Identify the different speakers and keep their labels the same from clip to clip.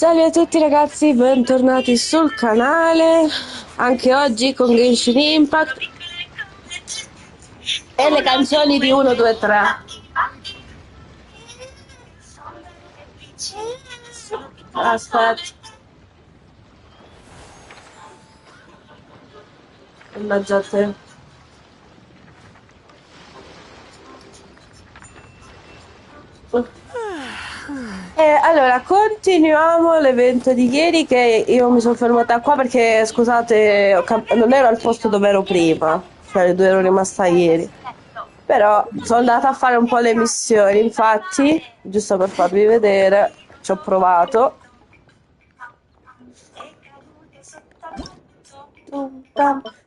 Speaker 1: Salve a tutti ragazzi, bentornati sul canale, anche oggi con Genshin Impact e le canzoni di 1, 2, 3. Aspetta. Mannaggia a te. Allora, continuiamo l'evento di ieri che io mi sono fermata qua perché, scusate, non ero al posto dove ero prima, cioè dove ero rimasta ieri. Però sono andata a fare un po' le missioni, infatti, giusto per farvi vedere, ci ho provato.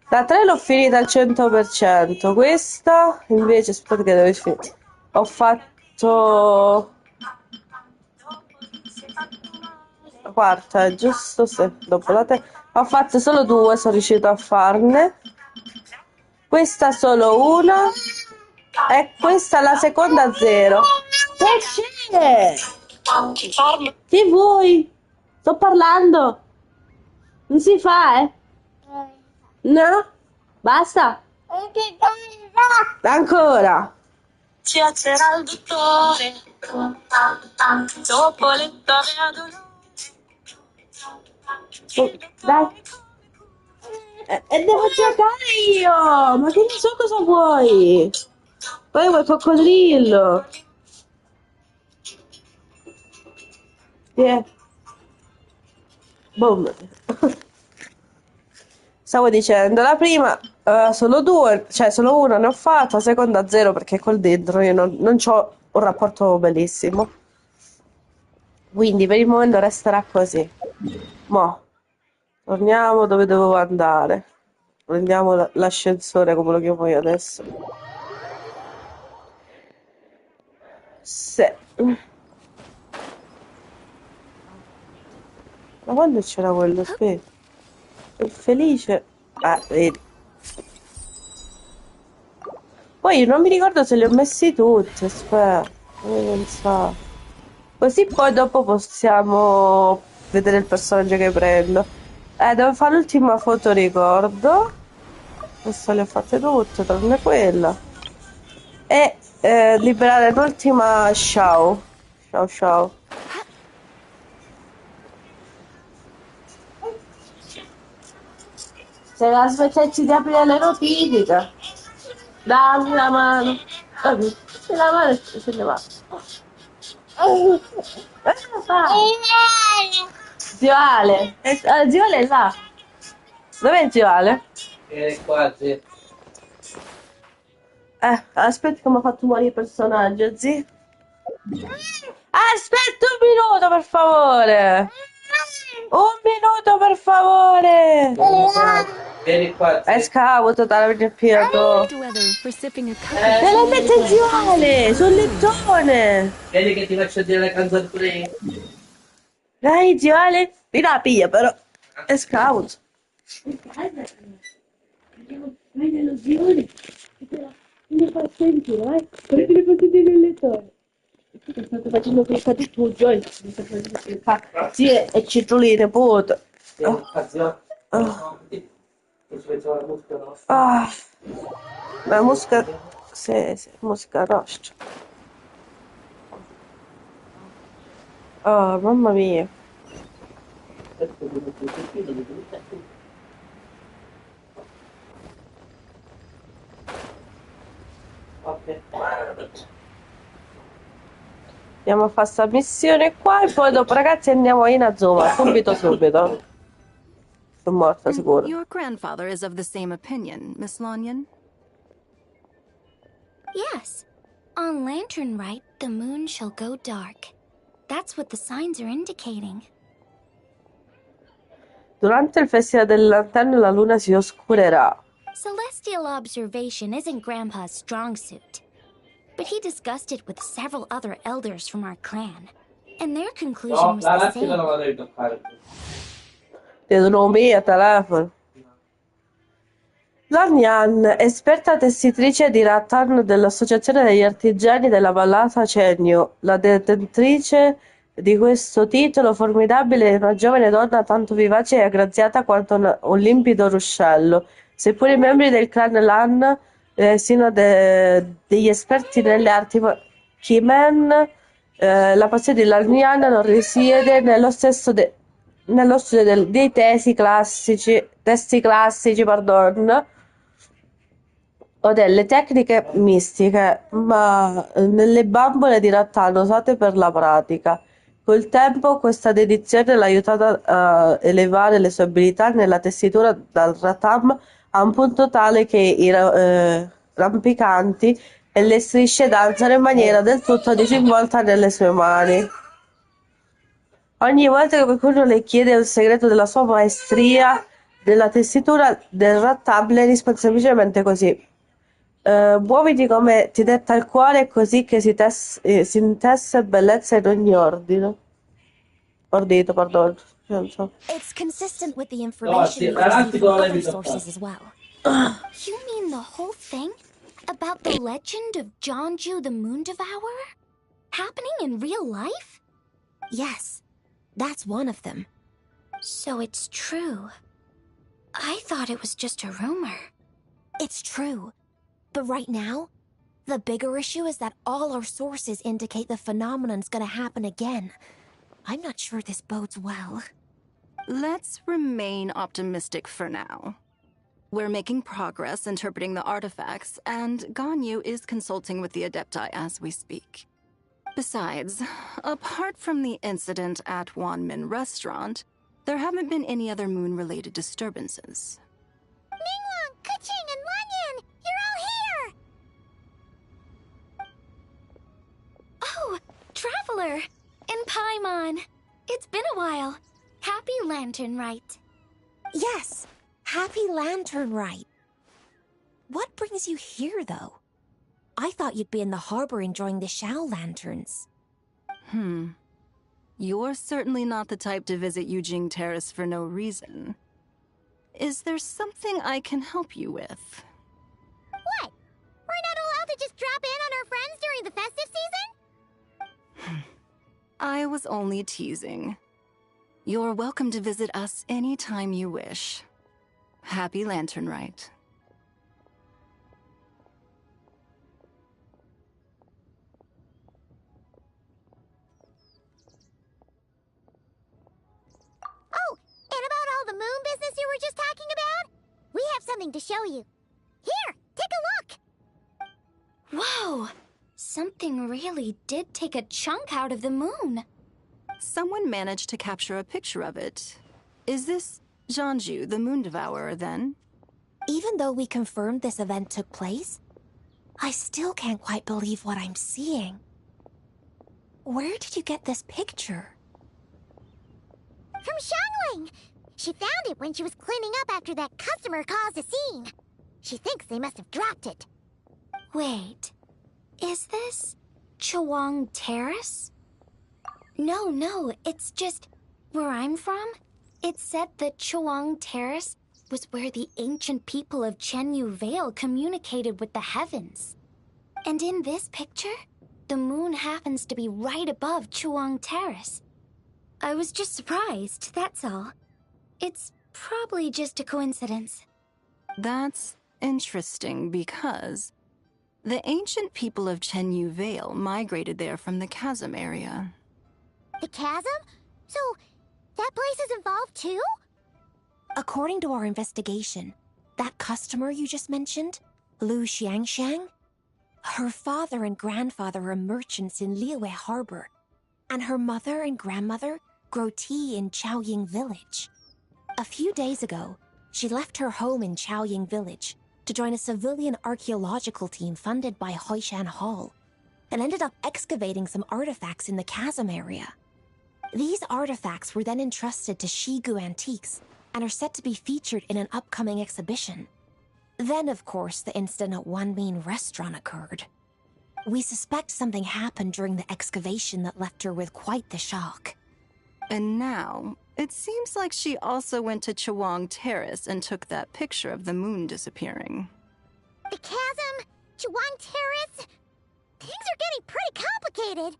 Speaker 1: La 3 l'ho finita al 100%, questa invece, aspetta che devo finire. Ho fatto... La quarta, giusto? Sì, dopo la 3. Ho fatto solo 2, sono riuscita a farne. Questa solo una. E questa la seconda 0. Che c'è? Che vuoi? Sto parlando. Non si fa, eh? No? Basta? Ancora? Piacerà il dottore dopo le torre. Dai. E devo giocare io! Ma che non so cosa vuoi! Poi vuoi coccodrillo! Yeah. Boom! Stavo dicendo, la prima solo 2, cioè solo una ne ho fatta, la seconda 0 perché col dentro io non ho un rapporto bellissimo. Quindi per il momento resterà così. Mo, torniamo dove dovevo andare. Prendiamo l'ascensore come lo chiamo io adesso. Se... Ma quando c'era quello? Aspetta. Sono felice. Vedi. Poi non mi ricordo se li ho messi tutti. Aspetta. Devo pensare. Così poi dopo possiamo vedere il personaggio che prendo. Devo fare l'ultima foto ricordo. Queste le ho fatte tutte, tranne quella. E liberare l'ultima Xiao. Ciao ciao. Se aspetti di aprire le notifiche, dammi la mano. Dammi la mano e se ne va. Zio Ale. Zio Ale è là. Dov'è zio Ale?
Speaker 2: Qua, sì.
Speaker 1: Aspetta che mi ha fatto morire il personaggio, zio. Aspetta un minuto, per favore. Un minuto, per favore.
Speaker 2: Vieni qua, sì.
Speaker 1: Scavo totale per piato. Te la mette zio Ale, sul lettone.
Speaker 2: Vieni che ti faccio dire le canzoni pure io.
Speaker 1: Dai, zio Ale, mi la piglia però. È scout. Vai nello zione. Mi fa sentire, vai. Prendi le pastiglie nel lettore. State facendo cliccare tu, Joy. Mi sta facendo cliccare. Sì, e citruline, puto. Ah. La musica... Sì, sì, musica nostra. Oh, mamma mia. Andiamo a fare sta missione qua e poi dopo ragazzi andiamo in Azuma. Subito, subito. Sono morta sicuro.
Speaker 3: Your grandfather is of the same opinion, Miss Lanyon?
Speaker 4: Yes. On Lantern Rite, the moon shall go dark. That's what the signs are indicating.
Speaker 1: Durante il festival delle lanterne la luna si oscurerà.
Speaker 4: Celestial observation isn't Grandpa's strong suit. But he discussed it with several other elders from our clan. And their conclusion was the same.
Speaker 2: la devi toccare.
Speaker 1: Ti do mia telefono. Lanyan, esperta tessitrice di rattan dell'Associazione degli Artigiani della Vallata Cenio, la detentrice di questo titolo formidabile è una giovane donna tanto vivace e aggraziata quanto un limpido ruscello. Seppure i membri del clan Lan siano degli esperti nelle arti Kimen, la passione di Lanyan non risiede nello studio dei testi classici, pardon, o delle tecniche mistiche, ma nelle bambole di rattano usate per la pratica. Col tempo questa dedizione l'ha aiutata a elevare le sue abilità nella tessitura dal rattam a un punto tale che i rampicanti e le strisce danzano in maniera del tutto disinvolta nelle sue mani. Ogni volta che qualcuno le chiede il segreto della sua maestria della tessitura del rattam, le risponde semplicemente così. Muoviti come ti detta il cuore, così che si intesse bellezza in ogni ordito, perdono. Non so.
Speaker 4: It's consistent with the
Speaker 2: No,
Speaker 4: information we
Speaker 2: ragazzi,
Speaker 4: receive from
Speaker 2: cosa
Speaker 4: other
Speaker 2: devi
Speaker 4: sources
Speaker 2: toccare?
Speaker 4: as well. You mean the whole thing? About the legend of Jonju the Moon Devourer? Happening in real life? Yes, that's one of them. So it's true. I thought it was just a rumor. It's true. But right now, the bigger issue is that all our sources indicate the phenomenon's gonna happen again. I'm not sure this bodes well.
Speaker 3: Let's remain optimistic for now. We're making progress interpreting the artifacts, and Ganyu is consulting with the Adepti as we speak. Besides, apart from the incident at Wanmin Restaurant, there haven't been any other moon-related disturbances.
Speaker 4: Mingwang, Kuching, and Lanyan! You're all here! Oh, Traveler! And Paimon! It's been a while. Happy Lantern Rite.
Speaker 5: Yes, Happy Lantern Rite. What brings you here, though? I thought you'd be in the harbor enjoying the Shao lanterns.
Speaker 3: You're certainly not the type to visit Yujing Terrace for no reason. Is there something I can help you with?
Speaker 4: What? We're not allowed to just drop in on our friends during the festive season?
Speaker 3: I was only teasing. You're welcome to visit us anytime you wish. Happy Lantern Rite.
Speaker 4: Oh, and about all the moon business you were just talking about? We have something to show you. Here, take a look! Whoa! Something really did take a chunk out of the moon.
Speaker 3: Someone managed to capture a picture of it. Is this Janju, the Moon Devourer, then?
Speaker 5: Even though we confirmed this event took place, I still can't quite believe what I'm seeing. Where did you get this picture?
Speaker 4: From Shangling! She found it when she was cleaning up after that customer caused a scene. She thinks they must have dropped it. Wait, is this Chawang Terrace? No, it's just Where I'm from, it said that Chuang Terrace was where the ancient people of Chenyu Vale communicated with the heavens. And in this picture, the moon happens to be right above Chuang Terrace. I was just surprised, that's all. It's probably just a coincidence.
Speaker 3: That's interesting because the ancient people of Chenyu Vale migrated there from the chasm area.
Speaker 6: The chasm? So, that place is involved too?
Speaker 5: According to our investigation, that customer you just mentioned, Lu Xiangxiang, her father and grandfather are merchants in Liyue Harbor, and her mother and grandmother grow tea in Chaoying Village. A few days ago, she left her home in Chaoying Village to join a civilian archaeological team funded by Hoishan Hall, and ended up excavating some artifacts in the chasm area. These artifacts were then entrusted to Shigu Antiques and are set to be featured in an upcoming exhibition. Then, of course, the incident at Wanmin Restaurant occurred. We suspect something happened during the excavation that left her with quite the shock.
Speaker 3: And now, it seems like she also went to Chuang Terrace and took that picture of the moon disappearing.
Speaker 6: The chasm? Chuang Terrace? Things are getting pretty complicated.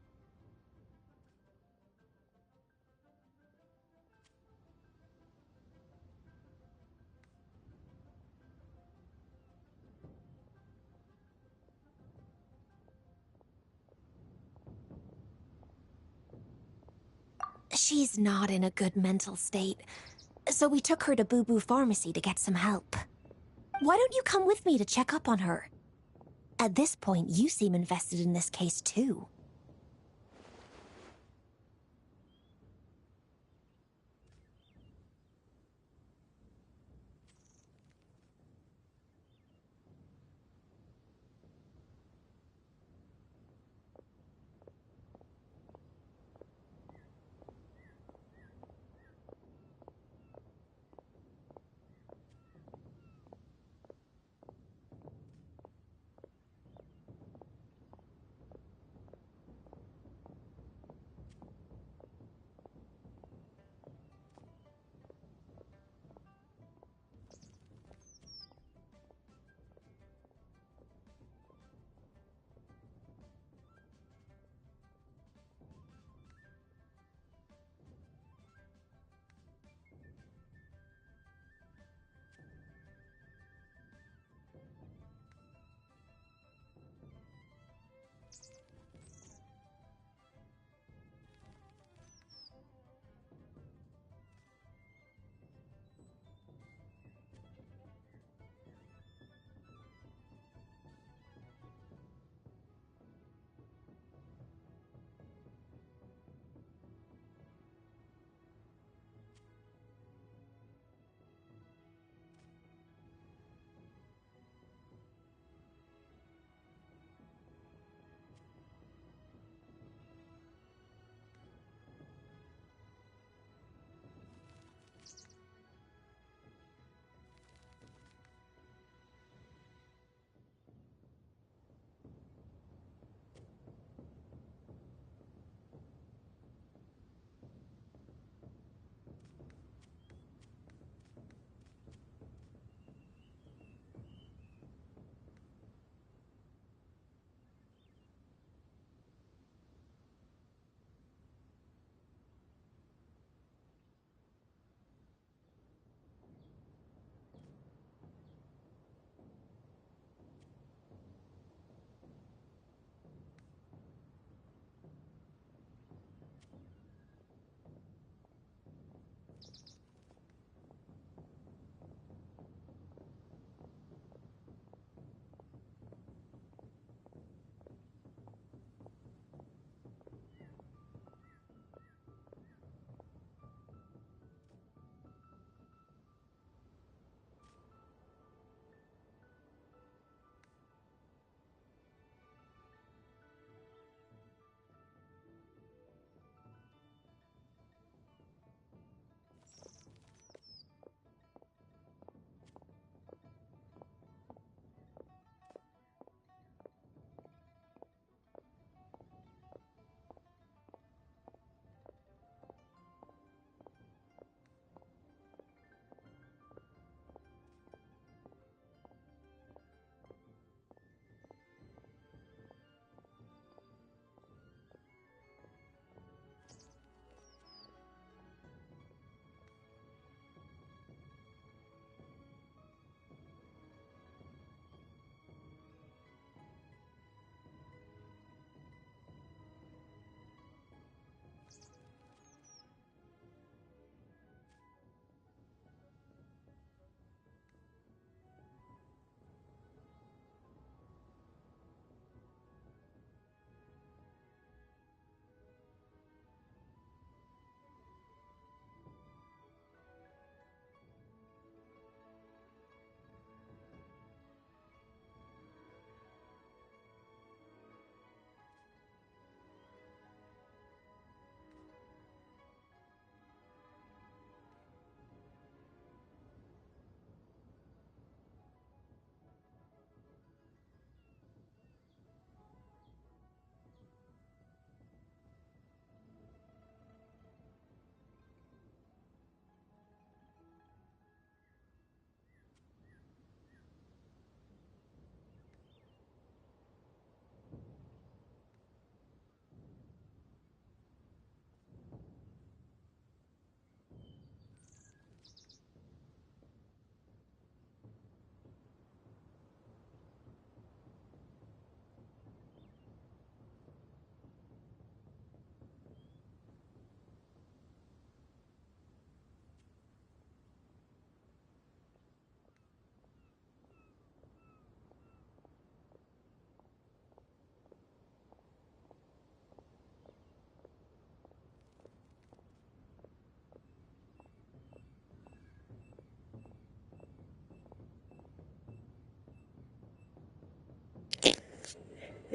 Speaker 5: She's not in a good mental state, so we took her to Boo Boo Pharmacy to get some help. Why don't you come with me to check up on her? At this point, you seem invested in this case too.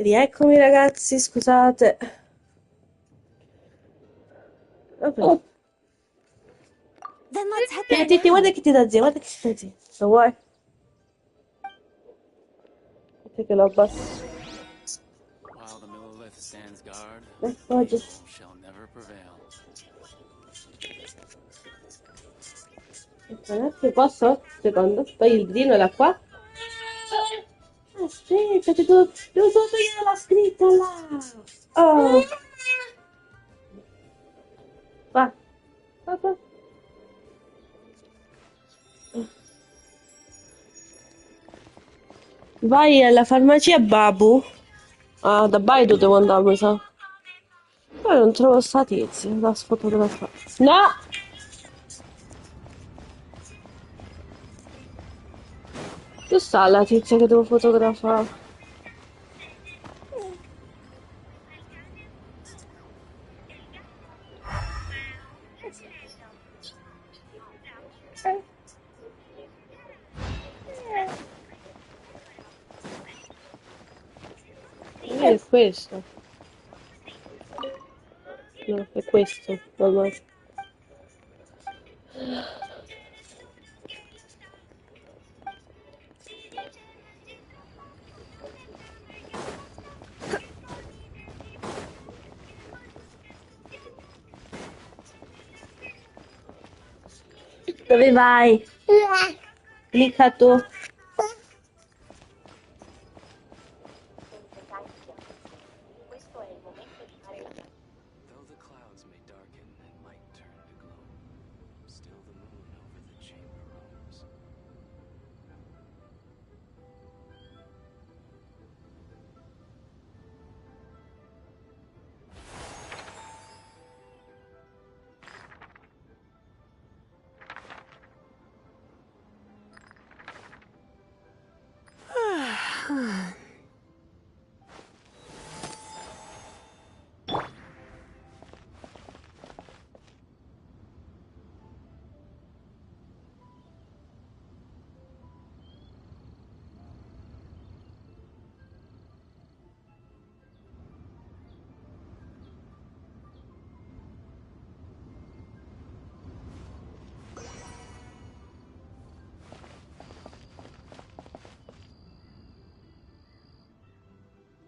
Speaker 1: Rieccomi ragazzi, scusate. Vabbè.
Speaker 5: Then let's head
Speaker 1: Tieni,
Speaker 5: there
Speaker 1: Titti, guarda
Speaker 5: now.
Speaker 1: che ti dà zia, guarda che ti dà zia. Lo vuoi? Aspetta che lo abbasso.
Speaker 7: While the Millelith stands guard,
Speaker 1: Oggi.
Speaker 7: evil shall never prevail.
Speaker 1: Aspetta un attimo, posso? Un secondo. Togli il grino da qua. Aspetta, che devo solo togliere la scritta là. Oh. Va. Va. Vai alla farmacia Babu. Ah, da Baidu devo andare, mi sa. Poi non trovo sta tizia da sfotografare. No! Dove sta la tizia che devo fotografare? È questo. No, è questo. Vabbè. Dove vai? Mica tu.
Speaker 7: Though the clouds may darken and light turn to gloom, still the moon over the chamber roams.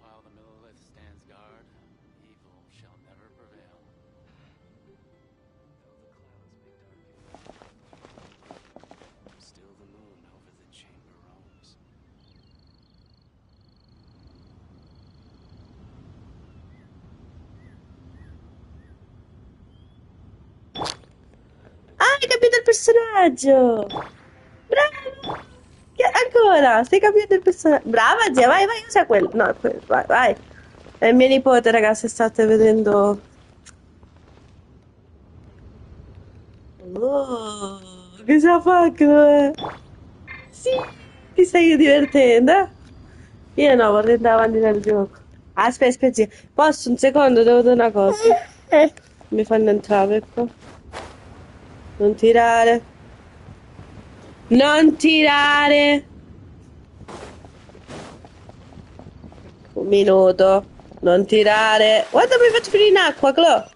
Speaker 7: While the Millelith stands guard, evil shall never prevail. Though the clouds may darken, still the moon over the chamber roams.
Speaker 1: Ah, hai cambiato il personaggio! Bravo! Ancora, stai cambiando il personaggio. Brava zia, vai, usa quello. No, quello, vai. È mio nipote, ragazzi, state vedendo. Oh, cosa fa, Chloe? Sì, ti stai divertendo? Io no, vorrei andare avanti nel gioco. Aspetta, zia. Posso un secondo, devo dire una cosa. Mi fanno entrare qua. Non tirare. Non tirare. Un minuto. Non tirare. Guarda, mi faccio finire in acqua, Chloe.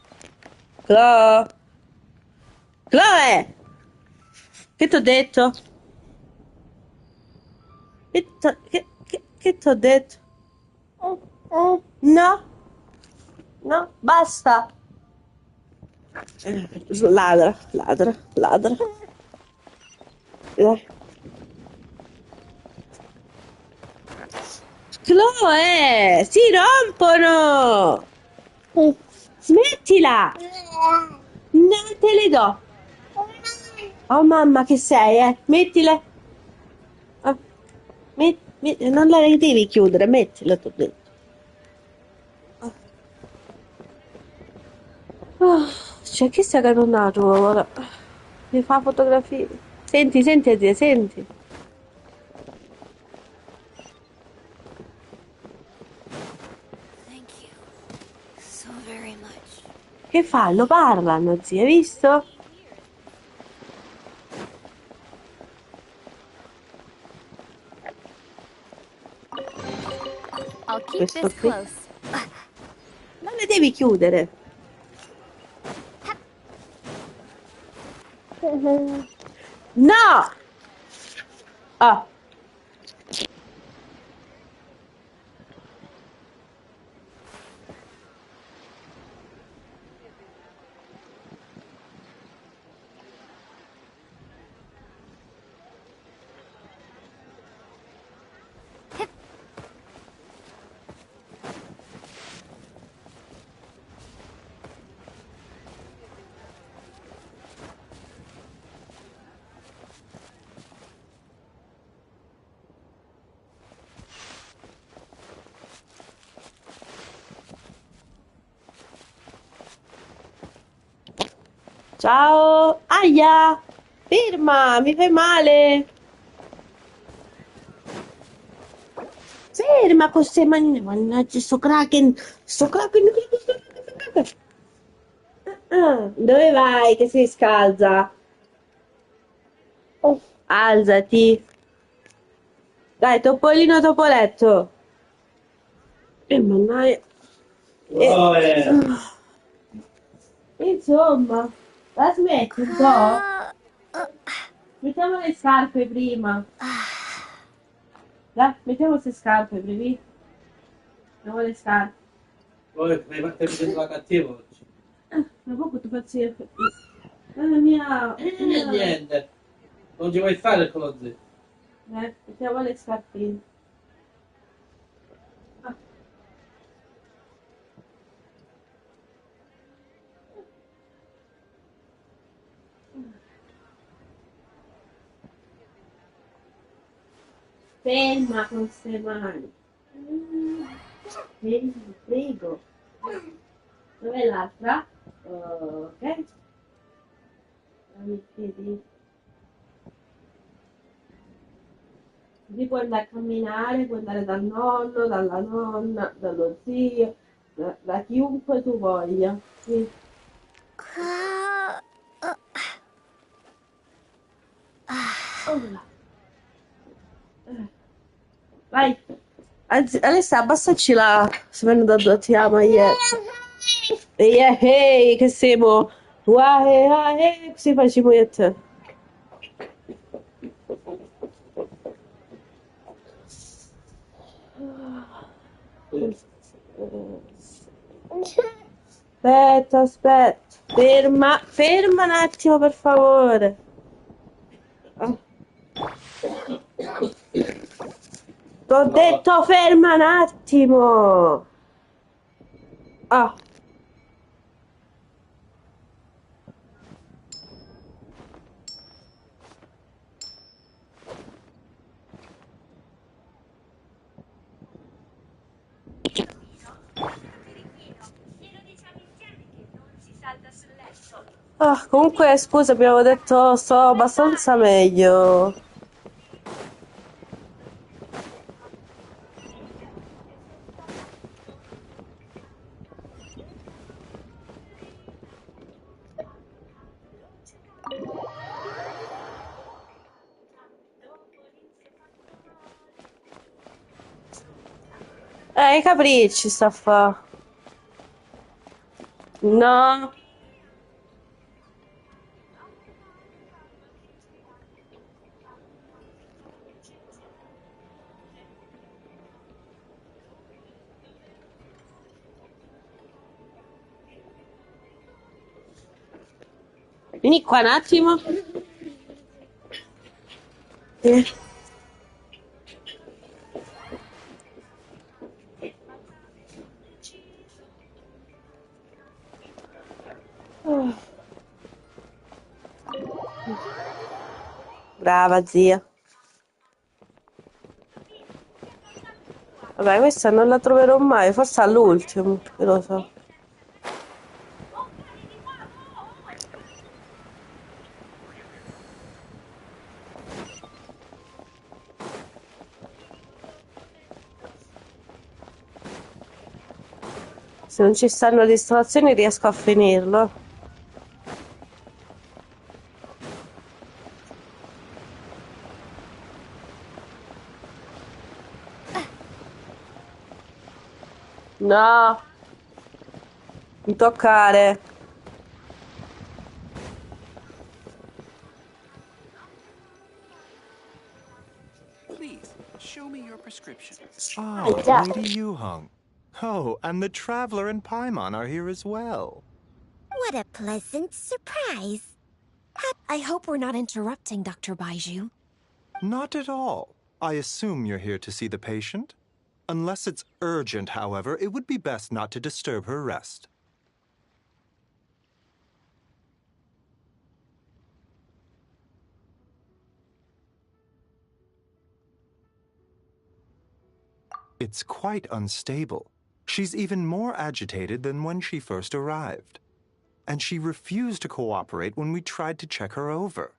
Speaker 1: Chloe. Chloe. Che t'ho detto? Che t'ho detto? No. No, basta. Ladra. Dai. Chloe, si rompono! Smettila! Non te le do! Oh mamma che sei, Mettile! Ah, non la devi chiudere, mettila, t'ho detto. Oh, cioè, chi sta canonnato ora? Mi fa fotografie. Senti, zia, senti.
Speaker 5: Thank you so very much.
Speaker 1: Che fanno? Parlano, zia, hai visto?
Speaker 3: I'll keep
Speaker 1: Questo
Speaker 3: this
Speaker 1: qui.
Speaker 3: close.
Speaker 1: Non le devi chiudere. No! Ah. Ciao! Aia! Ferma! Mi fai male! Ferma con queste manine! Mannaggia, sto Kraken! Sto Kraken! Dove vai che si scalza? Alzati! Dai, Topolino Topoletto! Mannaggia! Insomma, la smetti un po'? Mettiamo le scarpe prima. Dai, mettiamo queste scarpe prima. Mettiamo le scarpe.
Speaker 2: Poi mi fate vedere la cattiva oggi.
Speaker 1: Ma poco tu pensi... Mamma mia!
Speaker 2: Niente. Non ci vuoi fare con lo zio.
Speaker 1: Mettiamo le scarpine. Ah. Ferma con queste mani. Ferma, prego. Dov'è l'altra? Ok. Dammi i piedi. Così puoi andare a camminare, puoi andare dal nonno, dalla nonna, dallo zio, da chiunque tu voglia. Sì. Oh là. Vai. Alessia, abbassaci la... Se vengo da due ti ama, ehi, che siamo? Così facciamo io e te. Aspetta, aspetta. Ferma, ferma un attimo, per favore. Ah. T'ho detto ferma un attimo. Ah. Ah, comunque, scusa, abbiamo detto sto abbastanza meglio. I capricci sta a fa. No. Vieni qua un attimo. Eh. Oh. Brava zia. Vabbè, questa non la troverò mai, forse all'ultimo, che lo so. Se non ci stanno distrazioni riesco a finirlo. No, non toccare.
Speaker 7: Please, show me your prescription.
Speaker 8: Ah,
Speaker 1: Già.
Speaker 8: Lady Yuhong. Oh, and the Traveler and Paimon are here as well.
Speaker 6: What a pleasant surprise.
Speaker 5: I hope we're not interrupting, Dr. Baiju.
Speaker 8: Not at all. I assume you're here to see the patient? Unless it's urgent, however, it would be best not to disturb her rest. It's quite unstable. She's even more agitated than when she first arrived. And she refused to cooperate when we tried to check her over.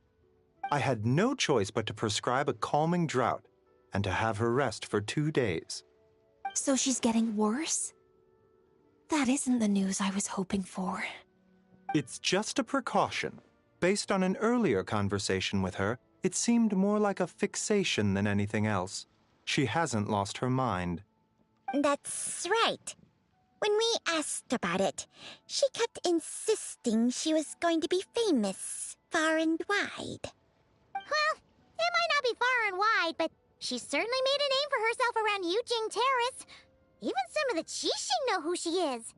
Speaker 8: I had no choice but to prescribe a calming draught and to have her rest for 2 days.
Speaker 5: So she's getting worse? That isn't the news I was hoping for.
Speaker 8: It's just a precaution. Based on an earlier conversation with her, it seemed more like a fixation than anything else. She hasn't lost her mind.
Speaker 6: That's right. When we asked about it, she kept insisting she was going to be famous far and wide. Well, it might not be far and wide, but she certainly made a name for herself around Yujing Terrace. Even some of the Qixing know who she is.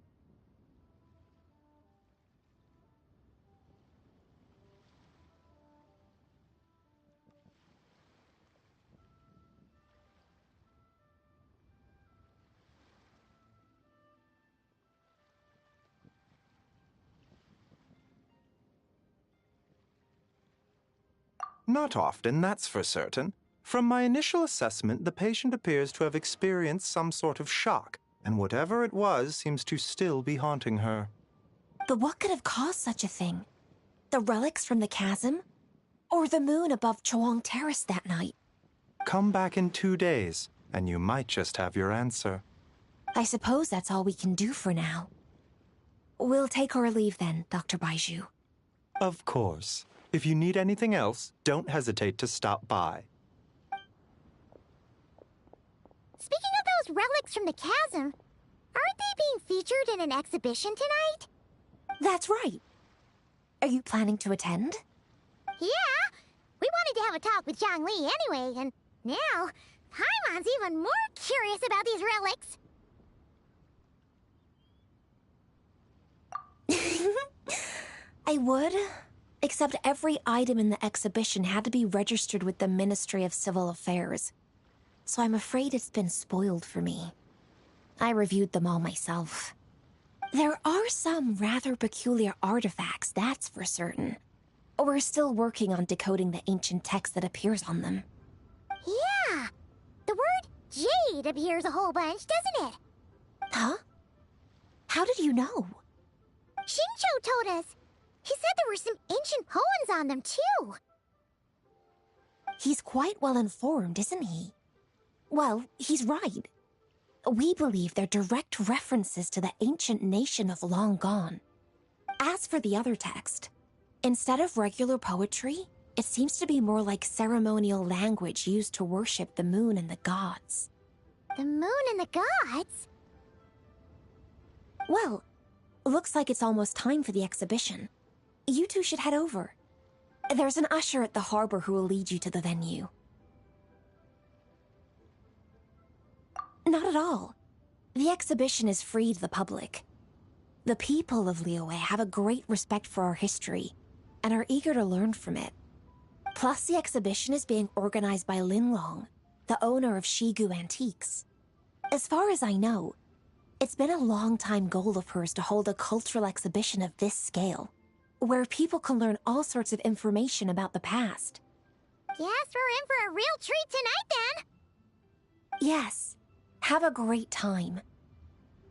Speaker 8: Not often, that's for certain. From my initial assessment, the patient appears to have experienced some sort of shock, and whatever it was seems to still be haunting her.
Speaker 5: But what could have caused such a thing? The relics from the chasm? Or the moon above Chuang Terrace that night?
Speaker 8: Come back in 2 days, and you might just have your answer.
Speaker 5: I suppose that's all we can do for now. We'll take our leave then, Dr. Baiju.
Speaker 8: Of course. If you need anything else, don't hesitate to stop by.
Speaker 6: Speaking of those relics from the chasm, aren't they being featured in an exhibition tonight?
Speaker 5: That's right. Are you planning to attend?
Speaker 6: Yeah, we wanted to have a talk with Zhang Li anyway, and now Paimon's even more curious about these relics.
Speaker 5: I would, except every item in the exhibition had to be registered with the Ministry of Civil Affairs. So I'm afraid it's been spoiled for me. I reviewed them all myself. There are some rather peculiar artifacts, that's for certain. We're still working on decoding the ancient text that appears on them.
Speaker 6: Yeah, the word jade appears a whole bunch, doesn't it?
Speaker 5: Huh? How did you know?
Speaker 6: Shincho told us. He said there were some ancient poems on them, too.
Speaker 5: He's quite well informed, isn't he? Well, he's right. We believe they're direct references to the ancient nation of long gone. As for the other text, instead of regular poetry, it seems to be more like ceremonial language used to worship the moon and the gods.
Speaker 6: The moon and the gods?
Speaker 5: Well, looks like it's almost time for the exhibition. You two should head over. There's an usher at the harbor who will lead you to the venue. Not at all. The exhibition is free to the public. The people of Liyue have a great respect for our history and are eager to learn from it. Plus, the exhibition is being organized by Linlong, the owner of Shigu Antiques. As far as I know, it's been a long-time goal of hers to hold a cultural exhibition of this scale, where people can learn all sorts of information about the past.
Speaker 6: Guess we're in for a real treat tonight, then.
Speaker 5: Yes. Have a great time.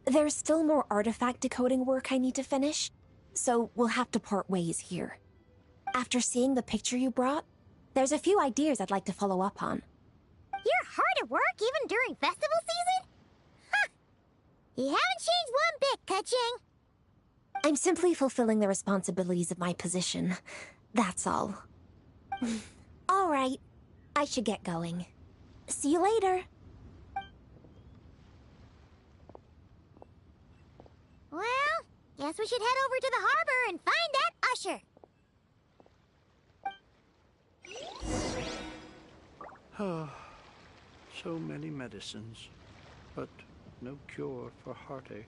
Speaker 5: There's still more artifact decoding work I need to finish, so we'll have to part ways here. After seeing the picture you brought, there's a few ideas I'd like to follow up on.
Speaker 6: You're hard at work even during festival season? Huh. You haven't changed one bit, Keqing.
Speaker 5: I'm simply fulfilling the responsibilities of my position. That's all. All right. I should get going. See you later.
Speaker 6: Well, guess we should head over to the harbor and find that usher.
Speaker 9: So many medicines, but no cure for heartache.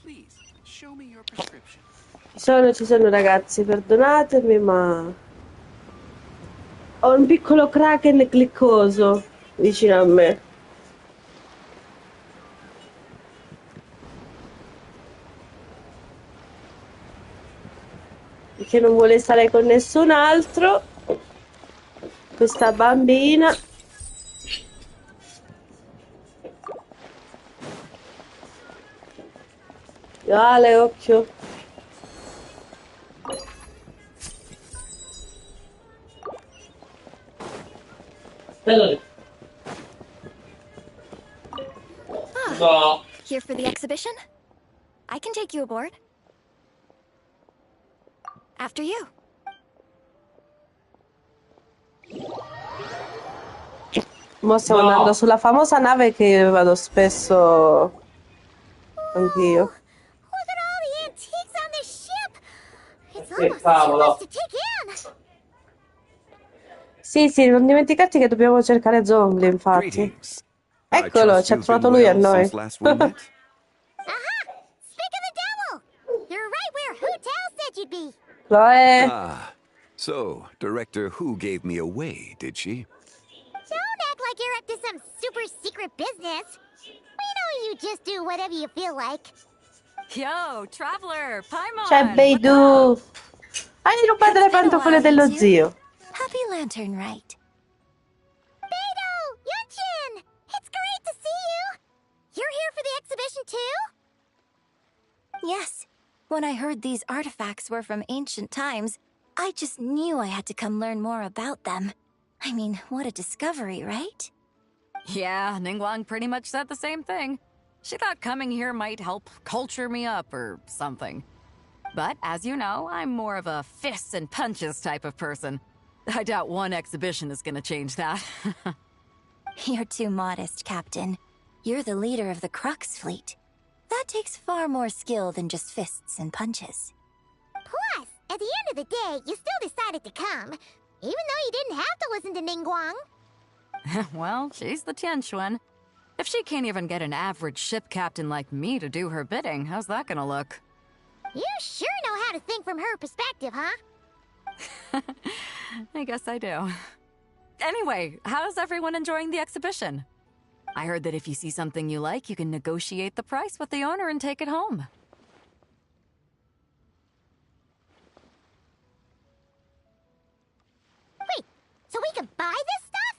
Speaker 7: Please, show me your prescription.
Speaker 1: Ci sono ragazzi, perdonatemi, ma ho un piccolo kraken cliccoso vicino a me. Che non vuole stare con nessun altro. Questa bambina. Ale, occhio.
Speaker 2: Hello. No.
Speaker 3: Here for the exhibition? I can take you aboard. After you.
Speaker 1: Mo stiamo andando sulla famosa nave che vado spesso anch'io.
Speaker 6: Look at all the antiques on this ship. It's
Speaker 2: Che
Speaker 6: almost too
Speaker 2: cavolo.
Speaker 6: much to take in.
Speaker 1: Sì, non dimenticarti che dobbiamo cercare zombie, infatti.
Speaker 10: Greetings. I
Speaker 1: Eccolo,
Speaker 10: trust
Speaker 1: ci ha
Speaker 10: you've been
Speaker 1: trovato lui a
Speaker 10: well
Speaker 1: noi.
Speaker 10: since last we met.
Speaker 6: Aha! Speak of the devil! You're right where Hu Tao said you'd be.
Speaker 1: Chloe.
Speaker 10: Ah, so Director Who gave me away, did she?
Speaker 6: Don't act like you're up to some super secret business. We know you just do whatever you feel like.
Speaker 3: Yo, Traveler, Paimon!
Speaker 1: C'è Beidou. Hai rubato le
Speaker 5: It's been a
Speaker 1: pantofole
Speaker 5: while,
Speaker 1: dello
Speaker 5: you two.
Speaker 1: zio.
Speaker 5: Happy Lantern, right?
Speaker 6: Beidou! Yunchin! It's great to see you! You're here for the exhibition too?
Speaker 5: Yes. When I heard these artifacts were from ancient times, I just knew I had to come learn more about them. I mean, what a discovery, right?
Speaker 11: Yeah, Ningguang pretty much said the same thing. She thought coming here might help culture me up or something. But as you know, I'm more of a fists and punches type of person. I doubt one exhibition is gonna change that.
Speaker 5: You're too modest, Captain. You're the leader of the Crux fleet. That takes far more skill than just fists and punches.
Speaker 6: Plus, at the end of the day, you still decided to come, even though you didn't have to listen to Ningguang.
Speaker 11: Well, she's the Tianquan. If she can't even get an average ship captain like me to do her bidding, how's that gonna look?
Speaker 6: You sure know how to think from her perspective, huh?
Speaker 11: I guess I do. Anyway, how's everyone enjoying the exhibition? I heard that if you see something you like, you can negotiate the price with the owner and take it home.
Speaker 6: Wait, so we can buy this stuff?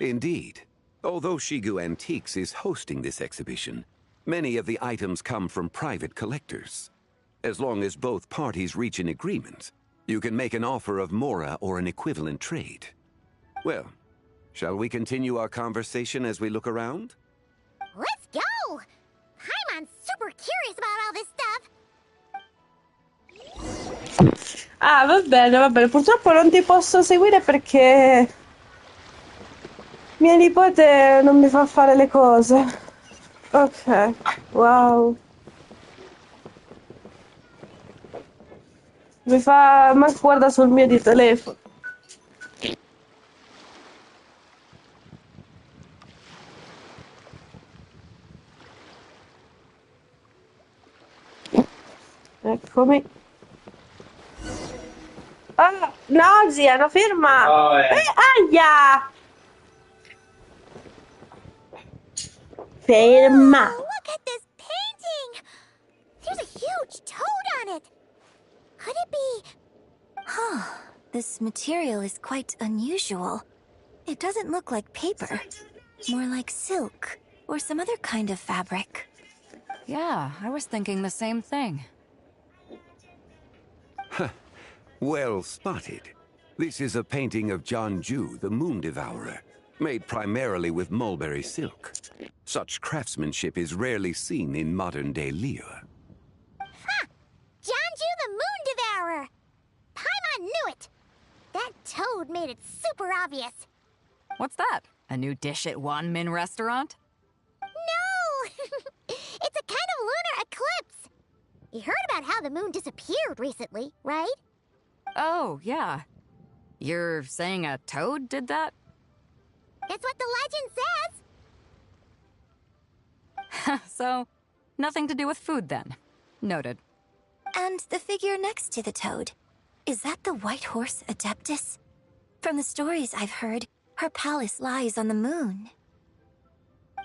Speaker 10: Indeed. Although Shigu Antiques is hosting this exhibition, many of the items come from private collectors. As long as both parties reach an agreement, you can make an offer of mora or an equivalent trade. Well, shall we continue our conversation as we look around?
Speaker 6: Let's go! Paimon's super curious about all this stuff.
Speaker 1: Ah, va bene. Purtroppo non ti posso seguire perché mia nipote non mi fa fare le cose. Ok, wow. Mi fa... ma guarda sul mio di telefono. Eccomi. Oh, no, zia, no, ferma.
Speaker 2: Oh,
Speaker 1: Aia! Ferma.
Speaker 6: Oh, look at this painting! There's a huge toad on it. Could it be...
Speaker 5: Huh. This material is quite unusual. It doesn't look like paper. More like silk or some other kind of fabric.
Speaker 11: Yeah, I was thinking the same thing.
Speaker 10: Well spotted. This is a painting of Jianju, the Moon Devourer, made primarily with mulberry silk. Such craftsmanship is rarely seen in modern-day Liyue.
Speaker 6: Ha! Jianju the Moon Devourer! Paimon knew it! That toad made it super obvious.
Speaker 11: What's that? A new dish at Wanmin restaurant?
Speaker 6: No! It's a kind of lunar eclipse. You heard about how the moon disappeared recently, right?
Speaker 11: Oh, yeah. You're saying a toad did that?
Speaker 6: That's what the legend says.
Speaker 11: So, nothing to do with food then. Noted.
Speaker 5: And the figure next to the toad, is that the white horse Adeptus? From the stories I've heard, her palace lies on the moon.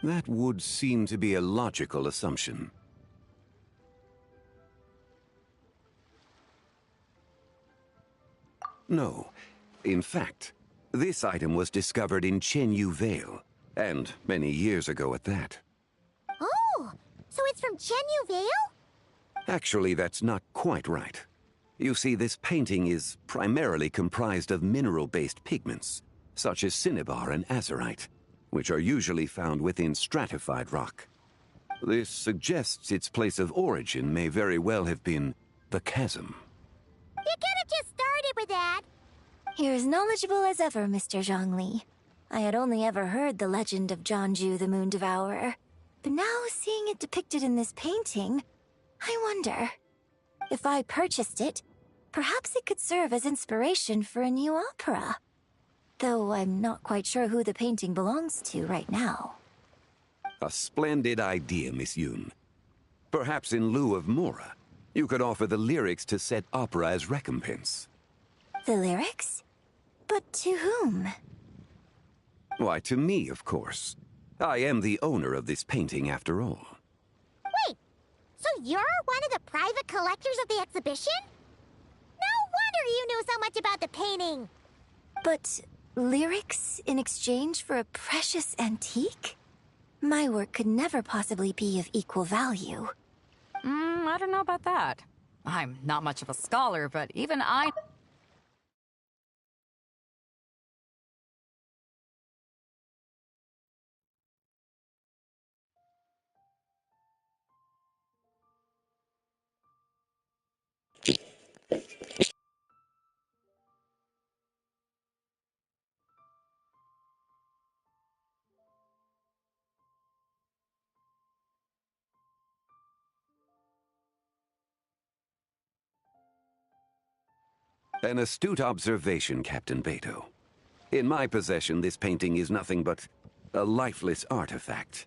Speaker 10: That would seem to be a logical assumption. No. In fact, this item was discovered in Chenyu Vale, and many years ago at that.
Speaker 6: Oh, so it's from Chenyu Vale?
Speaker 10: Actually, that's not quite right. You see, this painting is primarily comprised of mineral-based pigments, such as cinnabar and azurite, which are usually found within stratified rock. This suggests its place of origin may very well have been the chasm.
Speaker 6: You could have just started with that.
Speaker 5: You're as knowledgeable as ever, Mr. Zhongli. I had only ever heard the legend of Jianju the Moon Devourer, but now seeing it depicted in this painting, I wonder, if I purchased it, perhaps it could serve as inspiration for a new opera. Though I'm not quite sure who the painting belongs to right now.
Speaker 10: A splendid idea, Miss Yoon. Perhaps in lieu of Mora, you could offer the lyrics to said opera as recompense.
Speaker 5: The lyrics? But to whom?
Speaker 10: Why, to me, of course. I am the owner of this painting, after all.
Speaker 6: Wait, so you're one of the private collectors of the exhibition? No wonder you knew so much about the painting.
Speaker 5: But lyrics in exchange for a precious antique? My work could never possibly be of equal value.
Speaker 11: I don't know about that. I'm not much of a scholar, but even I...
Speaker 10: An astute observation, Captain Beto. In my possession, this painting is nothing but a lifeless artifact.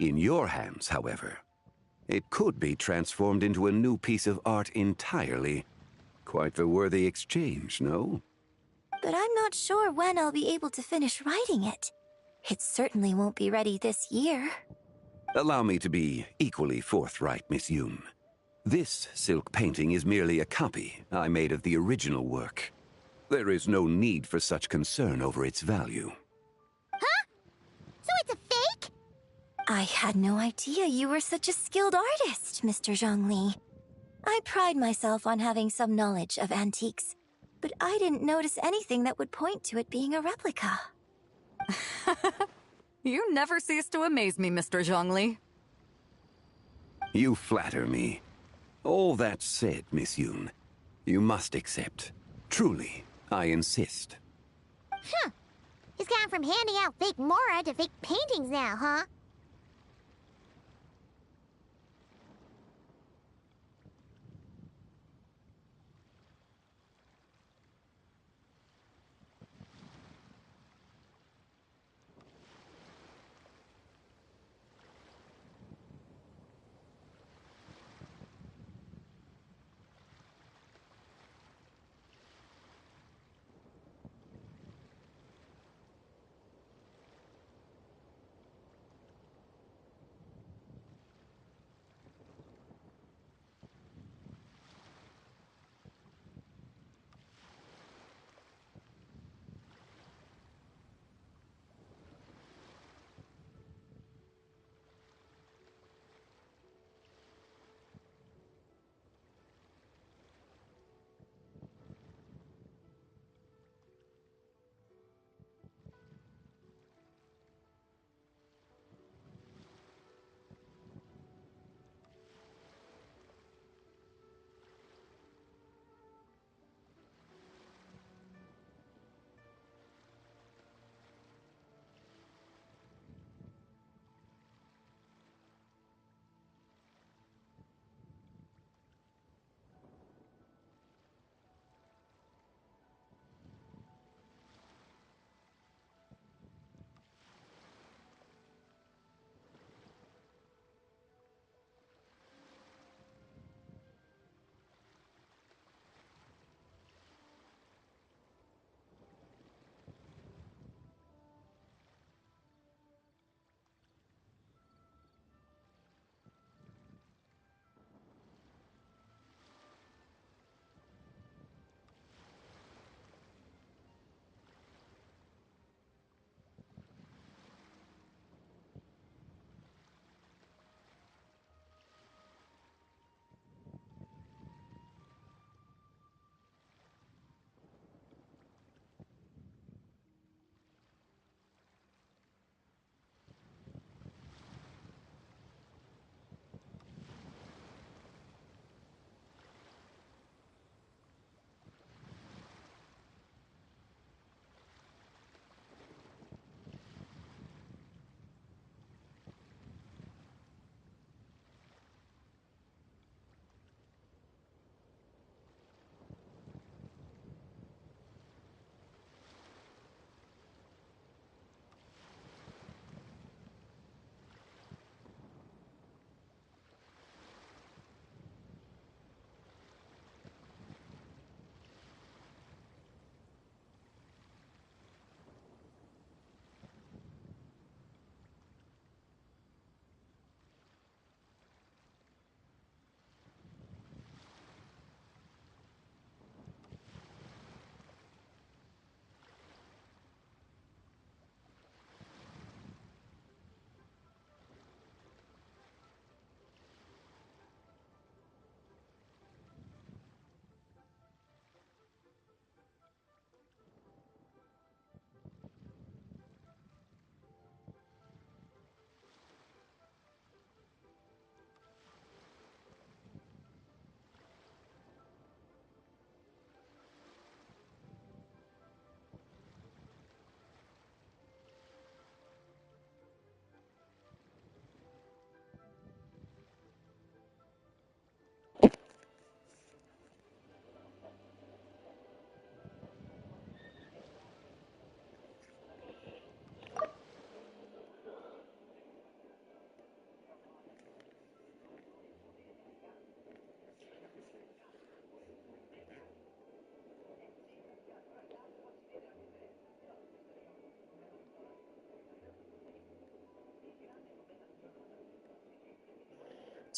Speaker 10: In your hands, however, it could be transformed into a new piece of art entirely. Quite the worthy exchange, no?
Speaker 5: But I'm not sure when I'll be able to finish writing it. It certainly won't be ready this year.
Speaker 10: Allow me to be equally forthright, Miss Yoon. This silk painting is merely a copy I made of the original work. There is no need for such concern over its value.
Speaker 6: Huh? So it's a fake?
Speaker 5: I had no idea you were such a skilled artist, Mr. Zhongli. I pride myself on having some knowledge of antiques, but I didn't notice anything that would point to it being a replica.
Speaker 11: You never cease to amaze me, Mr. Zhongli.
Speaker 10: You flatter me. All that said, Miss Yoon, you must accept. Truly, I insist.
Speaker 6: Huh. He's gone from handing out fake Mora to fake paintings now, huh?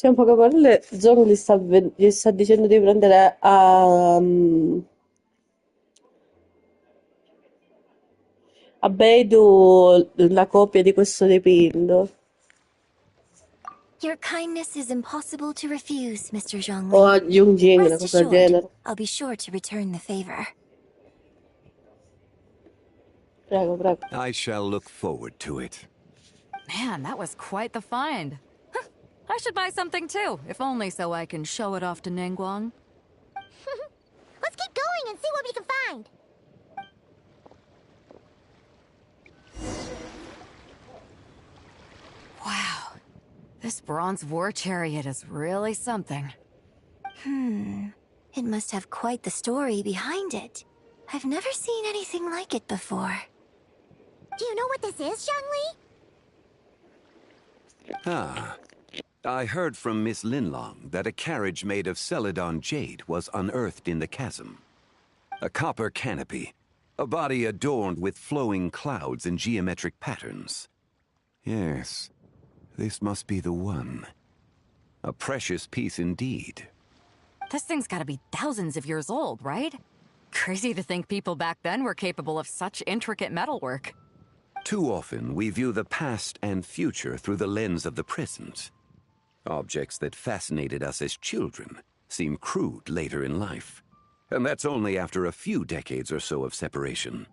Speaker 1: Cioè, in poche parole, Zong gli sta dicendo di prendere a Beidou la copia di questo dipinto.
Speaker 5: Your kindness is impossible to refuse, Mr.
Speaker 1: O a
Speaker 5: Zhongli.
Speaker 1: Yungjing, una
Speaker 5: Rest
Speaker 1: cosa del
Speaker 5: assured,
Speaker 1: genere.
Speaker 5: I'll be sure to return the favor.
Speaker 1: Prego, prego.
Speaker 10: I shall look forward to it.
Speaker 11: Man, that was quite the find. Huh, I should buy something too, if only so I can show it off to Ningguang.
Speaker 6: Let's keep going and see what we can find.
Speaker 11: Wow, this bronze war chariot is really something.
Speaker 5: It must have quite the story behind it. I've never seen anything like it before.
Speaker 6: Do you know what this is, Zhongli?
Speaker 10: Ah, I heard from Miss Linlong that a carriage made of Celadon jade was unearthed in the chasm. A copper canopy, a body adorned with flowing clouds and geometric patterns. Yes, this must be the one. A precious piece indeed.
Speaker 11: This thing's gotta be thousands of years old, right? Crazy to think people back then were capable of such intricate metalwork.
Speaker 10: Too often, we view the past and future through the lens of the present. Objects that fascinated us as children seem crude later in life. And that's only after a few decades or so of separation.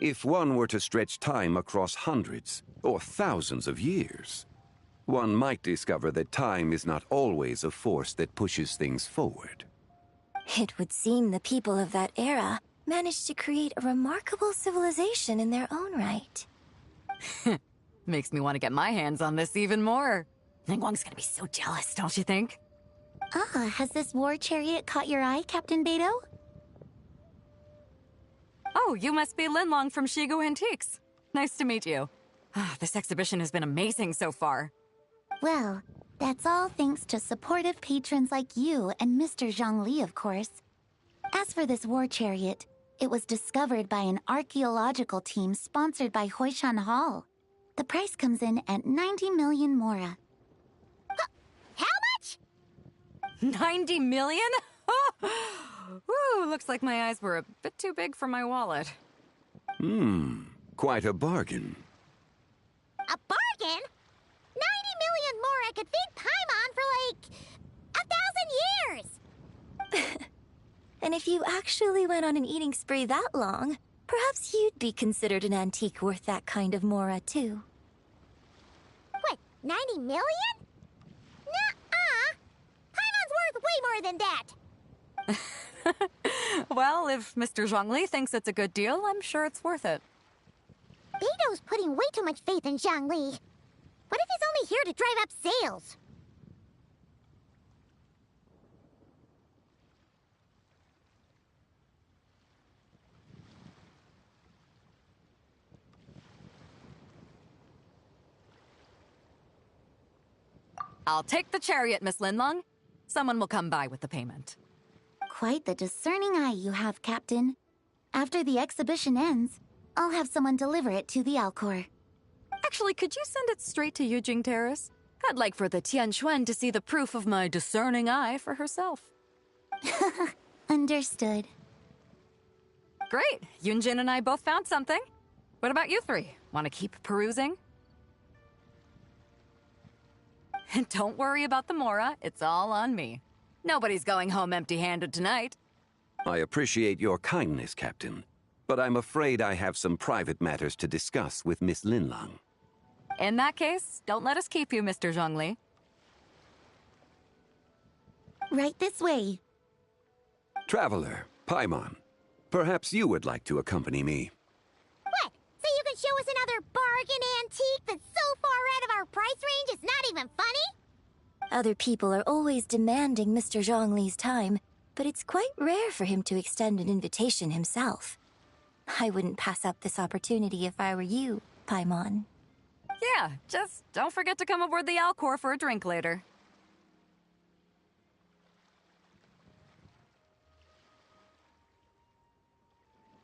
Speaker 10: If one were to stretch time across hundreds or thousands of years, one might discover that time is not always a force that pushes things forward.
Speaker 5: It would seem the people of that era managed to create a remarkable civilization in their own right.
Speaker 11: Makes me want to get my hands on this even more. Ningguang's gonna be so jealous, don't you think?
Speaker 6: Ah, has this war chariot caught your eye, Captain Beidou?
Speaker 11: Oh, you must be Linlong from Shigu Antiques. Nice to meet you. This exhibition has been amazing so far.
Speaker 6: Well, that's all thanks to supportive patrons like you and Mr. Zhongli, of course. As for this war chariot, it was discovered by an archaeological team sponsored by Hoishan Hall. The price comes in at 90 million mora. How much?
Speaker 11: 90 million? Woo, looks like my eyes were a bit too big for my wallet.
Speaker 10: Quite a bargain.
Speaker 6: A bargain? 90 million mora could feed Paimon for like 1,000 years!
Speaker 5: And if you actually went on an eating spree that long, perhaps you'd be considered an antique worth that kind of mora, too.
Speaker 6: What, 90 million? Nuh-uh! Paimon's worth way more than that!
Speaker 11: Well, if Mr. Zhongli thinks it's a good deal, I'm sure it's worth it.
Speaker 6: Beidou's putting way too much faith in Zhongli. What if he's only here to drive up sales?
Speaker 11: I'll take the chariot, Miss Linlong. Someone will come by with the payment.
Speaker 6: Quite the discerning eye you have, Captain. After the exhibition ends, I'll have someone deliver it to the Alcor.
Speaker 11: Actually, could you send it straight to Yujing Terrace? I'd like for the Tianquan to see the proof of my discerning eye for herself.
Speaker 6: Understood.
Speaker 11: Great! Yunjin and I both found something. What about you three? Want to keep perusing? And don't worry about the Mora, it's all on me. Nobody's going home empty-handed tonight.
Speaker 10: I appreciate your kindness, Captain, but I'm afraid I have some private matters to discuss with Miss Linlong.
Speaker 11: In that case, don't let us keep you, Mr. Zhongli.
Speaker 6: Right this way.
Speaker 10: Traveler, Paimon, perhaps you would like to accompany me.
Speaker 6: What? So you can show us another bargain antique that's so far out of our price range it's not even funny?
Speaker 5: Other people are always demanding Mr. Zhongli's time, but it's quite rare for him to extend an invitation himself. I wouldn't pass up this opportunity if I were you, Paimon.
Speaker 11: Yeah, just don't forget to come aboard the Alcor for a drink later.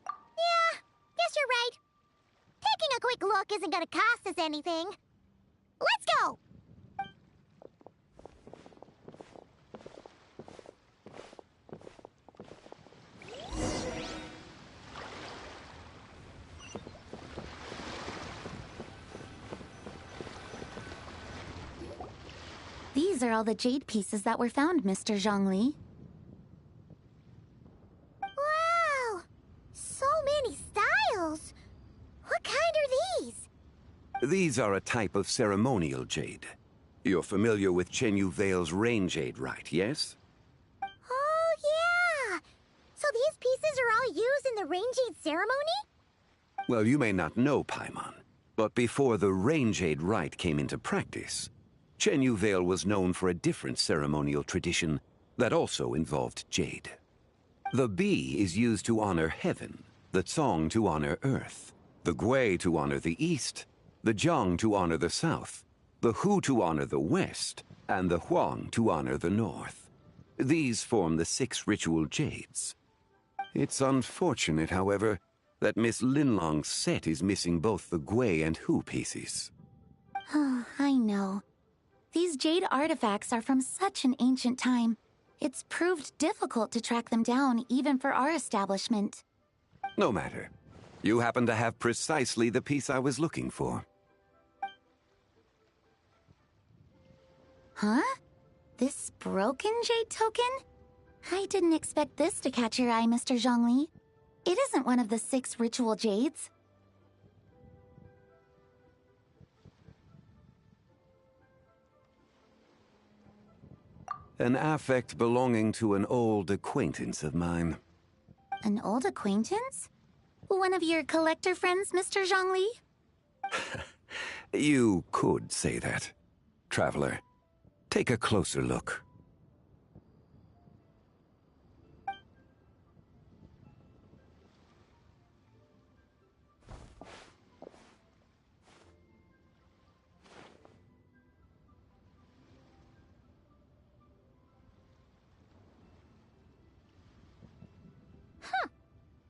Speaker 6: Yeah, guess you're right. Taking a quick look isn't gonna cost us anything. Let's go!
Speaker 12: These are all the jade pieces that were found, Mr. Zhongli.
Speaker 6: Wow! So many styles! What kind are these?
Speaker 10: These are a type of ceremonial jade. You're familiar with Chenyu Vale's rain jade, right, yes?
Speaker 6: Oh, yeah! So these pieces are all used in the rain jade ceremony?
Speaker 10: Well, you may not know, Paimon, but before the rain jade rite came into practice, Chenyu Vale was known for a different ceremonial tradition that also involved jade. The bee is used to honor heaven, the Tsong to honor earth, the Gui to honor the east, the Jiang to honor the south, the Hu to honor the west, and the Huang to honor the north. These form the 6 ritual jades. It's unfortunate, however, that Miss Linlong's set is missing both the Gui and Hu pieces.
Speaker 12: I know. These jade artifacts are from such an ancient time. It's proved difficult to track them down, even for our establishment.
Speaker 10: No matter. You happen to have precisely the piece I was looking for.
Speaker 12: Huh? This broken jade token? I didn't expect this to catch your eye, Mr. Zhongli. It isn't one of the 6 ritual jades.
Speaker 10: An affect belonging to an old acquaintance of mine.
Speaker 12: An old acquaintance? One of your collector friends, Mr. Zhongli?
Speaker 10: You could say that. Traveler, take a closer look.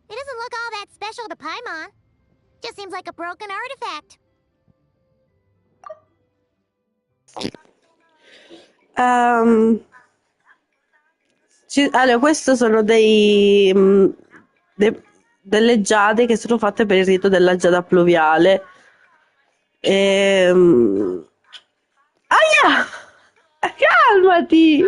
Speaker 6: It doesn't look all that special to Paimon. Just seems like a broken artifact.
Speaker 1: Allora, queste sono delle giade che sono fatte per il rito della giada pluviale. Aia! Calmati!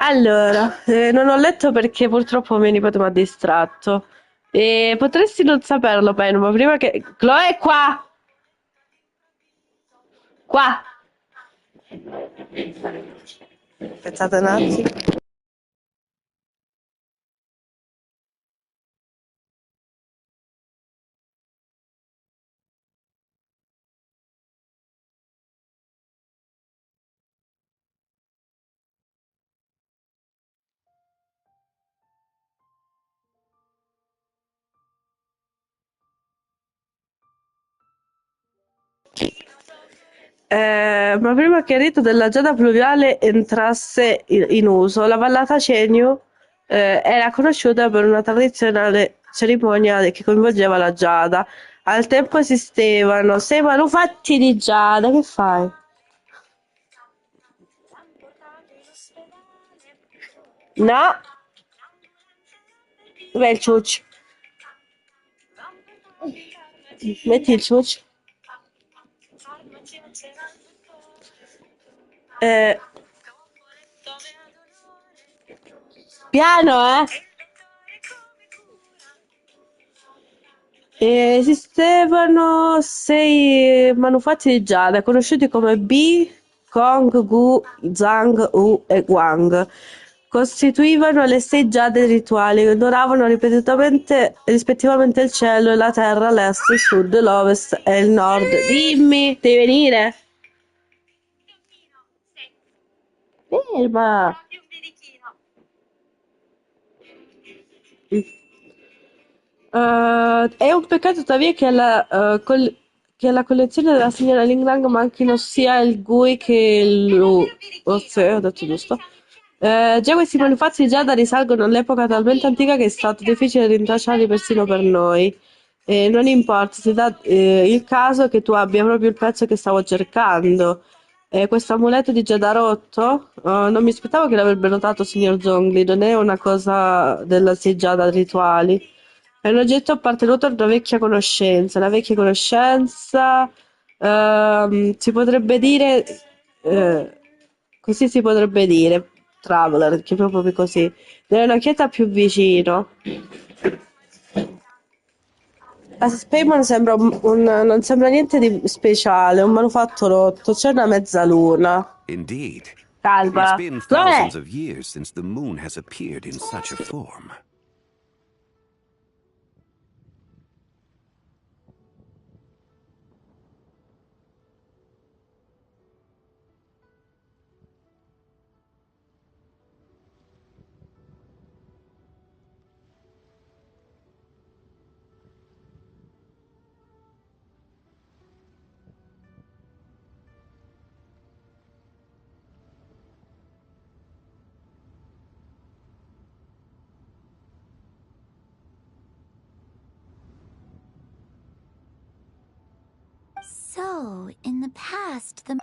Speaker 1: Allora, non ho letto perché purtroppo mio nipote mi ha distratto. Potresti non saperlo, Peno, ma prima che... Chloe, qua! Qua! Aspettate un attimo. Ma prima che il rito della giada pluviale entrasse in uso, la vallata Cenyu era conosciuta per una tradizionale cerimonia che coinvolgeva la giada. Al tempo esistevano 6 manufatti di giada. Che fai? No, dov'è il ciuccio? Metti il ciuccio. Eh, piano, eh? Esistevano 6 manufatti di giada, conosciuti come Bi, Kong, Gu, Zhang, U e Guang. Costituivano le 6 giade rituali che onoravano ripetutamente, rispettivamente il cielo e la terra, l'est, il sud, l'ovest e il nord. Dimmi, devi venire? Ferma! È un peccato tuttavia che alla collezione della signora Ling Lang manchino sia il Gui che il Lu. Oh, sì, ho detto giusto. Già questi manufatti di giada risalgono all'epoca talmente antica che è stato difficile rintracciarli persino per noi. Non importa, si dà il caso che tu abbia proprio il pezzo che stavo cercando. Questo amuleto di giada rotto? Non mi aspettavo che l'avrebbe notato, signor Zhongli, non è una cosa della giada rituali. È un oggetto appartenuto a una vecchia conoscenza. La vecchia conoscenza Si potrebbe dire, così si potrebbe dire, Traveler, che proprio così. Nella chiesa più vicino. A Spaymon sembra non sembra niente di speciale, un manufatto rotto, c'è una mezzaluna.
Speaker 10: Indeed. It's
Speaker 1: Calma.
Speaker 10: been
Speaker 1: Dov'è?
Speaker 10: thousands of years since the moon has appeared in such a form.
Speaker 12: So, in the past, the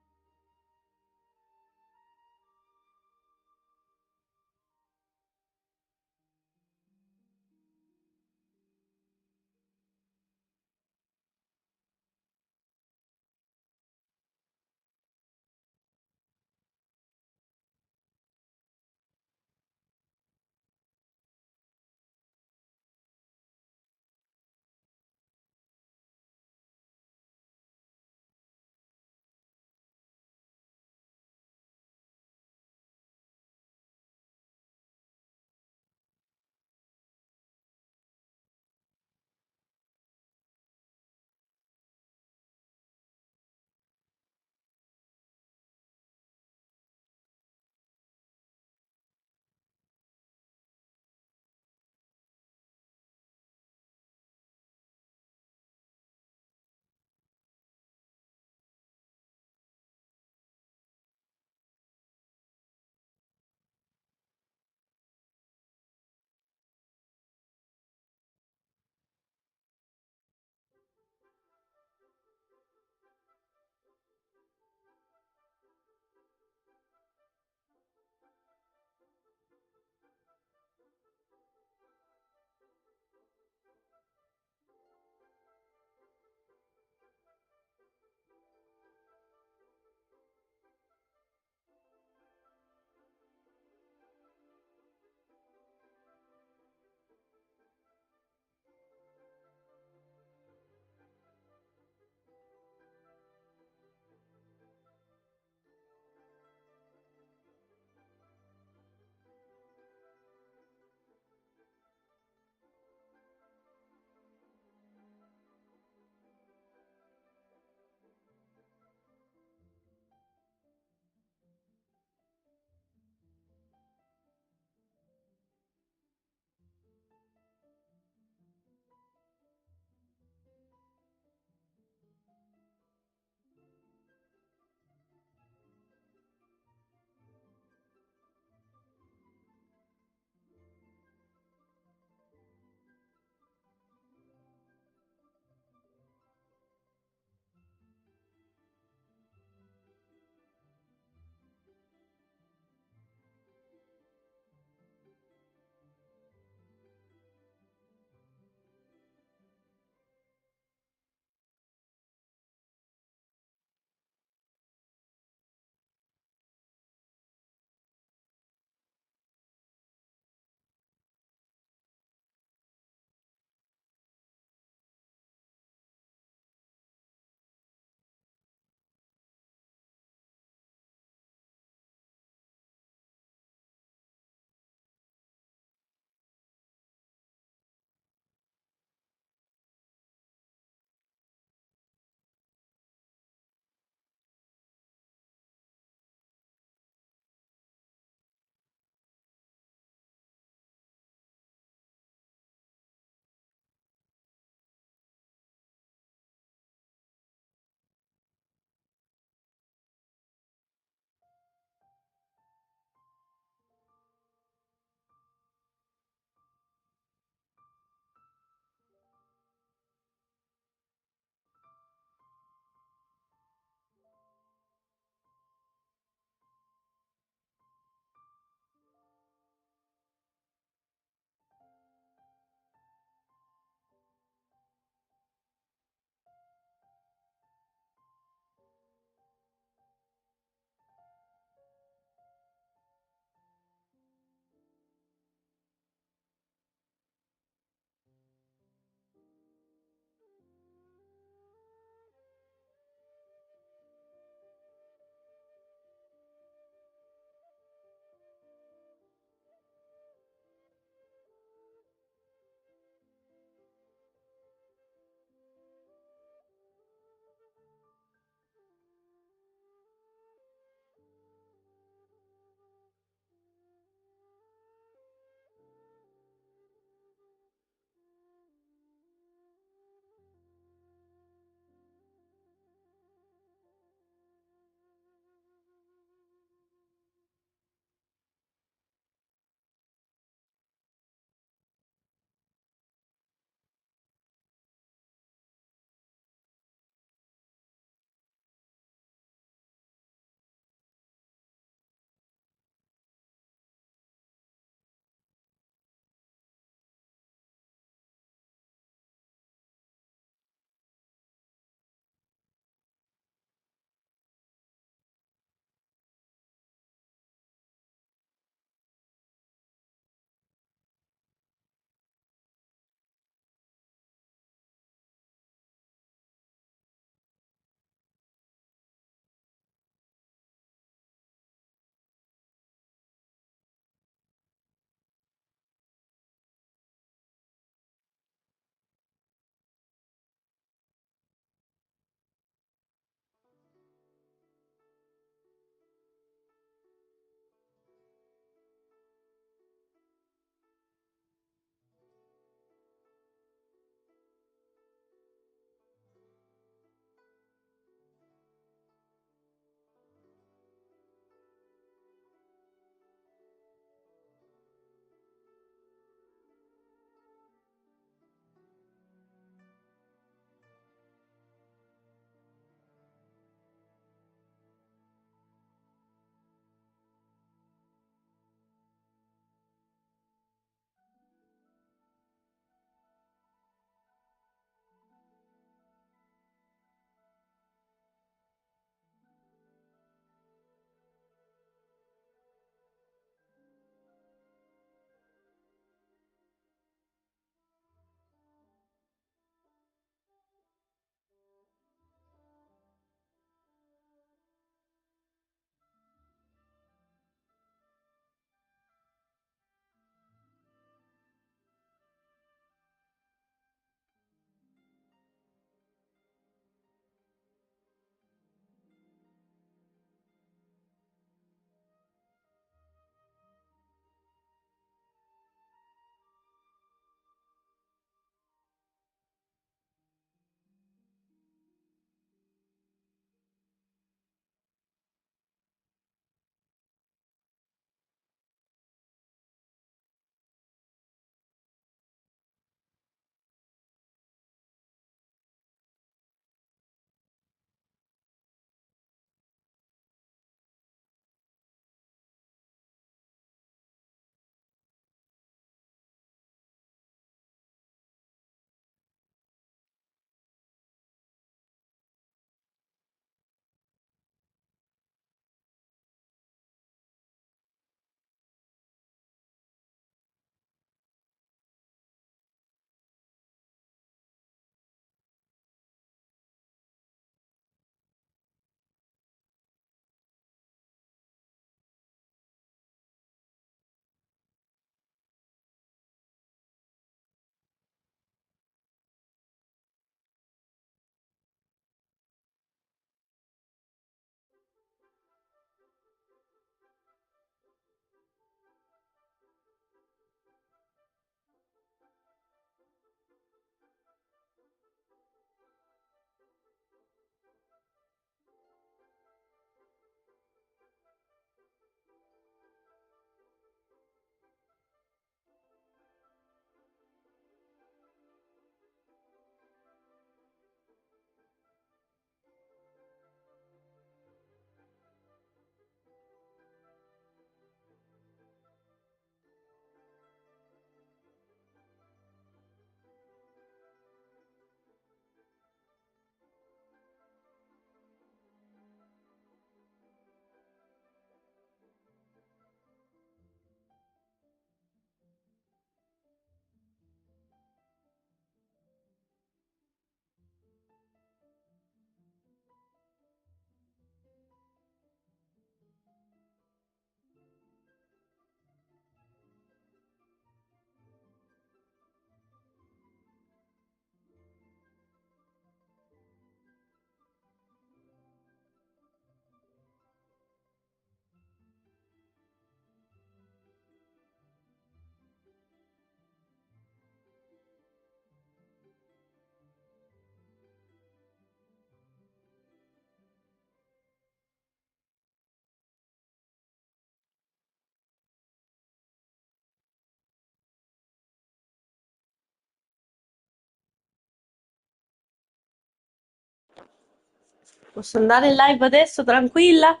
Speaker 1: Posso andare in live adesso, tranquilla?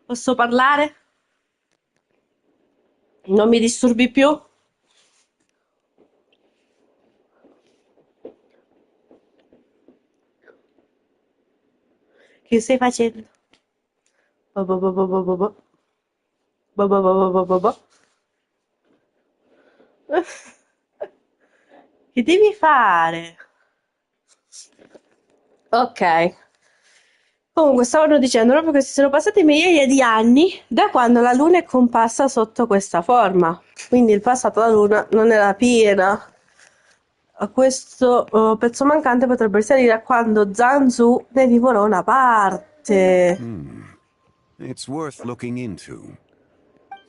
Speaker 1: Posso parlare? Non mi disturbi più? Che stai facendo? Bo bo bo bo bo bo bo. Bo bo bo bo bo bo bo. Che devi fare? Ok. Comunque, stavano dicendo proprio che si sono passati migliaia di anni da quando la Luna è comparsa sotto questa forma. Quindi il passato la Luna non era piena. Questo pezzo mancante potrebbe risalire a quando Zanzu ne divorò una parte.
Speaker 10: It's worth looking into.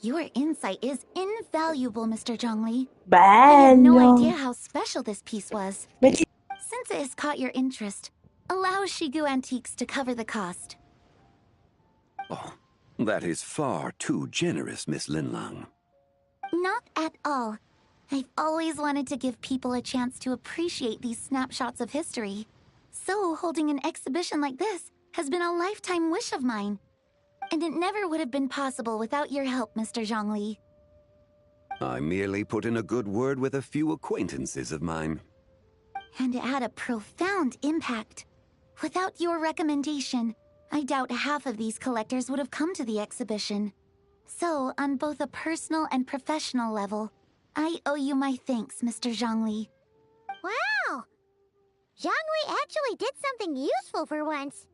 Speaker 12: Your insight is invaluable, Mr. Zhongli. I had no
Speaker 1: Bello.
Speaker 12: idea how special this piece was.
Speaker 1: Metti-
Speaker 12: Since it has caught your interest, allow Shigu Antiques to cover the cost.
Speaker 10: Oh, that is far too generous, Miss Linlang.
Speaker 12: Not at all. I've always wanted to give people a chance to appreciate these snapshots of history. So holding an exhibition like this has been a lifetime wish of mine. And it never would have been possible without your help, Mr. Zhongli.
Speaker 10: I merely put in a good word with a few acquaintances of mine.
Speaker 12: And it had a profound impact. Without your recommendation, I doubt half of these collectors would have come to the exhibition. So, on both a personal and professional level, I owe you my thanks, Mr. Zhongli.
Speaker 6: Wow! Zhongli actually did something useful for once.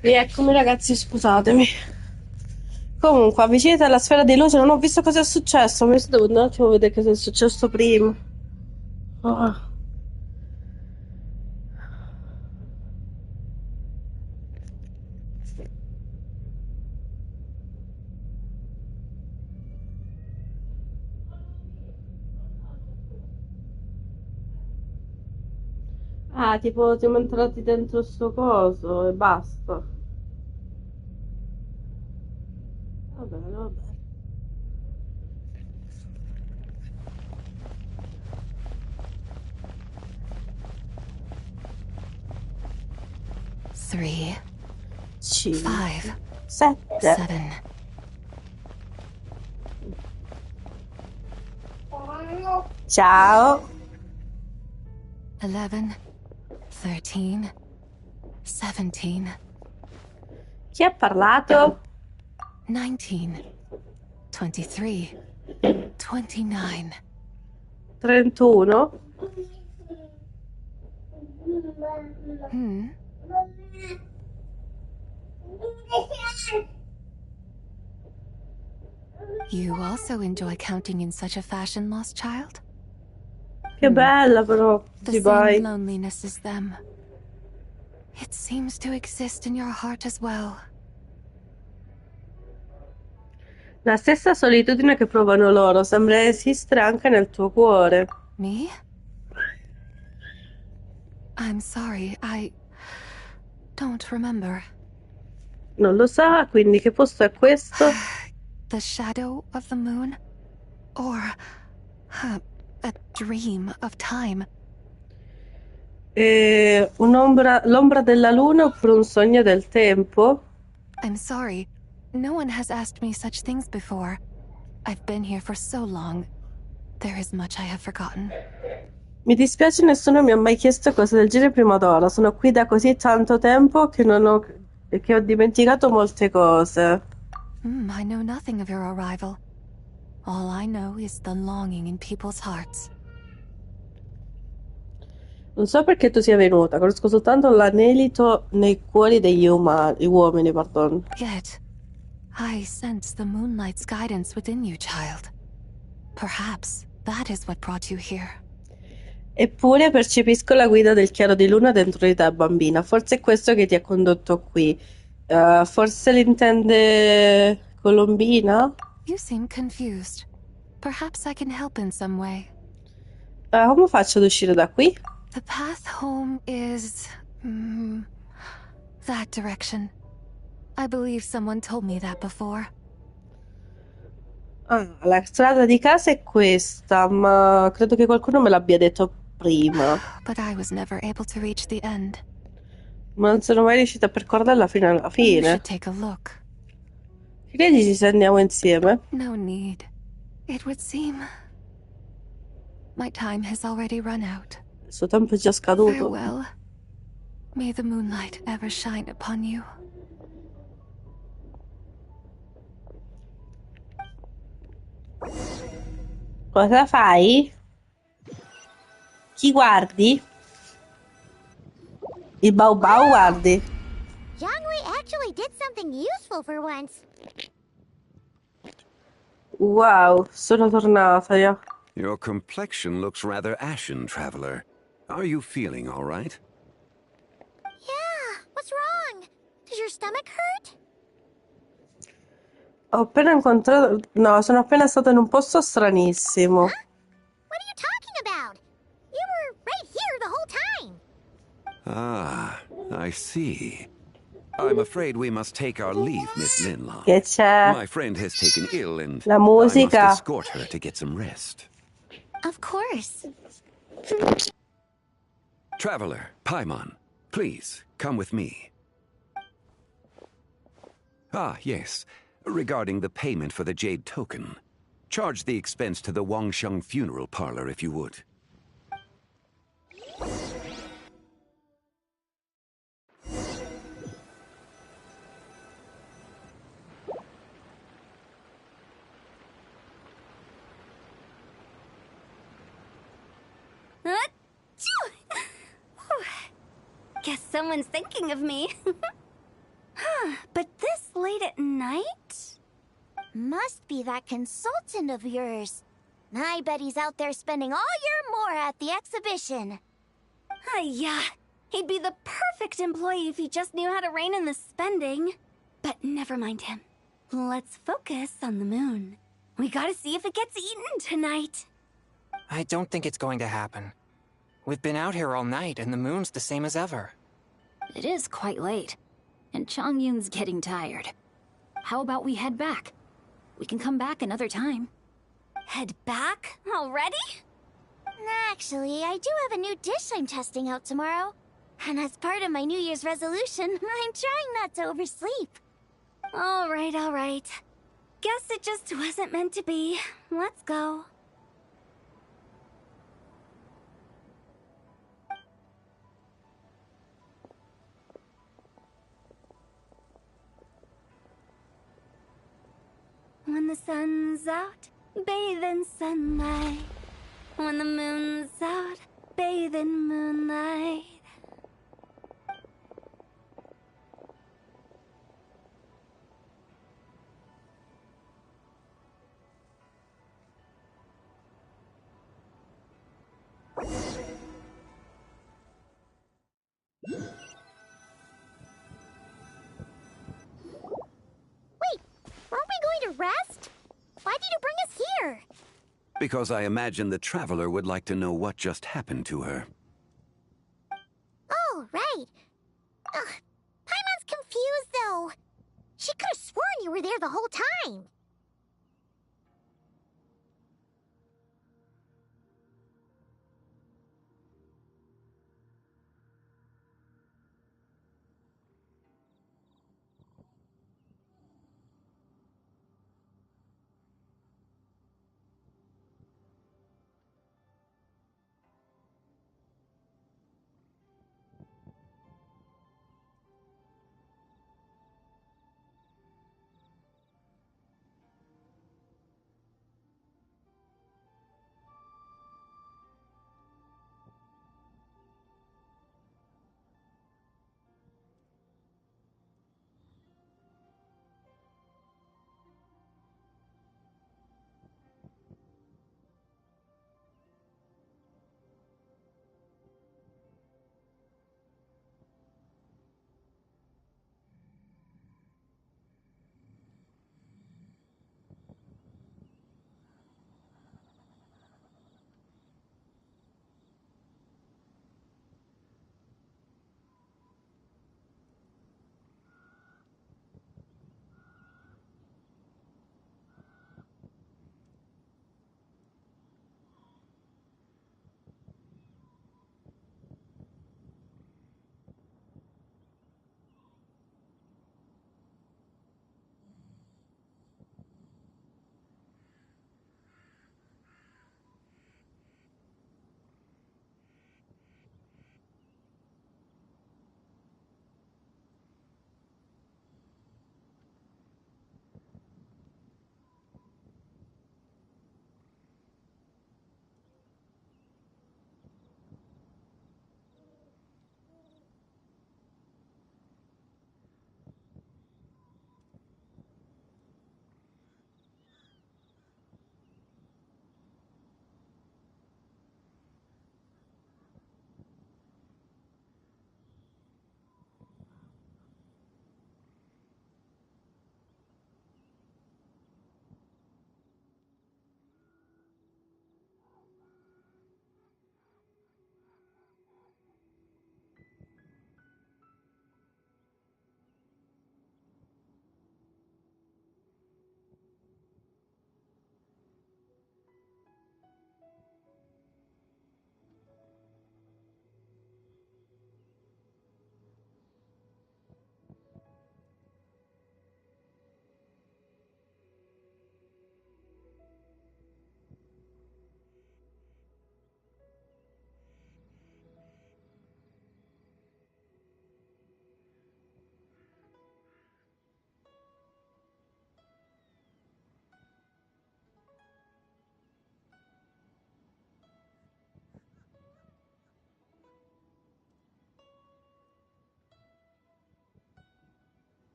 Speaker 1: Rieccomi ragazzi, scusatemi. Comunque, avvicinati alla sfera di luce, non ho visto cosa è successo. Mi devo un attimo a vedere cosa è successo prima. Ah. Ah, tipo siamo entrati dentro sto coso e basta. Va bene, va bene.
Speaker 5: Three,
Speaker 1: 5,
Speaker 5: 5,
Speaker 1: 7.
Speaker 5: 7.
Speaker 1: Ciao.
Speaker 5: 11, 13, 17,
Speaker 1: Chi ha parlato?
Speaker 5: 19, 23, 29.
Speaker 1: 31?
Speaker 5: Hmm? You also enjoy counting in such a fashion, lost child?
Speaker 1: Che bella però,
Speaker 5: The
Speaker 1: di
Speaker 5: same
Speaker 1: vai.
Speaker 5: loneliness as them. It seems to exist in your heart as well.
Speaker 1: La stessa solitudine che provano loro sembra esistere anche nel tuo cuore.
Speaker 5: Me? I'm sorry, I don't remember.
Speaker 1: Non lo sa, quindi che posto è questo?
Speaker 5: The shadow of the moon? Or a dream of time?
Speaker 1: L'ombra della luna oppure un sogno del tempo?
Speaker 5: I'm sorry. No one has asked me such things before. I've been here for so long. There is much I have forgotten.
Speaker 1: Mi dispiace, nessuno mi ha mai chiesto cose del genere prima d'ora. Sono qui da così tanto tempo che ho dimenticato molte cose.
Speaker 5: I know nothing of your arrival. All I know is the longing in people's hearts.
Speaker 1: Non so perché tu sia venuta, conosco soltanto l'anelito nei cuori degli uomini, pardon.
Speaker 5: Yet, I sense the moonlight's guidance within you, child. Perhaps that is what brought you here.
Speaker 1: Eppure percepisco la guida del chiaro di luna dentro di te, bambina. Forse è questo che ti ha condotto qui. Forse l'intende Colombina?
Speaker 5: You seem confused. Perhaps I can help in some way.
Speaker 1: Come faccio ad uscire da qui?
Speaker 5: The path home is... that direction. I believe someone told me that before.
Speaker 1: Ah, la strada di casa è questa, ma credo che qualcuno me l'abbia detto prima.
Speaker 5: But I was never able to reach the end.
Speaker 1: Ma non sono mai riuscita a percorrerla fino alla
Speaker 5: You
Speaker 1: fine.
Speaker 5: should take a look.
Speaker 1: Che ne dici se andiamo insieme?
Speaker 5: No need. It would seem... my time has already run out.
Speaker 1: Il suo tempo è già scaduto.
Speaker 5: Farewell. May the moonlight ever shine upon you.
Speaker 1: Cosa fai? Chi guardi? Il Bau Bau guardi?
Speaker 6: Jiangwei actually did something useful for once.
Speaker 1: Wow, sono tornata io.
Speaker 10: Your complexion looks rather ashen, traveler. Are you feeling all right?
Speaker 6: Yeah, what's wrong? Does your stomach hurt?
Speaker 1: Ho appena incontrato... No, sono appena stata in un posto stranissimo.
Speaker 6: What are you talking about? You were right here the whole time.
Speaker 10: Ah, I see. I'm afraid we must take our leave, Miss Linlong.
Speaker 1: Che c'è?
Speaker 10: My friend has taken ill and
Speaker 1: La
Speaker 10: I must
Speaker 1: musica.
Speaker 10: escort her to get some rest.
Speaker 12: Of course.
Speaker 10: Traveler, Paimon, please, come with me. Ah, yes. Regarding the payment for the jade token. Charge the expense to the Wangsheng funeral parlor if you would.
Speaker 12: Guess someone's thinking of me. But this late at night?
Speaker 6: Must be that consultant of yours. I bet he's out there spending all year more at the exhibition.
Speaker 12: Yeah, he'd be the perfect employee if he just knew how to rein in the spending. But never mind him. Let's focus on the moon. We gotta see if it gets eaten tonight.
Speaker 13: I don't think it's going to happen. We've been out here all night, and the moon's the same as ever.
Speaker 14: It is quite late, and Chongyun's getting tired. How about we head back? We can come back another time.
Speaker 12: Head back? Already?
Speaker 6: Actually, I do have a new dish I'm testing out tomorrow. And as part of my New Year's resolution, I'm trying not to oversleep.
Speaker 12: All right. Guess it just wasn't meant to be. Let's go. When the sun's out, bathe in sunlight. When the moon's out, bathe in moonlight.
Speaker 6: Wait, aren't we going to rest? Why did you bring us here?
Speaker 10: Because I imagine the traveler would like to know what just happened to her.
Speaker 6: Oh, right. Ugh, Paimon's confused, though. She could have sworn you were there the whole time.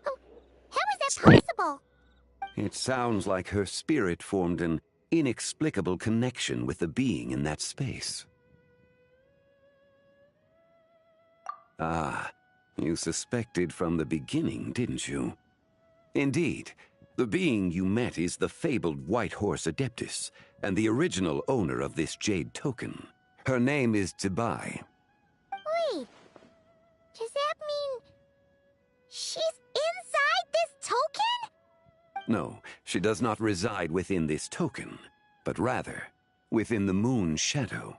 Speaker 6: How is that possible?
Speaker 10: It sounds like her spirit formed an inexplicable connection with the being in that space. Ah, you suspected from the beginning, didn't you? Indeed, the being you met is the fabled White Horse Adeptus, and the original owner of this jade token. Her name is Zibai.
Speaker 6: Wait, does that mean she's inside this token?
Speaker 10: No, she does not reside within this token, but rather within the moon's shadow.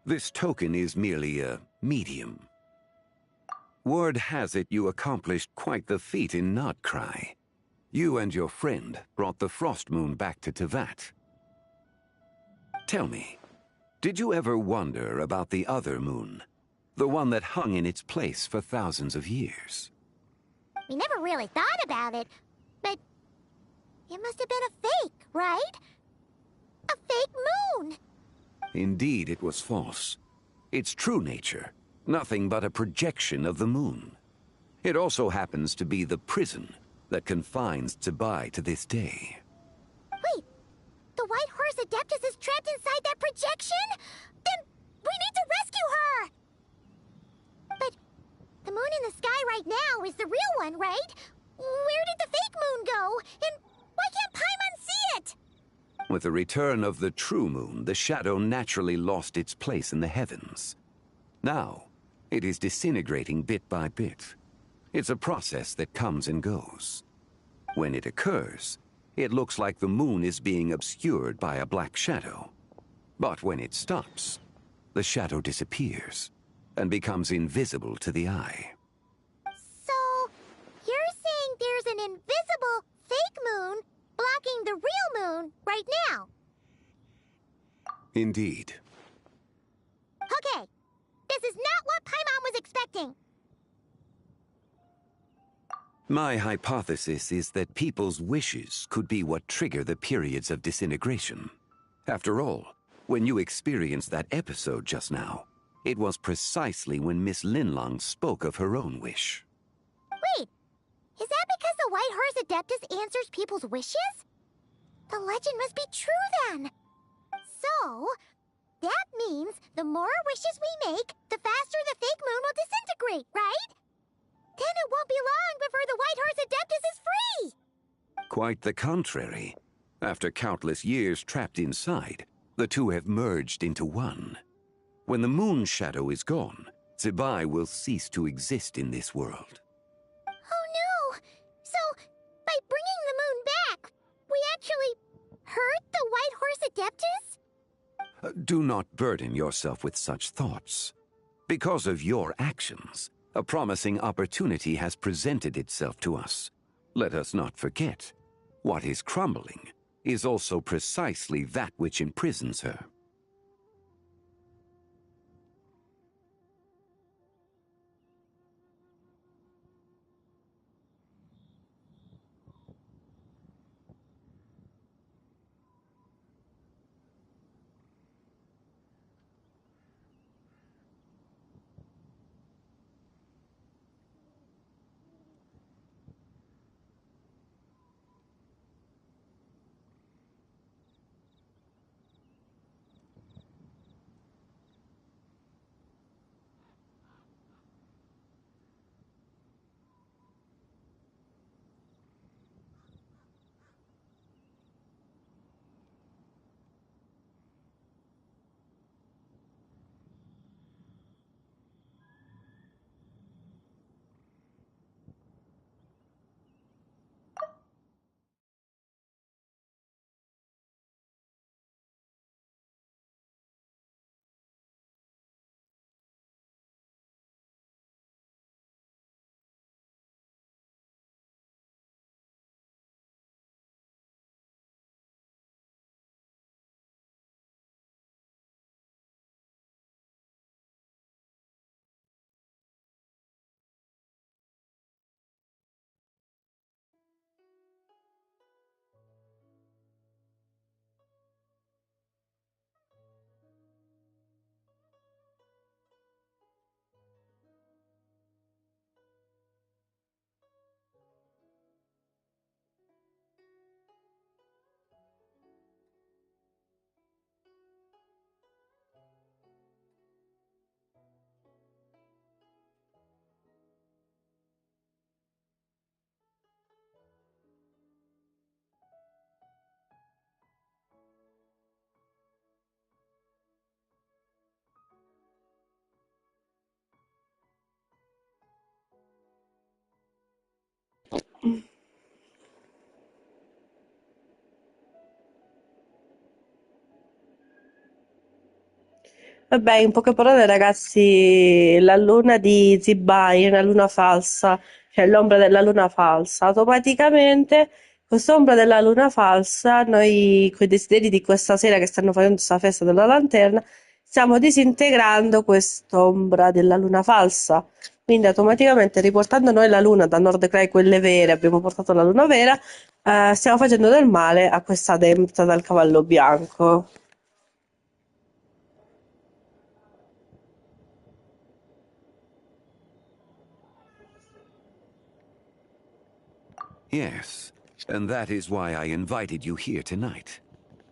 Speaker 10: This token is merely a medium. Word has it you accomplished quite the feat in Notcry. You and your friend brought the Frost Moon back to Tevat. Tell me, did you ever wonder about the other moon? The one that hung in its place for thousands of years?
Speaker 6: We never really thought about it, but it must have been a fake, right? A fake moon!
Speaker 10: Indeed, it was false. Its true nature, nothing but a projection of the moon. It also happens to be the prison that confines Zibai to this day.
Speaker 6: Wait, the White Horse Adeptus is trapped inside that projection? Then we need to rescue her! But the moon in the sky right now is the real one, right? Where did the fake moon go? And why can't Paimon see it?
Speaker 10: With the return of the true moon, the shadow naturally lost its place in the heavens. Now, it is disintegrating bit by bit. It's a process that comes and goes. When it occurs, it looks like the moon is being obscured by a black shadow. But when it stops, the shadow disappears and becomes invisible to the eye.
Speaker 6: So, you're saying there's an invisible fake moon blocking the real moon right now?
Speaker 10: Indeed.
Speaker 6: Okay, this is not what Paimon was expecting.
Speaker 10: My hypothesis is that people's wishes could be what trigger the periods of disintegration. After all, when you experienced that episode just now, it was precisely when Miss Linlong spoke of her own wish.
Speaker 6: Wait, is that because the White Horse Adeptus answers people's wishes? The legend must be true then. So, that means the more wishes we make, the faster the fake moon will disintegrate, right? Then it won't be long before the White Horse Adeptus is free!
Speaker 10: Quite the contrary. After countless years trapped inside, the two have merged into one. When the moon shadow is gone, Zibai will cease to exist in this world.
Speaker 6: Oh no! So, by bringing the moon back, we actually hurt the White Horse Adeptus?
Speaker 10: Do not burden yourself with such thoughts. Because of your actions, a promising opportunity has presented itself to us. Let us not forget, what is crumbling is also precisely that which imprisons her.
Speaker 1: Vabbè, in poche parole, ragazzi, la luna di Zibai è una luna falsa, cioè l'ombra della luna falsa. Automaticamente, quest'ombra della luna falsa, noi, con i desideri di questa sera che stanno facendo questa festa della lanterna, stiamo disintegrando quest'ombra della luna falsa. Quindi, automaticamente, riportando noi la luna da Nordecrai, quelle vere, abbiamo portato la luna vera, stiamo facendo del male a questa adempta dal cavallo bianco.
Speaker 10: Yes, and that is why I invited you here tonight.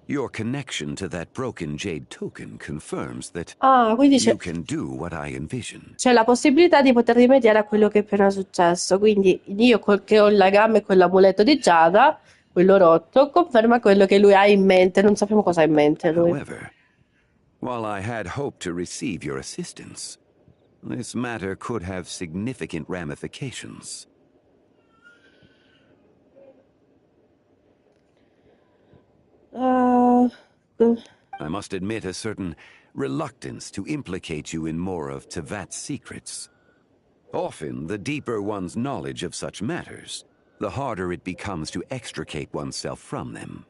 Speaker 10: Your connection to that broken jade token confirms that
Speaker 1: Ah, quindi
Speaker 10: you can do what I envision.
Speaker 1: c'è la possibilità di poter rimediare a quello che è appena successo. Quindi io che ho il legame con l'amuleto di Giada, quello rotto, conferma quello che lui ha in mente. Non sappiamo cosa ha in mente lui.
Speaker 10: However, while I had hoped to receive your assistance, this matter could have significant ramifications.
Speaker 1: Uh,
Speaker 10: I must admit a certain reluctance to implicate you in more of Tevat's secrets. Often, the deeper one's knowledge of such matters, the harder it becomes to extricate oneself from them.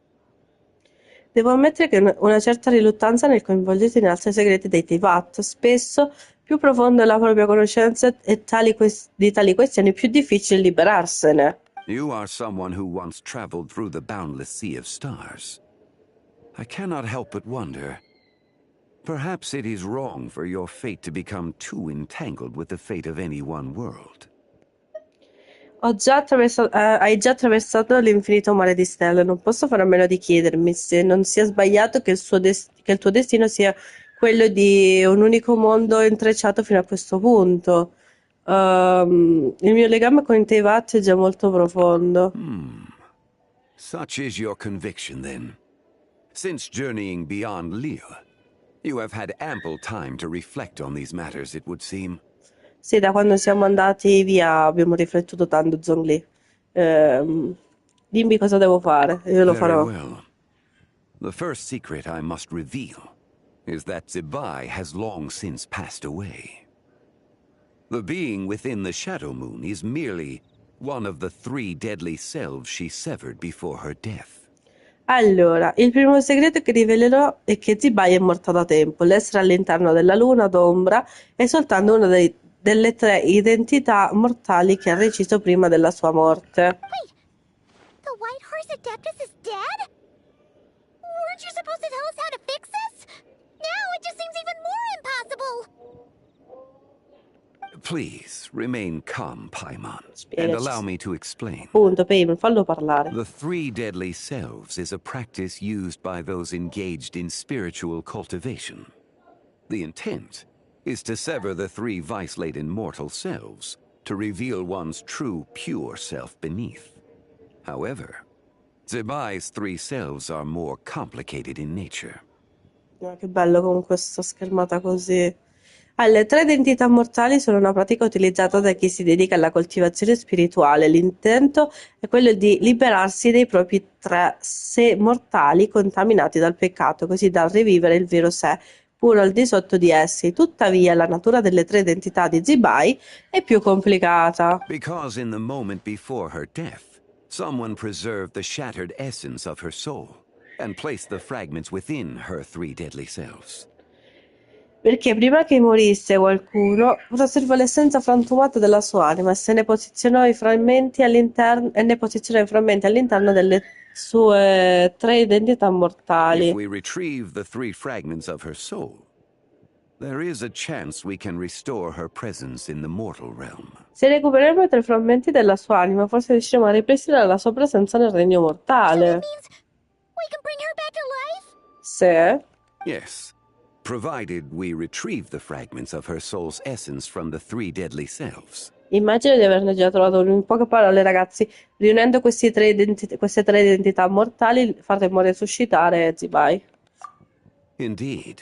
Speaker 1: Devo ammettere che una certa riluttanza nel coinvolgersi in altri segreti dei Tivat. Spesso più profonda è la propria conoscenza e di tali questioni, più difficile liberarsene.
Speaker 10: You are someone who once traveled through the boundless sea of stars. I cannot help but wonder. Perhaps it is wrong for your fate to become too entangled with the fate of any one world.
Speaker 1: Hai già attraversato l'infinito mare di stelle. Non posso fare a meno di chiedermi se non sia sbagliato che che il tuo destino sia quello di un unico mondo intrecciato fino a questo punto. Il mio legame con i Teyvat è già molto profondo.
Speaker 10: Such is your conviction, then. Since journeying beyond Lille, you have had ample time to reflect on these matters, it would seem.
Speaker 1: Sì, da quando siamo andati via abbiamo riflettuto tanto, Zhongli. Dimmi cosa devo fare, io lo
Speaker 10: Very
Speaker 1: farò.
Speaker 10: well. The first secret I must reveal is that Zibai has long since passed away. The being within the Shadow Moon is merely one of the 3 deadly selves she severed before her death.
Speaker 1: Allora, il primo segreto che rivelerò è che Zibai è morta da tempo. L'essere all'interno della luna d'ombra è soltanto una delle 3 identità mortali che ha reciso prima della sua morte.
Speaker 6: The White Horse Adeptus is dead? Weren't you supposed to tell us how to fix this? Now it just seems even more impossible.
Speaker 10: Please, remain calm, Paimon, and allow me to explain.
Speaker 1: Punto, Paimon, fallo parlare.
Speaker 10: The 3 deadly selves is a practice used by those engaged in spiritual cultivation. The intent is to sever the 3 vice-laden mortal selves to reveal one's true, pure self beneath. However, Zibai's 3 selves are more complicated in nature.
Speaker 1: Che bello con questa schermata così. Le 3 identità mortali sono una pratica utilizzata da chi si dedica alla coltivazione spirituale. L'intento è quello di liberarsi dei propri 3 sé mortali contaminati dal peccato, così da rivivere il vero sé, puro al di sotto di essi. Tuttavia, la natura delle 3 identità di Zibai è più complicata.
Speaker 10: Because in the moment before her death, someone preserved the shattered essence of her soul and placed the fragments within her 3 deadly selves.
Speaker 1: Perché prima che morisse qualcuno, conservò l'essenza frantumata della sua anima e se ne posizionò i frammenti all'interno delle sue 3 identità mortali.
Speaker 10: If we retrieve the 3 fragments of her soul, there is a chance we can restore her presence in the mortal realm.
Speaker 1: Se recuperiamo i 3 frammenti della sua anima, forse riusciremo a ripristinare la sua presenza nel regno mortale.
Speaker 6: We can bring her back to life?
Speaker 1: Se?
Speaker 10: Yes, provided we retrieve the fragments of her soul's essence from the 3 deadly selves.
Speaker 1: Immagino di averne già trovato uno. In poche parole, ragazzi, riunendo queste 3 identità mortali, faremo resuscitare Zibai.
Speaker 10: Indeed,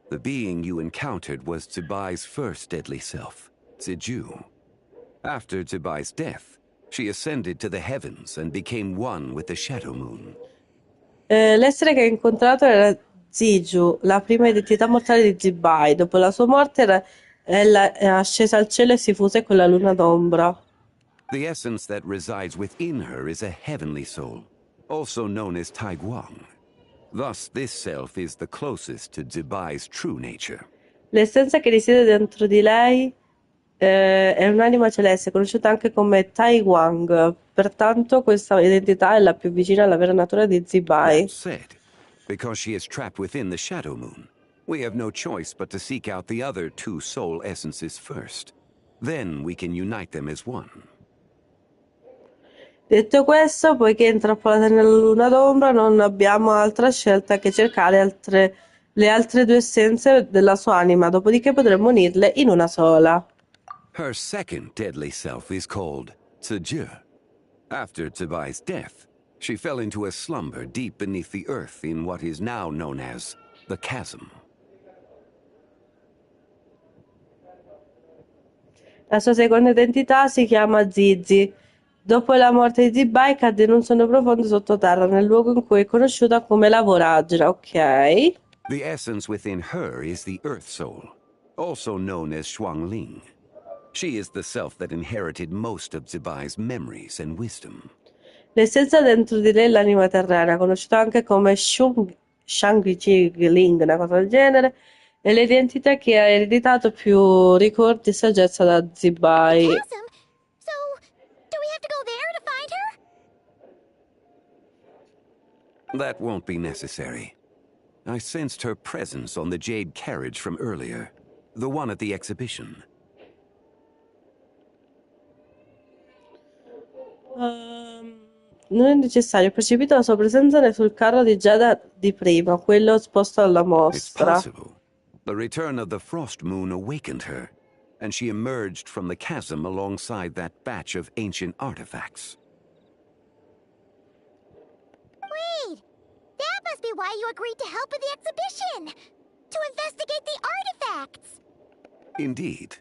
Speaker 10: the being you encountered was Zibai's first deadly self, Ziju. After Zibai's death, She ascended to the heavens and became one with the Shadow Moon.
Speaker 1: L'essere che ha incontrato era Ziju, la prima identità mortale di Zibai. Dopo la sua morte ella è ascesa al cielo e si fuse con la luna d'ombra.
Speaker 10: The essence that resides within her is a heavenly soul, also known as Taiguang. Thus, this self is the closest to Zibai's true nature.
Speaker 1: L'essenza che risiede dentro di lei è un'anima celeste, conosciuta anche come Tai Wang. Pertanto, questa identità è la più vicina alla vera natura di Zibai.
Speaker 10: That said, because she is trapped within the Shadow Moon, we have no choice but to seek out the other two soul essences first. Then we can unite them as one.
Speaker 1: Detto questo, poiché è intrappolata nella luna d'ombra, non abbiamo altra scelta che cercare le altre due essenze della sua anima, dopodiché potremo unirle in una sola.
Speaker 10: Her second deadly self is called Ziju. After Zibai's death, she fell into a slumber deep beneath the earth in what is now known as the Chasm.
Speaker 1: La sua seconda identità si chiama Zizi. Dopo la morte di Zibai cadde in un sonno profondo sottoterra, nel luogo in cui è conosciuta come la voragine, ok?
Speaker 10: The essence within her is the Earth Soul, also known as Shuangling. She is the self that inherited most of Zibai's memories and wisdom.
Speaker 1: L'essenza dentro di lei è l'anima terrena, conosciuta anche come Shang-Chi-Ling, una cosa del genere, è l'identità che ha ereditato più ricordi e saggezza da Zibai.
Speaker 6: Chasm? So, do we have to go there to find her?
Speaker 10: That won't be necessary. I sensed her presence on the jade carriage from earlier, the one at the exhibition.
Speaker 1: Non è necessario, ho percepito la sua presenza sul carro di Giada di prima, quello esposto alla
Speaker 10: It's
Speaker 1: mostra.
Speaker 10: possible. The return of the Frost Moon awakened her, and she emerged from the chasm alongside that batch of ancient artifacts.
Speaker 6: Wait! That must be why you agreed to help with the exhibition! To investigate the artifacts!
Speaker 10: Indeed.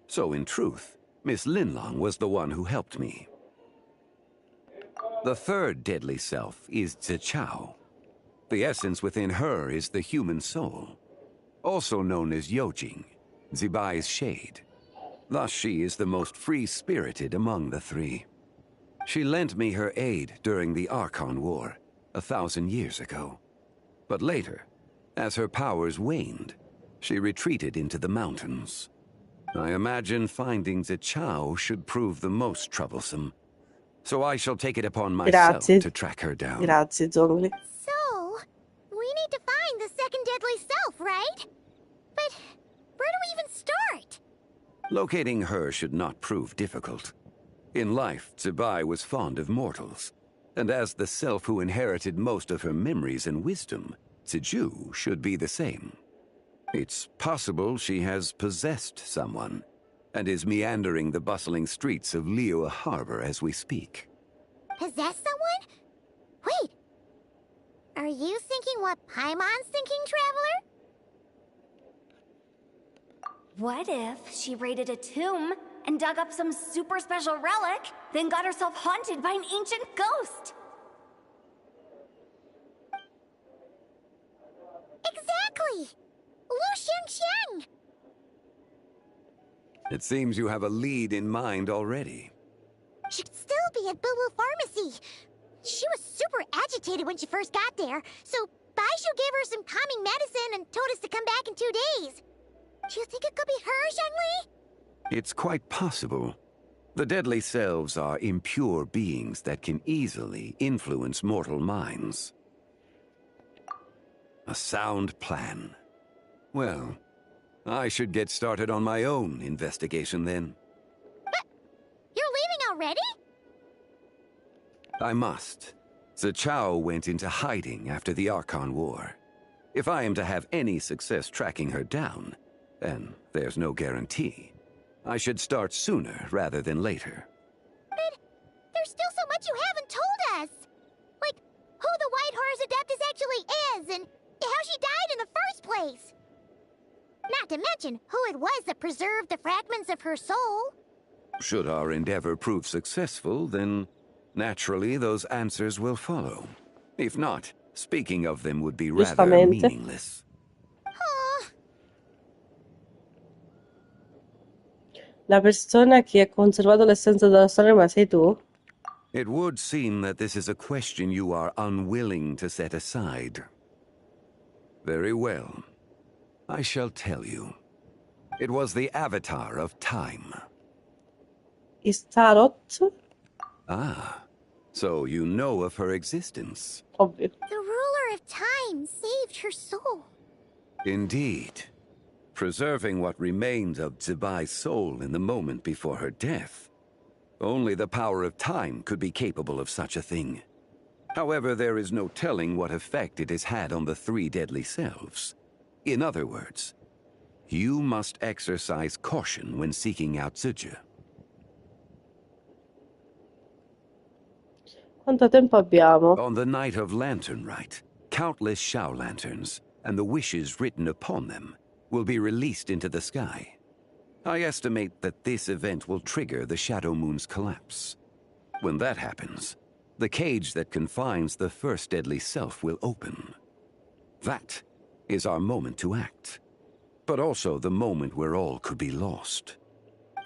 Speaker 10: So in truth, Miss Linlong was the one who helped me. The third deadly self is Zichao. The essence within her is the human soul, also known as Yojing, Zibai's shade. Thus she is the most free-spirited among the three. She lent me her aid during the Archon War, 1,000 years ago. But later, as her powers waned, she retreated into the mountains. I imagine finding Zichao should prove the most troublesome. So I shall take it upon myself to track her down.
Speaker 1: Grazie, Zongli.
Speaker 6: So, we need to find the second deadly self, right? But where do we even start?
Speaker 10: Locating her should not prove difficult. In life, Zibai was fond of mortals, and as the self who inherited most of her memories and wisdom, Ziju should be the same. It's possible she has possessed someone, and is meandering the bustling streets of Liyue Harbor as we speak.
Speaker 6: Possess someone? Wait! Are you thinking what Paimon's thinking, Traveler?
Speaker 14: What if she raided a tomb and dug up some super special relic, then got herself haunted by an ancient ghost?
Speaker 6: Exactly! Lu Xiangxiang!
Speaker 10: It seems you have a lead in mind already.
Speaker 6: She'd still be at Boo Boo Pharmacy. She was super agitated when she first got there, so Baishu gave her some calming medicine and told us to come back in 2 days. Do you think it could be her, Zhengli?
Speaker 10: It's quite possible. The deadly selves are impure beings that can easily influence mortal minds. A sound plan. Well, I should get started on my own investigation then.
Speaker 6: But you're leaving already?
Speaker 10: I must. Zichao went into hiding after the Archon War. If I am to have any success tracking her down, and there's no guarantee, I should start sooner rather than later.
Speaker 6: But there's still so much you haven't told us! Like, who the White Horse Adeptus actually is, and how she died in the first place! Not to mention who it was that preserved the fragments of her soul.
Speaker 10: Should our endeavor prove successful, then naturally those answers will follow. If not, speaking of them would be rather
Speaker 1: Giustamente.
Speaker 10: meaningless.
Speaker 1: La persona che ha conservato l'essenza della storia, ma sei tu?
Speaker 10: It would seem that this is a question you are unwilling to set aside. Very well. I shall tell you. It was the Avatar of Time.
Speaker 1: Istarot?
Speaker 10: Ah, so you know of her existence.
Speaker 1: Ovvio.
Speaker 6: The ruler of time saved her soul.
Speaker 10: Indeed. Preserving what remained of Zibai's soul in the moment before her death. Only the power of time could be capable of such a thing. However, there is no telling what effect it has had on the three deadly selves. In other words, you must exercise caution when seeking out Zuja.
Speaker 1: Quanto tempo abbiamo?
Speaker 10: On the night of Lantern Rite, countless Shao lanterns, and the wishes written upon them, will be released into the sky. I estimate that this event will trigger the Shadow Moon's collapse. When that happens, the cage that confines the first deadly self will open. That is our moment to act, but also the moment where all could be lost.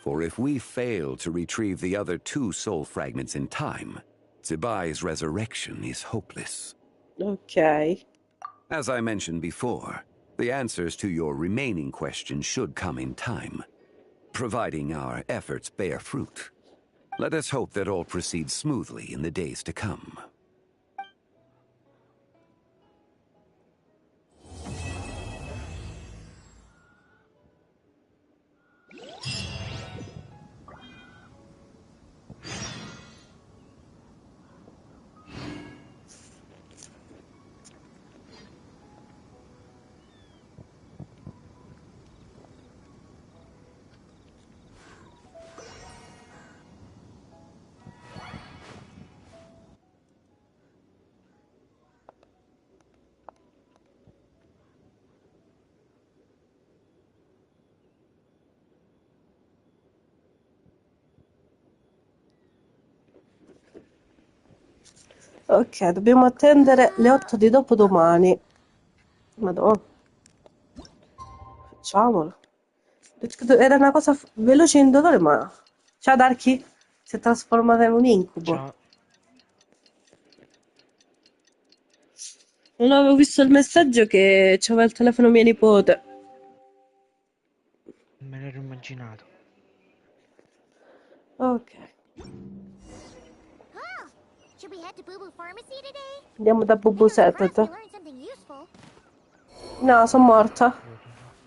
Speaker 10: For if we fail to retrieve the other two soul fragments in time, Zibai's resurrection is hopeless.
Speaker 1: Ok.
Speaker 10: As I mentioned before, the answers to your remaining questions should come in time, providing our efforts bear fruit. Let us hope that all proceeds smoothly in the days to come.
Speaker 1: Ok, dobbiamo attendere le 8 di dopodomani. Madonna. Facciamolo. Era una cosa veloce e indolore, ma... Ciao Darky, si è trasformata in un incubo.
Speaker 15: Ciao.
Speaker 1: Non avevo visto il messaggio che c'aveva il telefono mia nipote.
Speaker 15: Me l'ero immaginato.
Speaker 1: Ok.
Speaker 6: Should we head to Boo Boo Pharmacy today?
Speaker 1: Andiamo da Bubu Settet.
Speaker 6: Learn something useful.
Speaker 1: No, sono morta.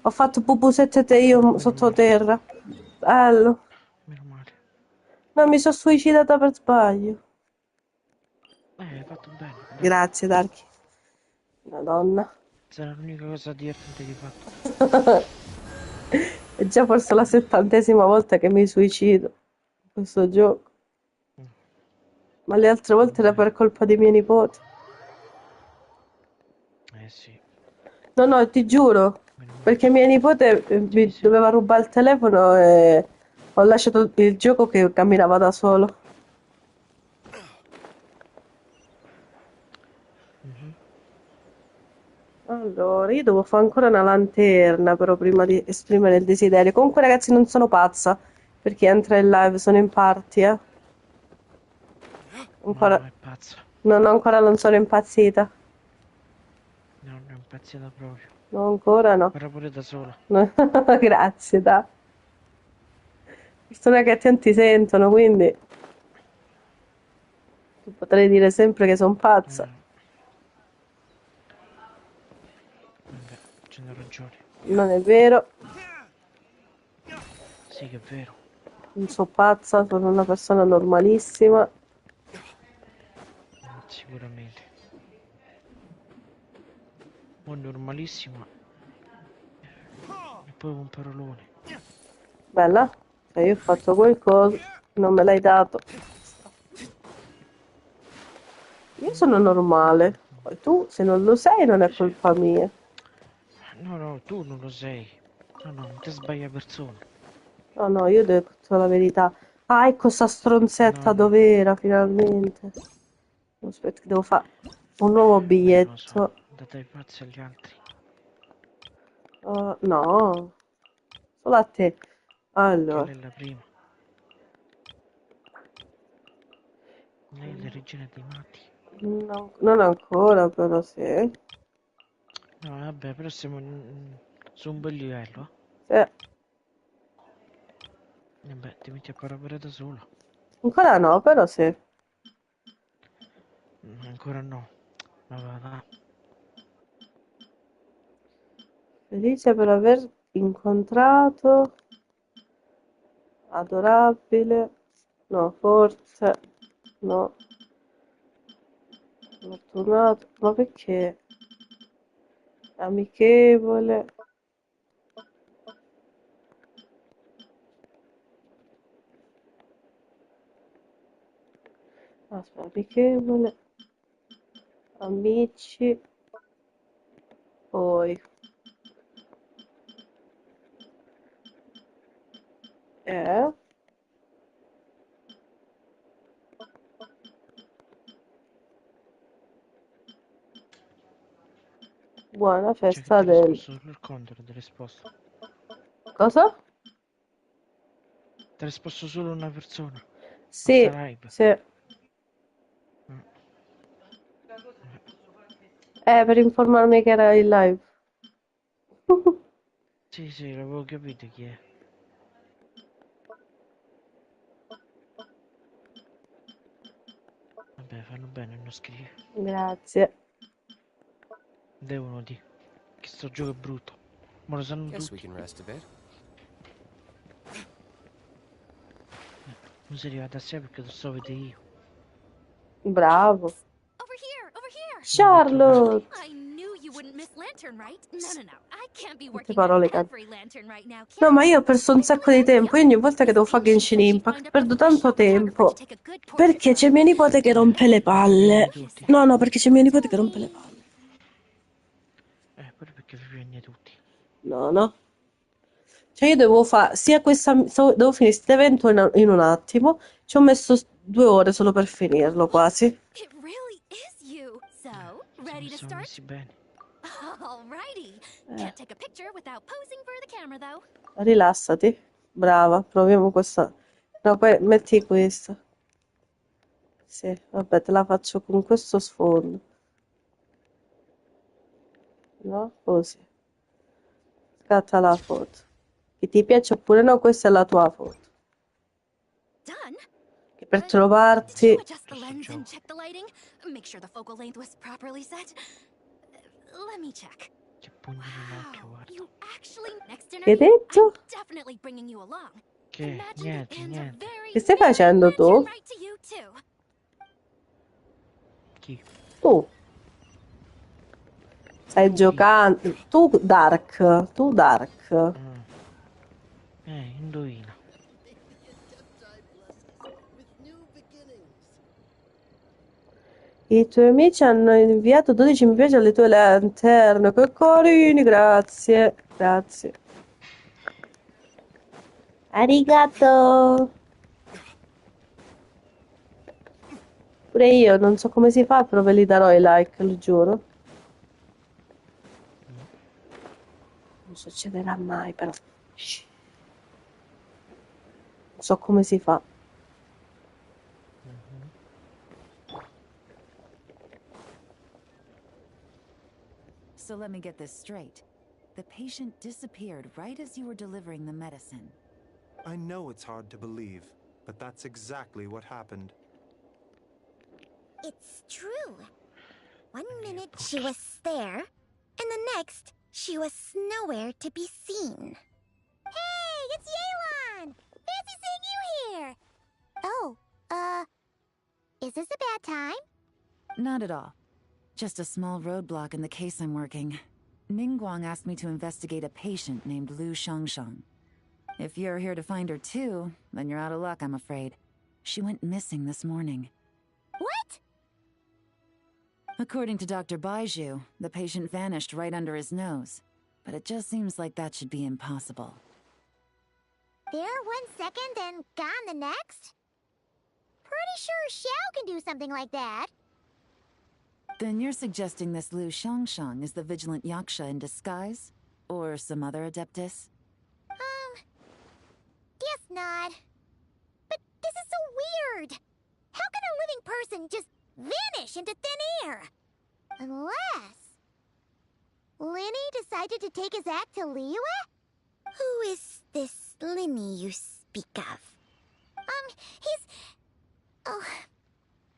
Speaker 1: Ho fatto Bubu Settet io sottoterra. Bello.
Speaker 15: Meno male.
Speaker 1: No, mi sono suicidata per sbaglio.
Speaker 15: Hai fatto bene. Dai.
Speaker 1: Grazie, Darky. Madonna.
Speaker 15: Sarà l'unica cosa divertente che hai fatto.
Speaker 1: È già forse la 70ª volta che mi suicido in questo gioco. Ma le altre volte era per colpa dei miei nipoti.
Speaker 15: Sì.
Speaker 1: No, no, ti giuro. Perché mia nipote mi doveva rubare il telefono e ho lasciato il gioco che camminava da solo. Allora, io devo fare ancora una lanterna però prima di esprimere il desiderio. Comunque ragazzi non sono pazza, perché entra in live, sono in party, Ancora...
Speaker 15: No, è pazza.
Speaker 1: Non sono impazzita.
Speaker 15: No, non è impazzita proprio.
Speaker 1: No, ancora no.
Speaker 15: Parla pure da sola.
Speaker 1: Grazie, dai. Persone che non ti sentono, quindi tu potrei dire sempre che sono pazza.
Speaker 15: Vabbè, ce n'ho ragione.
Speaker 1: Non è vero.
Speaker 15: Sì che è vero.
Speaker 1: Non sono pazza, sono una persona normalissima.
Speaker 15: Sicuramente. O normalissima. E poi un parolone.
Speaker 1: Bella? Cioè io ho fatto qualcosa, non me l'hai dato. Io sono normale. Poi tu, se non lo sei, non è colpa mia.
Speaker 15: No, no, tu non lo sei. No, no, non ti sbaglia persona.
Speaker 1: No, no, io ho detto la verità. Ah, ecco sta stronzetta
Speaker 15: No.
Speaker 1: dov'era finalmente. Aspetta, che devo fare un nuovo
Speaker 15: Non lo so,
Speaker 1: biglietto.
Speaker 15: date ai pazzi agli altri.
Speaker 1: No, solo a te.
Speaker 15: Che
Speaker 1: Allora,
Speaker 15: lei è la prima. Lei è la regina dei matti.
Speaker 1: no, non ancora, però sì.
Speaker 15: No, vabbè, però siamo su un bel livello.
Speaker 1: Sì.
Speaker 15: Vabbè, ti metti a parlare da solo.
Speaker 1: Ancora no, però sì.
Speaker 15: Ancora no. Ma va.
Speaker 1: Felice per aver incontrato. Adorabile. No, forse. No. Fortunato. Ma perché? Amichevole. Aspetta, amichevole. Amici. Poi. Eh? Buona
Speaker 15: Cioè che
Speaker 1: festa
Speaker 15: ti
Speaker 1: del...
Speaker 15: risposto solo il conto, ti risposto.
Speaker 1: Cosa?
Speaker 15: Ti risposto solo una persona. A
Speaker 1: Sì,
Speaker 15: sta live.
Speaker 1: sì. Per informarmi che era in live.
Speaker 15: Sì, l'avevo capito chi è. Vabbè, fanno bene, non scrivi.
Speaker 1: Grazie.
Speaker 15: Devono di. Che sto gioco è brutto. Ma lo sanno
Speaker 7: Guess we
Speaker 15: tutti.
Speaker 7: can rest a bit.
Speaker 15: Non sei arrivato a sé perché lo so vedere io.
Speaker 1: Bravo.
Speaker 14: Over here!
Speaker 15: Non vi ho trovato.
Speaker 1: Charlotte.
Speaker 14: I knew you wouldn't miss Lantern, right? No. I can't be
Speaker 1: Quante
Speaker 14: working on
Speaker 1: parole cazzo.
Speaker 14: every Lantern right now,
Speaker 1: No,
Speaker 14: can
Speaker 1: ma
Speaker 14: I?
Speaker 1: io ho perso un sacco di tempo. Io ogni volta che devo fare Genshin Impact perdo tanto tempo. Perché c'è mio nipote che rompe le palle. No, perché c'è mio nipote che rompe le palle.
Speaker 15: Pure perché vi piagne tutti.
Speaker 1: No. Cioè io devo fare sia questa... Devo finire questo evento in un attimo. Ci ho messo 2 ore solo per finirlo, quasi.
Speaker 14: It really is you. So, ready to
Speaker 15: Siamo
Speaker 14: start?
Speaker 15: messi bene.
Speaker 14: Alrighty. Can't take a picture without posing for the camera, though.
Speaker 1: Rilassati. Brava, proviamo questa. No, poi metti questa. Sì, vabbè, te la faccio con questo sfondo. No? Così. Scatta la foto. Che ti piace oppure no, questa è la tua foto.
Speaker 14: Done.
Speaker 1: Che per
Speaker 14: Did you
Speaker 1: trovarti...
Speaker 14: adjust the lens and check the lighting? Make sure the focal length was properly set? Let me check.
Speaker 15: Che pugno nell'occhio, guarda.
Speaker 14: You actually next
Speaker 1: Che hai
Speaker 14: interview,
Speaker 1: detto?
Speaker 14: I'm definitely bringing you along.
Speaker 15: Che? Niente.
Speaker 1: Che stai facendo tu?
Speaker 14: Right to you too.
Speaker 15: Chi?
Speaker 1: Tu. Stai giocando. Tu Dark. Tu Dark.
Speaker 15: Indovina.
Speaker 1: I tuoi amici hanno inviato 12 mi piace alle tue lanterne. Che carini, grazie. Grazie. Arigato. Pure io non so come si fa, però ve li darò i like, lo giuro. Non succederà mai, però. Shh. Non so come si fa.
Speaker 16: So let me get this straight. The patient disappeared right as you were delivering the medicine.
Speaker 8: I know it's hard to believe, but that's exactly what happened.
Speaker 6: It's true. One minute she was there, and the next she was nowhere to be seen. Hey, it's Yelan! Fancy seeing you here! Oh, is this a bad time?
Speaker 16: Not at all. Just a small roadblock in the case I'm working. Ningguang asked me to investigate a patient named Lu Shangshang. If you're here to find her too, then you're out of luck, I'm afraid. She went missing this morning.
Speaker 6: What?
Speaker 16: According to Dr. Baiju, the patient vanished right under his nose. But it just seems like that should be impossible.
Speaker 6: There 1 second and gone the next? Pretty sure Xiao can do something like that.
Speaker 16: Then you're suggesting this Lu Xiangshang is the vigilant Yaksha in disguise? Or some other adeptus?
Speaker 6: Guess not. But this is so weird. How can a living person just vanish into thin air? Unless Linny decided to take his act to Liyue? Who is this Linny you speak of? He's... Oh,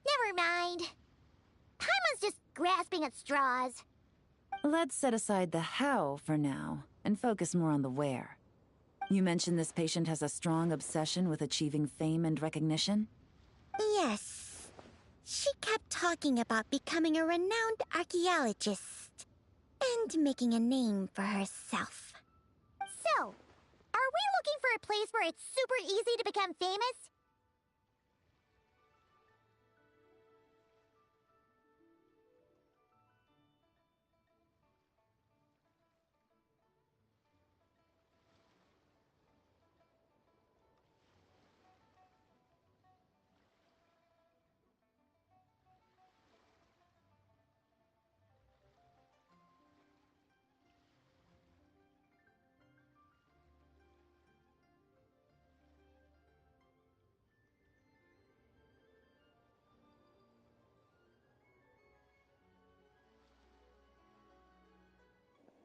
Speaker 6: never mind. Paimon's just grasping at straws.
Speaker 16: Let's set aside the how for now, and focus more on the where. You mentioned this patient has a strong obsession with achieving fame and recognition?
Speaker 6: Yes. She kept talking about becoming a renowned archaeologist and making a name for herself. So, are we looking for a place where it's super easy to become famous?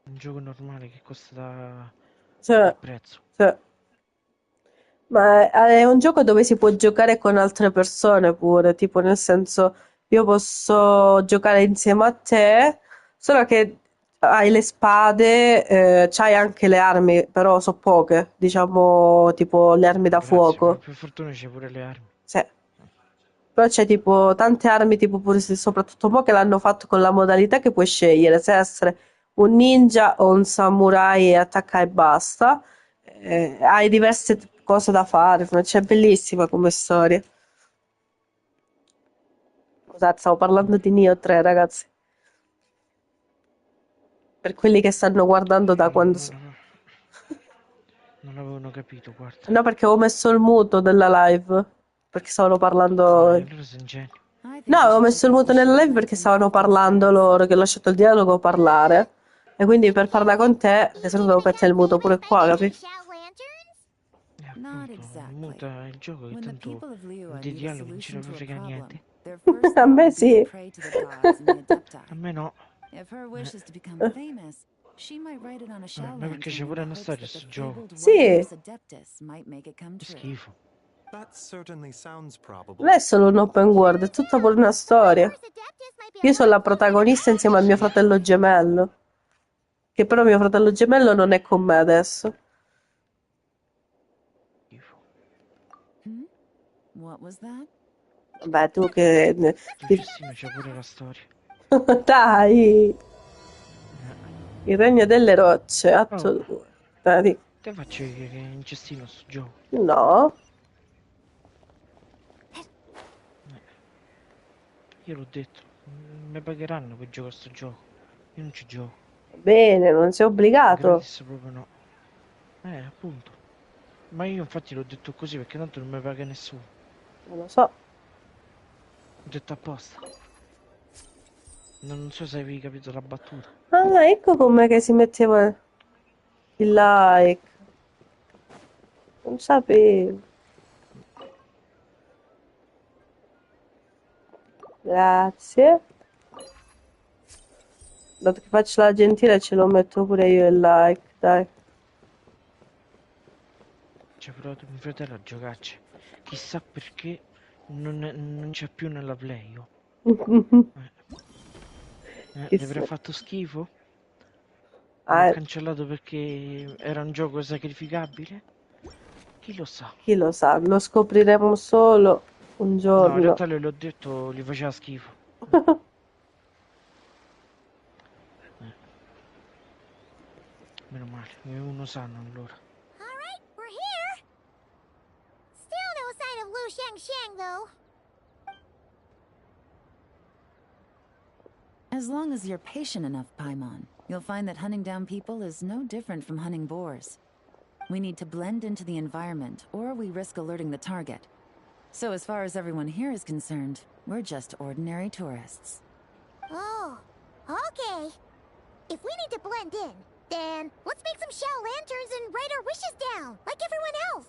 Speaker 15: Un gioco normale che costa
Speaker 1: Cioè,
Speaker 15: il prezzo.
Speaker 1: cioè. Ma è un gioco dove si può giocare con altre persone pure, tipo nel senso io posso giocare insieme a te, solo che hai le spade, c'hai anche le armi, però so poche, diciamo tipo le armi da
Speaker 15: Grazie, ma
Speaker 1: fuoco.
Speaker 15: per fortuna c'è pure le armi.
Speaker 1: Sì. Però c'è tipo tante armi, tipo pure soprattutto mo che l'hanno fatto con la modalità che puoi scegliere se essere un ninja o un samurai e attacca e basta. Hai diverse cose da fare, c'è bellissima come storia. Scusate, stavo parlando di Nioh 3, ragazzi. Per quelli che stanno guardando da quando...
Speaker 15: Non avevano capito, guarda.
Speaker 1: No, perché avevo messo il muto della live, perché stavano parlando...
Speaker 15: Allora sei ingenuo.
Speaker 1: No, avevo messo il muto nella live perché stavano parlando loro, che ho lasciato il dialogo parlare. E quindi per parlare con te, che se no devo mettere il muto pure qua, capi?
Speaker 16: Not
Speaker 15: Muta il gioco che
Speaker 16: When the
Speaker 15: tanto
Speaker 16: people of Liyue
Speaker 15: di
Speaker 16: need a
Speaker 15: dialoghi non ce
Speaker 16: solution
Speaker 15: ne
Speaker 16: to a
Speaker 15: frega niente.
Speaker 16: problem, their first
Speaker 1: A
Speaker 16: thought
Speaker 1: me
Speaker 16: would be
Speaker 1: sì.
Speaker 16: to pray to the gods and the adepti.
Speaker 15: A me no.
Speaker 16: If her wish is to become famous, she might write it on a shell
Speaker 15: Ma perché c'è
Speaker 16: lantern in
Speaker 15: pure
Speaker 16: the
Speaker 15: una
Speaker 16: hopes
Speaker 15: storia
Speaker 16: that the
Speaker 15: sto gioco.
Speaker 16: fabled
Speaker 1: Sì.
Speaker 16: white horse adeptus might make it come
Speaker 15: Che
Speaker 16: true.
Speaker 15: schifo.
Speaker 8: That certainly sounds probable.
Speaker 1: Non è solo un open world, è tutta pure una storia. Io sono la protagonista insieme al mio fratello gemello. Che però mio fratello gemello non è con me adesso.
Speaker 16: What was that?
Speaker 1: Vabbè, tu che...
Speaker 15: Sto cestino c'è pure la storia.
Speaker 1: Dai! Il regno delle rocce, atto 2. Dai.
Speaker 15: Te faccio che è in cestino sto gioco.
Speaker 1: No.
Speaker 15: Io l'ho detto. Mi pagheranno per giocare a sto gioco. Io non ci gioco.
Speaker 1: Bene, non sei obbligato.
Speaker 15: Gratis proprio no. Appunto. Ma io infatti l'ho detto così perché tanto non mi paga nessuno.
Speaker 1: Non lo so.
Speaker 15: Ho detto apposta. Non so se avevi capito la battuta.
Speaker 1: Ah, ecco com'è che si metteva il like. Non sapevo. Grazie. Dato che faccio la gentile ce lo metto pure io il like, dai.
Speaker 15: C'è provato mio fratello a giocarci. Chissà perché non c'è più nella play. Gli avrei fatto schifo? L'ho cancellato perché era un gioco sacrificabile? Chi lo sa?
Speaker 1: Chi lo sa, lo scopriremo solo un
Speaker 15: No, in
Speaker 1: giorno.
Speaker 15: realtà le l'ho detto, gli faceva schifo. Meno male, uno sanno allora.
Speaker 6: Alright, we're here! Still no sign of Lu Xiangxiang, though.
Speaker 16: As long as you're patient enough, Paimon, you'll find that hunting down people is no different from hunting boars. We need to blend into the environment, or we risk alerting the target. So as far as everyone here is concerned, we're just ordinary tourists.
Speaker 6: Oh, okay. If we need to blend in, then let's make some shell lanterns and write our wishes down, like everyone else.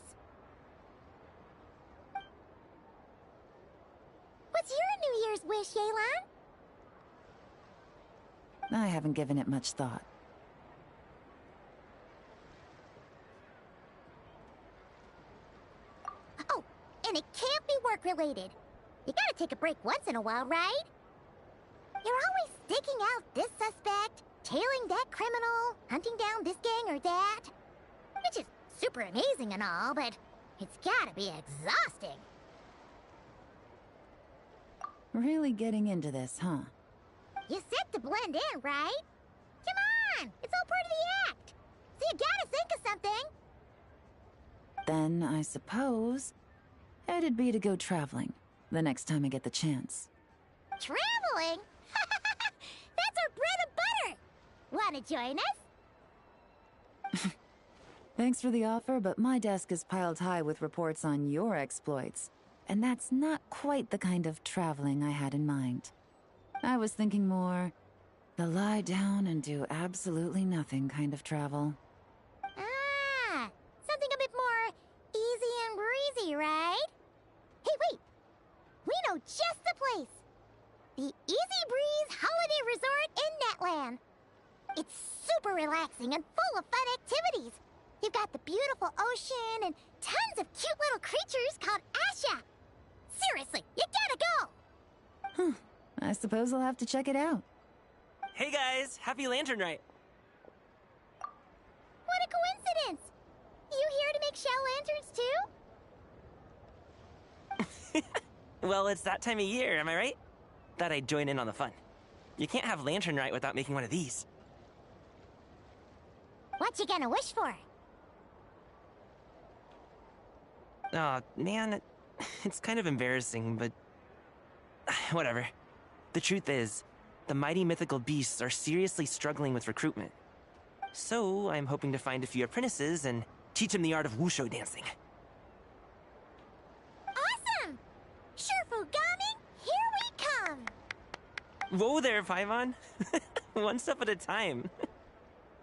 Speaker 6: What's your New Year's wish, Yelan?
Speaker 16: I haven't given it much thought.
Speaker 6: Oh, and it can't be work-related. You gotta take a break once in a while, right? You're always staking out this suspect, tailing that criminal, hunting down this gang or that. Which is super amazing and all, but it's gotta be exhausting.
Speaker 16: Really getting into this, huh?
Speaker 6: You said to blend in, right? Come on! It's all part of the act! So you gotta think of something!
Speaker 16: Then I suppose it'd be to go traveling the next time I get the chance.
Speaker 6: Traveling? That's our bread and butter! Wanna join us?
Speaker 16: Thanks for the offer, but my desk is piled high with reports on your exploits. And that's not quite the kind of traveling I had in mind. I was thinking more the lie down and do absolutely nothing kind of travel.
Speaker 6: Ah, something a bit more easy and breezy, right? Hey, wait! We know just the place! The Easy Breeze Holiday Resort in Netland. It's super relaxing and full of fun activities. You've got the beautiful ocean and tons of cute little creatures called Asha. Seriously, you gotta go!
Speaker 16: I suppose I'll have to check it out.
Speaker 17: Hey guys, happy Lantern Night!
Speaker 6: What a coincidence! You here to make shell lanterns too?
Speaker 17: Well, it's that time of year, am I right? Thought I'd join in on the fun. You can't have Lantern Night without making one of these.
Speaker 6: What you gonna wish for?
Speaker 17: Aw, man, it's kind of embarrassing, but whatever. The truth is, the mighty mythical beasts are seriously struggling with recruitment. So, I'm hoping to find a few apprentices and teach them the art of wushu dancing.
Speaker 6: Awesome! Shurfugami, here we come!
Speaker 17: Whoa there, Paimon! One step at a time.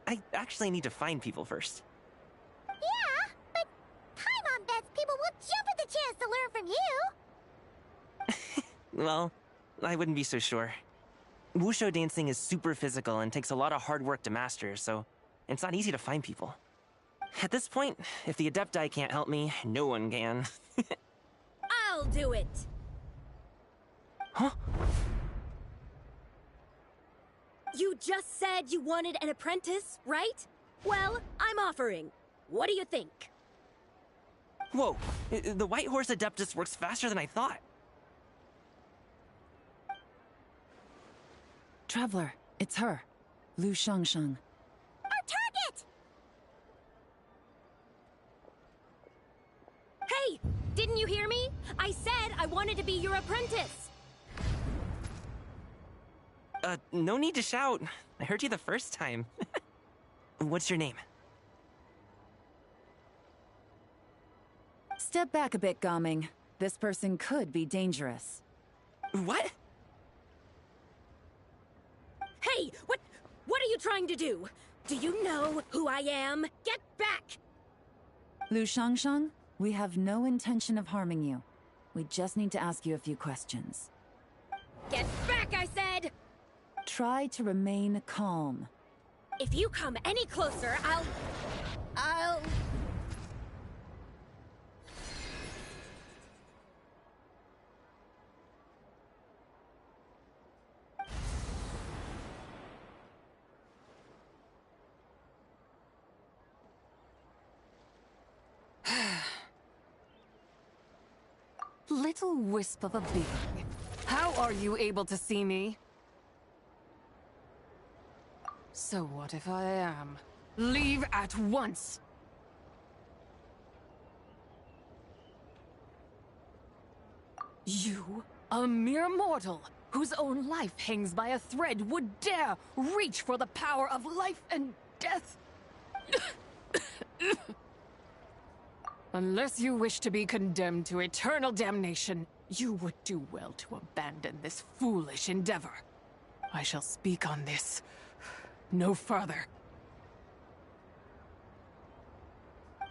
Speaker 17: I actually need to find people first.
Speaker 6: Yeah, but Paimon bets people will jump at the chance to learn from you!
Speaker 17: Well, I wouldn't be so sure. Wushu dancing is super physical and takes a lot of hard work to master, so it's not easy to find people. At this point, if the Adepti can't help me, no one can.
Speaker 14: I'll do it!
Speaker 17: Huh?
Speaker 14: You just said you wanted an apprentice, right? Well, I'm offering. What do you think?
Speaker 17: Whoa, the White Horse Adeptus works faster than I thought.
Speaker 16: Traveler, it's her. Lu Shangshang.
Speaker 6: Our target!
Speaker 14: Hey! Didn't you hear me? I said I wanted to be your apprentice!
Speaker 17: No need to shout. I heard you the first time. What's your name?
Speaker 16: Step back a bit, Gaming. This person could be dangerous.
Speaker 17: What?
Speaker 14: Hey! What are you trying to do? Do you know who I am? Get back!
Speaker 16: Lu Shangshang, we have no intention of harming you. We just need to ask you a few questions.
Speaker 14: Get back, I said!
Speaker 16: Try to remain calm.
Speaker 14: If you come any closer, I'll...
Speaker 11: Little wisp of a being. How are you able to see me? So what if I am? Leave at once! You, a mere mortal, whose own life hangs by a thread, would dare reach for the power of life and death?
Speaker 18: Unless you wish to be condemned to eternal damnation, you would do well to abandon this foolish endeavor. I shall speak on this no further.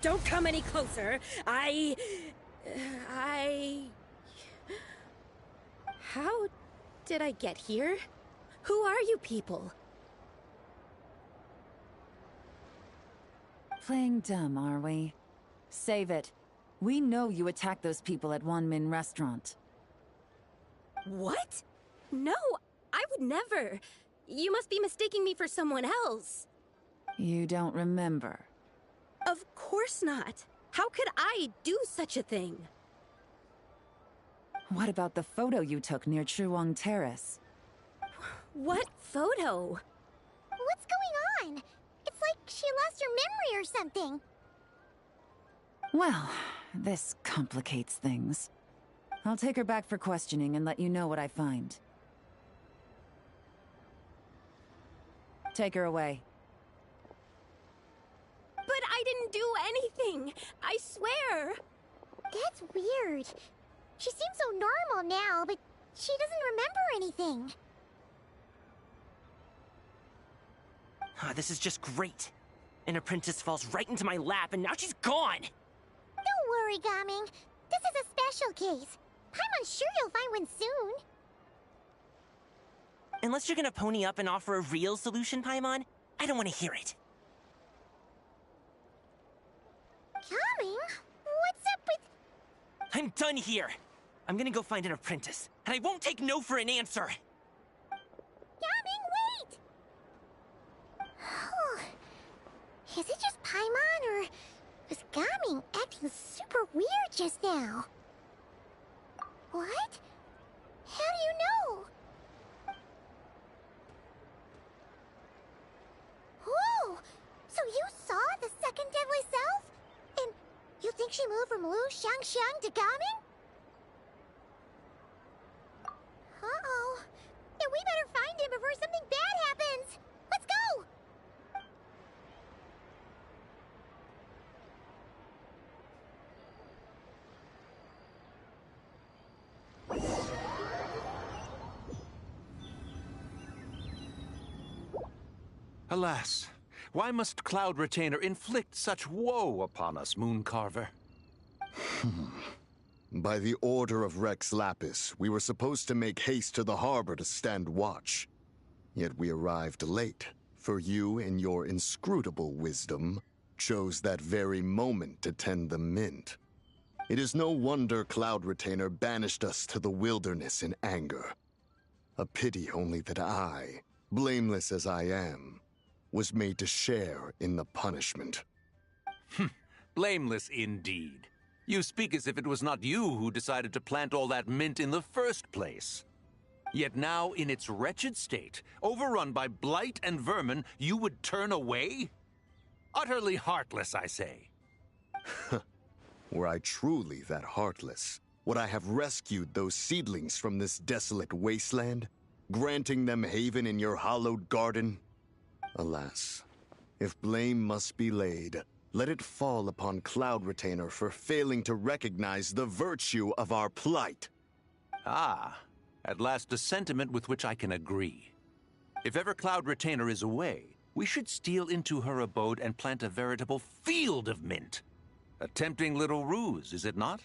Speaker 19: Don't come any closer. How did I get here? Who are you people?
Speaker 16: Playing dumb, are we? Save it. We know you attacked those people at Wanmin Restaurant.
Speaker 19: What? No, I would never. You must be mistaking me for someone else.
Speaker 16: You don't remember.
Speaker 19: Of course not. How could I do such a thing?
Speaker 16: What about the photo you took near Chuang Terrace?
Speaker 19: What photo?
Speaker 6: What's going on? It's like she lost her memory or something.
Speaker 16: Well, this complicates things. I'll take her back for questioning and let you know what I find. Take her away.
Speaker 19: But I didn't do anything! I swear!
Speaker 6: That's weird. She seems so normal now, but she doesn't remember anything.
Speaker 17: This is just great. An apprentice falls right into my lap, and now she's gone!
Speaker 6: Don't worry, Gaming. This is a special case. I'm sure you'll find one soon.
Speaker 17: Unless you're gonna pony up and offer a real solution, Paimon, I don't want to hear it.
Speaker 6: Gaming? What's up with...
Speaker 17: I'm done here! I'm gonna go find an apprentice, and I won't take no for an answer!
Speaker 6: Gaming, wait! Is it just Paimon, or was Gaming acting super weird just now? What? How do you know? Whoa! So you saw the second deadly self? And you think she moved from Lu Xiangxiang to Gaming? Uh-oh. Then we better find him before something bad happens! Let's go!
Speaker 20: Alas, why must Cloud Retainer inflict such woe upon us, Mooncarver?
Speaker 21: By the order of Rex Lapis, we were supposed to make haste to the harbor to stand watch. Yet we arrived late, for you, in your inscrutable wisdom, chose that very moment to tend the mint. It is no wonder Cloud Retainer banished us to the wilderness in anger. A pity only that I, blameless as I am, was made to share in the punishment.
Speaker 20: Blameless indeed. You speak as if it was not you who decided to plant all that mint in the first place. Yet now, in its wretched state, overrun by blight and vermin, you would turn away? Utterly heartless, I say.
Speaker 21: Were I truly that heartless, would I have rescued those seedlings from this desolate wasteland, granting them haven in your hallowed garden? Alas, if blame must be laid, let it fall upon Cloud Retainer for failing to recognize the virtue of our plight.
Speaker 20: Ah, at last a sentiment with which I can agree. If ever Cloud Retainer is away, we should steal into her abode and plant a veritable field of mint. A tempting little ruse, is it not?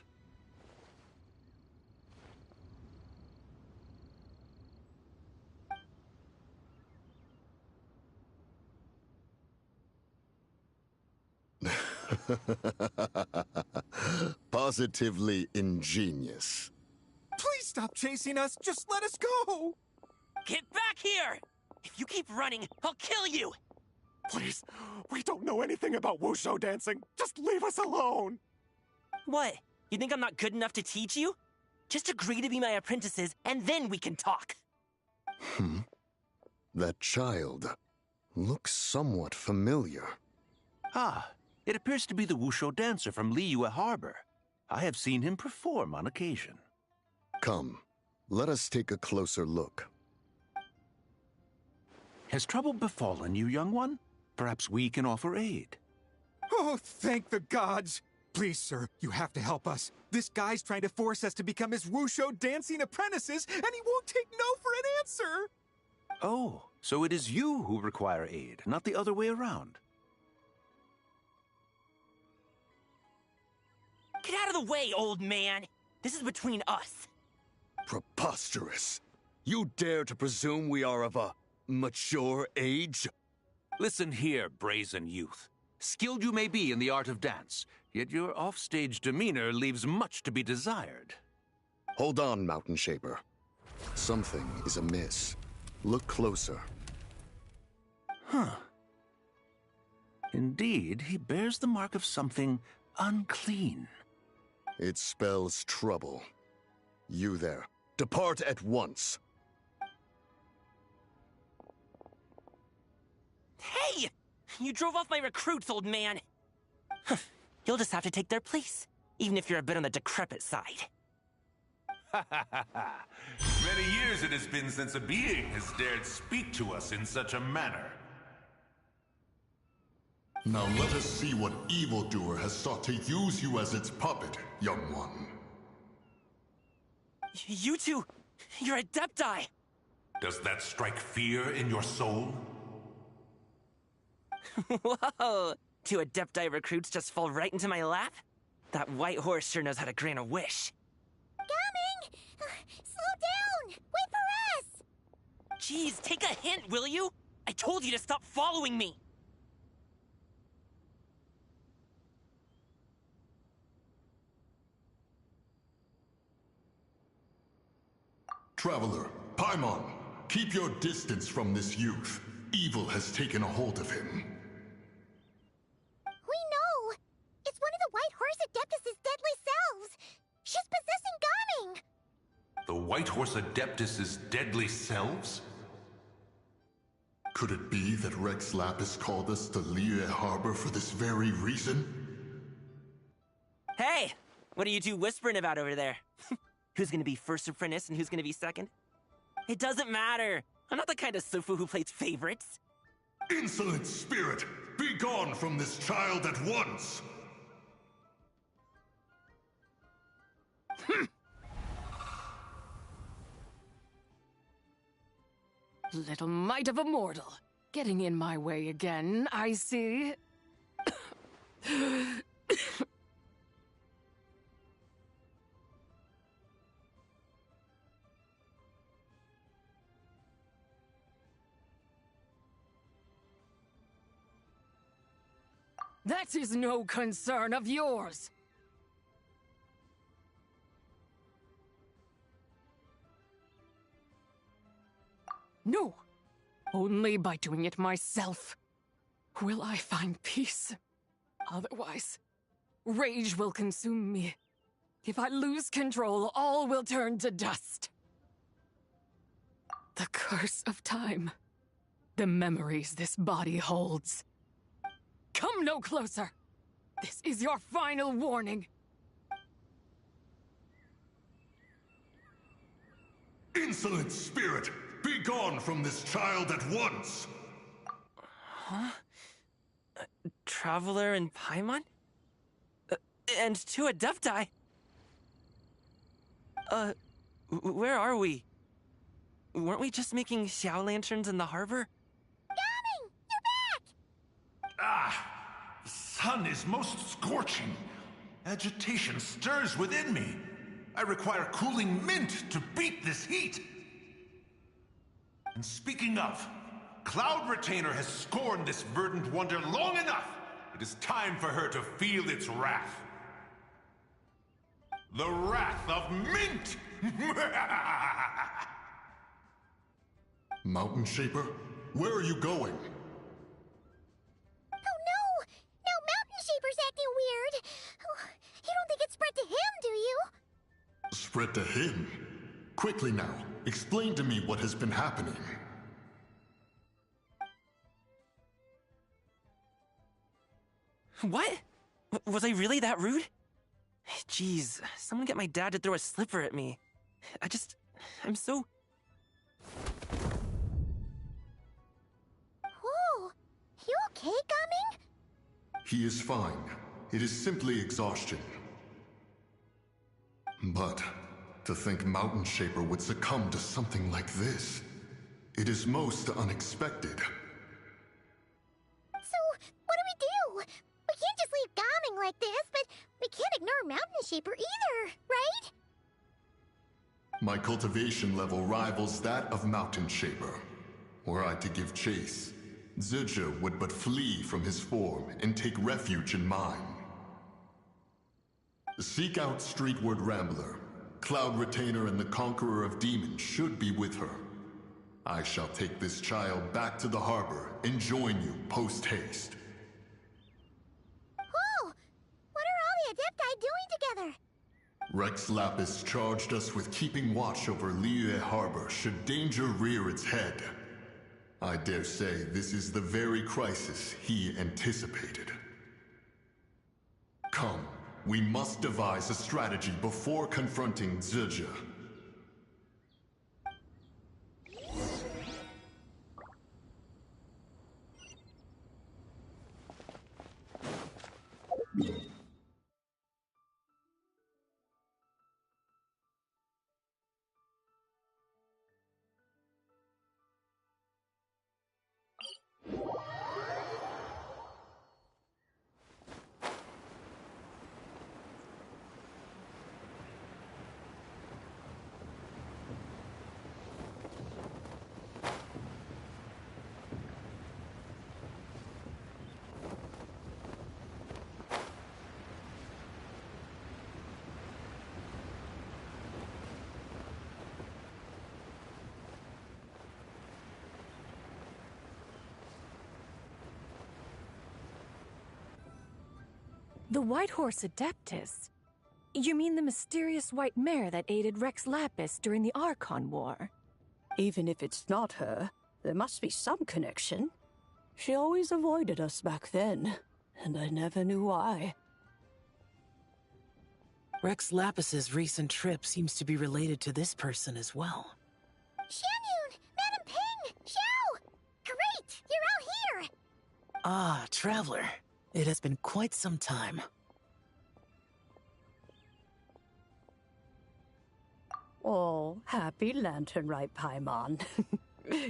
Speaker 21: Positively ingenious.
Speaker 22: Please stop chasing us. Just let us go.
Speaker 17: Get back here! If you keep running, I'll kill you!
Speaker 22: Please, we don't know anything about wushu dancing. Just leave us alone.
Speaker 17: What? You think I'm not good enough to teach you? Just agree to be my apprentices, and then we can talk.
Speaker 21: That child looks somewhat familiar.
Speaker 20: Ah, it appears to be the wushu dancer from Liyue Harbor. I have seen him perform on occasion.
Speaker 21: Come, let us take a closer look.
Speaker 20: Has trouble befallen you, young one? Perhaps we can offer aid.
Speaker 22: Oh, thank the gods.
Speaker 4: Please, sir, you have to help us. This guy's trying to force us to become his wushu dancing apprentices, and he won't take no for an answer!
Speaker 20: Oh, so it is you who require aid, not the other way around.
Speaker 17: Get out of the way, old man! This is between us.
Speaker 21: Preposterous. You dare to presume we are of a mature age?
Speaker 20: Listen here, brazen youth. Skilled you may be in the art of dance, yet your offstage demeanor leaves much to be desired.
Speaker 21: Hold on, Mountain Shaper. Something is amiss. Look closer.
Speaker 20: Huh. Indeed, he bears the mark of something unclean.
Speaker 21: It spells trouble. You there. Depart at once.
Speaker 17: Hey! You drove off my recruits, old man! You'll just have to take their place, even if you're a bit on the decrepit side.
Speaker 9: Many years it has been since a being has dared speak to us in such a manner.
Speaker 23: Now let us see what evildoer has sought to use you as its puppet, young one.
Speaker 17: You two, you're Adepti!
Speaker 9: Does that strike fear in your soul?
Speaker 17: Whoa! Two Adepti recruits just fall right into my lap? That white horse sure knows how to grant a wish.
Speaker 6: Coming! Slow down! Wait for us!
Speaker 17: Jeez, take a hint, will you? I told you to stop following me!
Speaker 23: Traveler, Paimon, keep your distance from this youth. Evil has taken a hold of him.
Speaker 6: We know! It's one of the White Horse Adeptus' deadly selves! She's possessing Gaming!
Speaker 9: The White Horse Adeptus' deadly selves?
Speaker 23: Could it be that Rex Lapis called us to Liyue Harbor for this very reason?
Speaker 17: Hey! What are you two whispering about over there? Who's gonna be first apprentice and who's gonna be second? It doesn't matter! I'm not the kind of Sufu who plays favorites.
Speaker 23: Insolent spirit! Be gone from this child at once!
Speaker 18: Little mite of a mortal. Getting in my way again, I see. That is no concern of yours! No! Only by doing it myself will I find peace. Otherwise, rage will consume me. If I lose control, all will turn to dust. The curse of time. The memories this body holds. Come no closer! This is your final warning!
Speaker 23: Insolent spirit! Be gone from this child at once!
Speaker 17: Huh? Traveler and Paimon? And two Adepti? Where are we? Weren't we just making Xiao lanterns in the harbor?
Speaker 6: Gaming! You're back!
Speaker 9: Ah! The sun is most scorching. Agitation stirs within me. I require cooling mint to beat this heat. And speaking of, Cloud Retainer has scorned this verdant wonder long enough. It is time for her to feel its wrath. The wrath of mint!
Speaker 23: Mountain Shaper, where are you going?
Speaker 6: Oh no! Now Mountain Shaper's acting weird! You don't think it's spread to him, do you?
Speaker 23: Spread to him? Quickly now, explain to me what has been happening.
Speaker 17: What? Was I really that rude? Jeez, someone get my dad to throw a slipper at me. I'm so...
Speaker 6: Whoa! You okay, Gaming?
Speaker 23: He is fine. It is simply exhaustion. But to think Mountain Shaper would succumb to something like this, it is most unexpected.
Speaker 6: So, what do? We can't just leave Gaming like this, but we can't ignore Mountain Shaper either, right?
Speaker 23: My cultivation level rivals that of Mountain Shaper. Were I to give chase, Zizha would but flee from his form and take refuge in mine. Seek out Streetward Rambler. Cloud Retainer and the Conqueror of Demons should be with her. I shall take this child back to the harbor and join you post-haste.
Speaker 6: Whoa! What are all the Adepti doing together?
Speaker 23: Rex Lapis charged us with keeping watch over Liyue Harbor should danger rear its head. I dare say this is the very crisis he anticipated. Come, we must devise a strategy before confronting Zizha.
Speaker 2: The White Horse Adeptus? You mean the mysterious white mare that aided Rex Lapis during the Archon War?
Speaker 3: Even if it's not her, there must be some connection. She always avoided us back then, and I never knew why.
Speaker 5: Rex Lapis's recent trip seems to be related to this person as well.
Speaker 6: Xianyun! Madam Ping! Xiao! Great! You're out here!
Speaker 5: Ah, Traveler. It has been quite some time.
Speaker 3: Oh, happy lantern right, Paimon.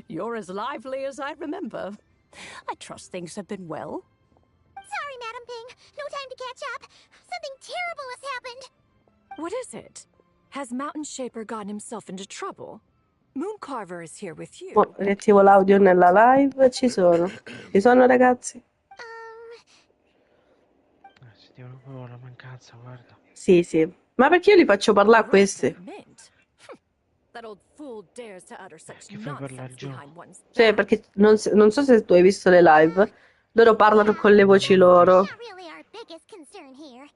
Speaker 3: You're as lively as I remember. I trust things have been well.
Speaker 6: Sorry, Madam Ping. No time to catch up. Something terrible has happened.
Speaker 2: What is it? Has Mountain Shaper gotten himself into trouble? Mooncarver is here with you.
Speaker 1: Riattivo l'audio nella live. Ci sono ragazzi?
Speaker 15: Sentiamo proprio la mancanza, guarda.
Speaker 1: Sì, sì. Ma perché io li faccio parlare a questi?
Speaker 2: That old fool dares to utter such
Speaker 15: Che fai per
Speaker 2: nonsense
Speaker 15: gioco?
Speaker 2: behind one's
Speaker 1: Cioè, perché non so se tu hai visto le live. Loro parlano con le voci loro.
Speaker 6: Not really our biggest concern here.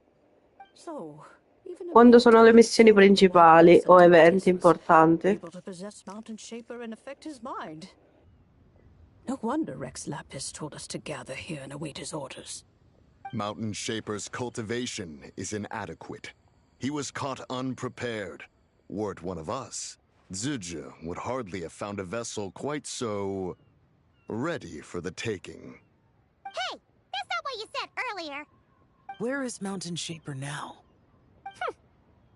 Speaker 3: So, even
Speaker 1: Quando sono le missioni principali o eventi importanti.
Speaker 3: able to possess Mountain Shaper and affect his mind. No wonder Rex Lapis told us to gather here and await his orders.
Speaker 21: Mountain Shaper's cultivation is inadequate. He was caught unprepared. Were it one of us, Zizha would hardly have found a vessel quite so ready for the taking.
Speaker 6: Hey! That's not what you said earlier.
Speaker 5: Where is Mountain Shaper now?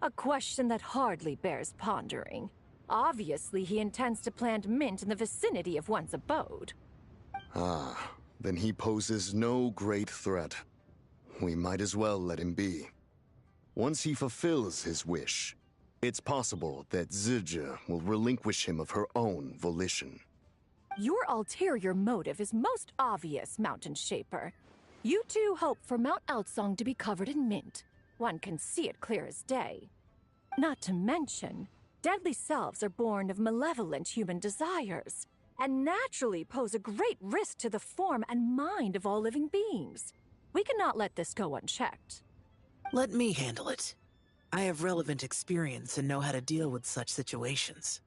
Speaker 2: A question that hardly bears pondering. Obviously, he intends to plant mint in the vicinity of one's abode.
Speaker 21: Ah, then he poses no great threat. We might as well let him be. Once he fulfills his wish, it's possible that Zizha will relinquish him of her own volition.
Speaker 2: Your ulterior motive is most obvious, Mountain Shaper. You two hope for Mount Outsong to be covered in mint. One can see it clear as day. Not to mention, deadly selves are born of malevolent human desires, and naturally pose a great risk to the form and mind of all living beings. We cannot let this go unchecked.
Speaker 5: Let me handle it. I have relevant experience and know how to deal with such situations.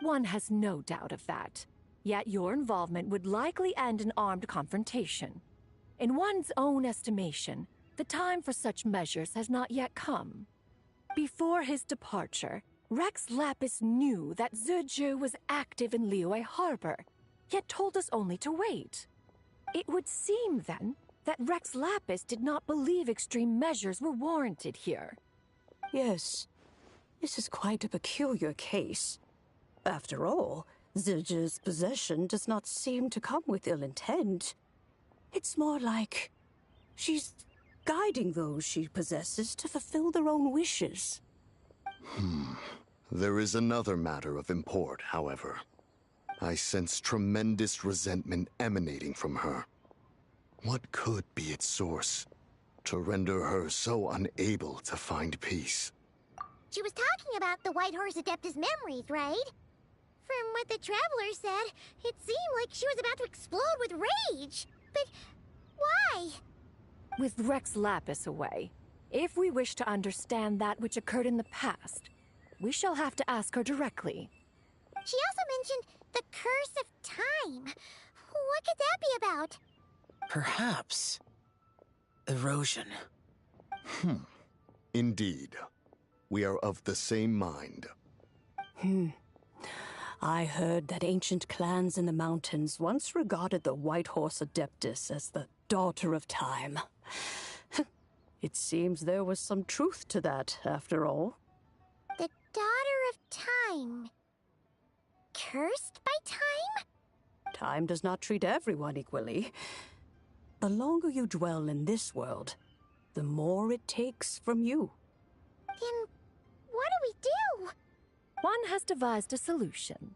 Speaker 2: One has no doubt of that. Yet your involvement would likely end in armed confrontation. In one's own estimation, the time for such measures has not yet come. Before his departure, Rex Lapis knew that Zizha was active in Liyue Harbor, yet told us only to wait. It would seem, then, that Rex Lapis did not believe extreme measures were warranted here.
Speaker 3: Yes, this is quite a peculiar case. After all, Zildjian's possession does not seem to come with ill intent. It's more like she's guiding those she possesses to fulfill their own wishes.
Speaker 21: There is another matter of import, however. I sense tremendous resentment emanating from her. What could be its source to render her so unable to find peace?
Speaker 6: She was talking about the White Horse Adeptus memories, right? From what the Traveler said, it seemed like she was about to explode with rage. But why?
Speaker 2: With Rex Lapis away, if we wish to understand that which occurred in the past, we shall have to ask her directly.
Speaker 6: She also mentioned the Curse of Time. What could that be about?
Speaker 5: Perhaps erosion.
Speaker 21: Indeed. We are of the same mind.
Speaker 3: I heard that ancient clans in the mountains once regarded the White Horse Adeptus as the daughter of time. It seems there was some truth to that, after all.
Speaker 6: The Daughter of Time. Cursed by time?
Speaker 3: Time does not treat everyone equally. The longer you dwell in this world, the more it takes from you.
Speaker 6: Then what do we do?
Speaker 2: One has devised a solution.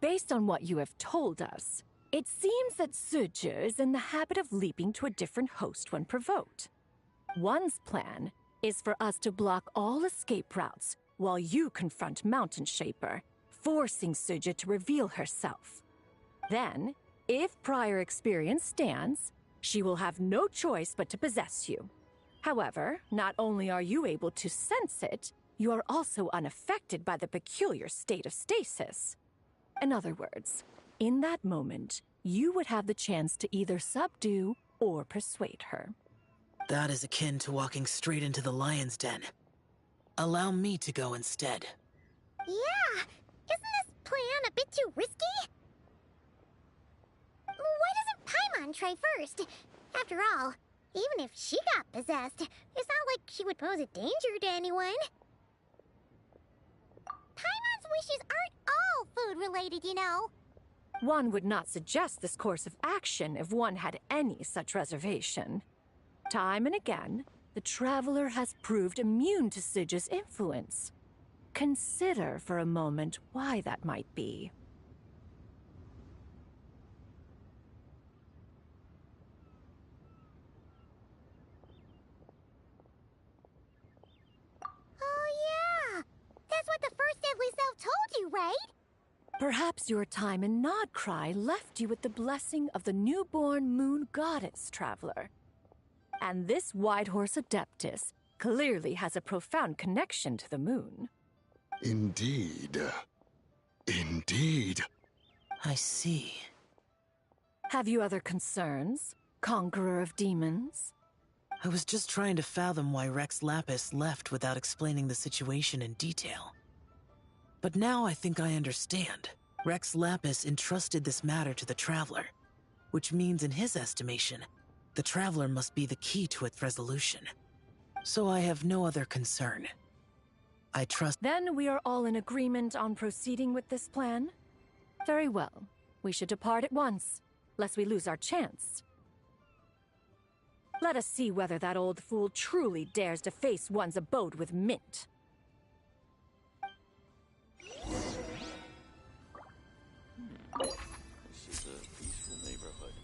Speaker 2: Based on what you have told us, it seems that Zildjian is in the habit of leaping to a different host when provoked. One's plan is for us to block all escape routes while you confront Mountain Shaper, forcing Zildjian to reveal herself. Then, if prior experience stands, she will have no choice but to possess you. However, not only are you able to sense it, you are also unaffected by the peculiar state of stasis. In other words, in that moment, you would have the chance to either subdue or persuade her.
Speaker 5: That is akin to walking straight into the lion's den. Allow me to go instead.
Speaker 6: Yeah, isn't this plan a bit too risky? Why doesn't Paimon try first? After all, even if she got possessed, it's not like she would pose a danger to anyone. Paimon's wishes aren't all food-related, you know.
Speaker 2: One would not suggest this course of action if one had any such reservation. Time and again, the Traveler has proved immune to Zildjian's influence. Consider for a moment why that might be.
Speaker 6: Oh yeah, that's what the first Deadly Self told you, right?
Speaker 2: Perhaps your time in Nodcry left you with the blessing of the newborn moon goddess, Traveler. And this White Horse Adeptus clearly has a profound connection to the moon.
Speaker 21: Indeed. Indeed.
Speaker 5: I see.
Speaker 2: Have you other concerns, Conqueror of Demons?
Speaker 5: I was just trying to fathom why Rex Lapis left without explaining the situation in detail. But now I think I understand. Rex Lapis entrusted this matter to the Traveler, which means in his estimation, the Traveler must be the key to its resolution. So I have no other concern. I trust—
Speaker 2: Then we are all in agreement on proceeding with this plan? Very well. We should depart at once, lest we lose our chance. Let us see whether that old fool truly dares to face one's abode with Mint.
Speaker 10: This is a peaceful neighborhood.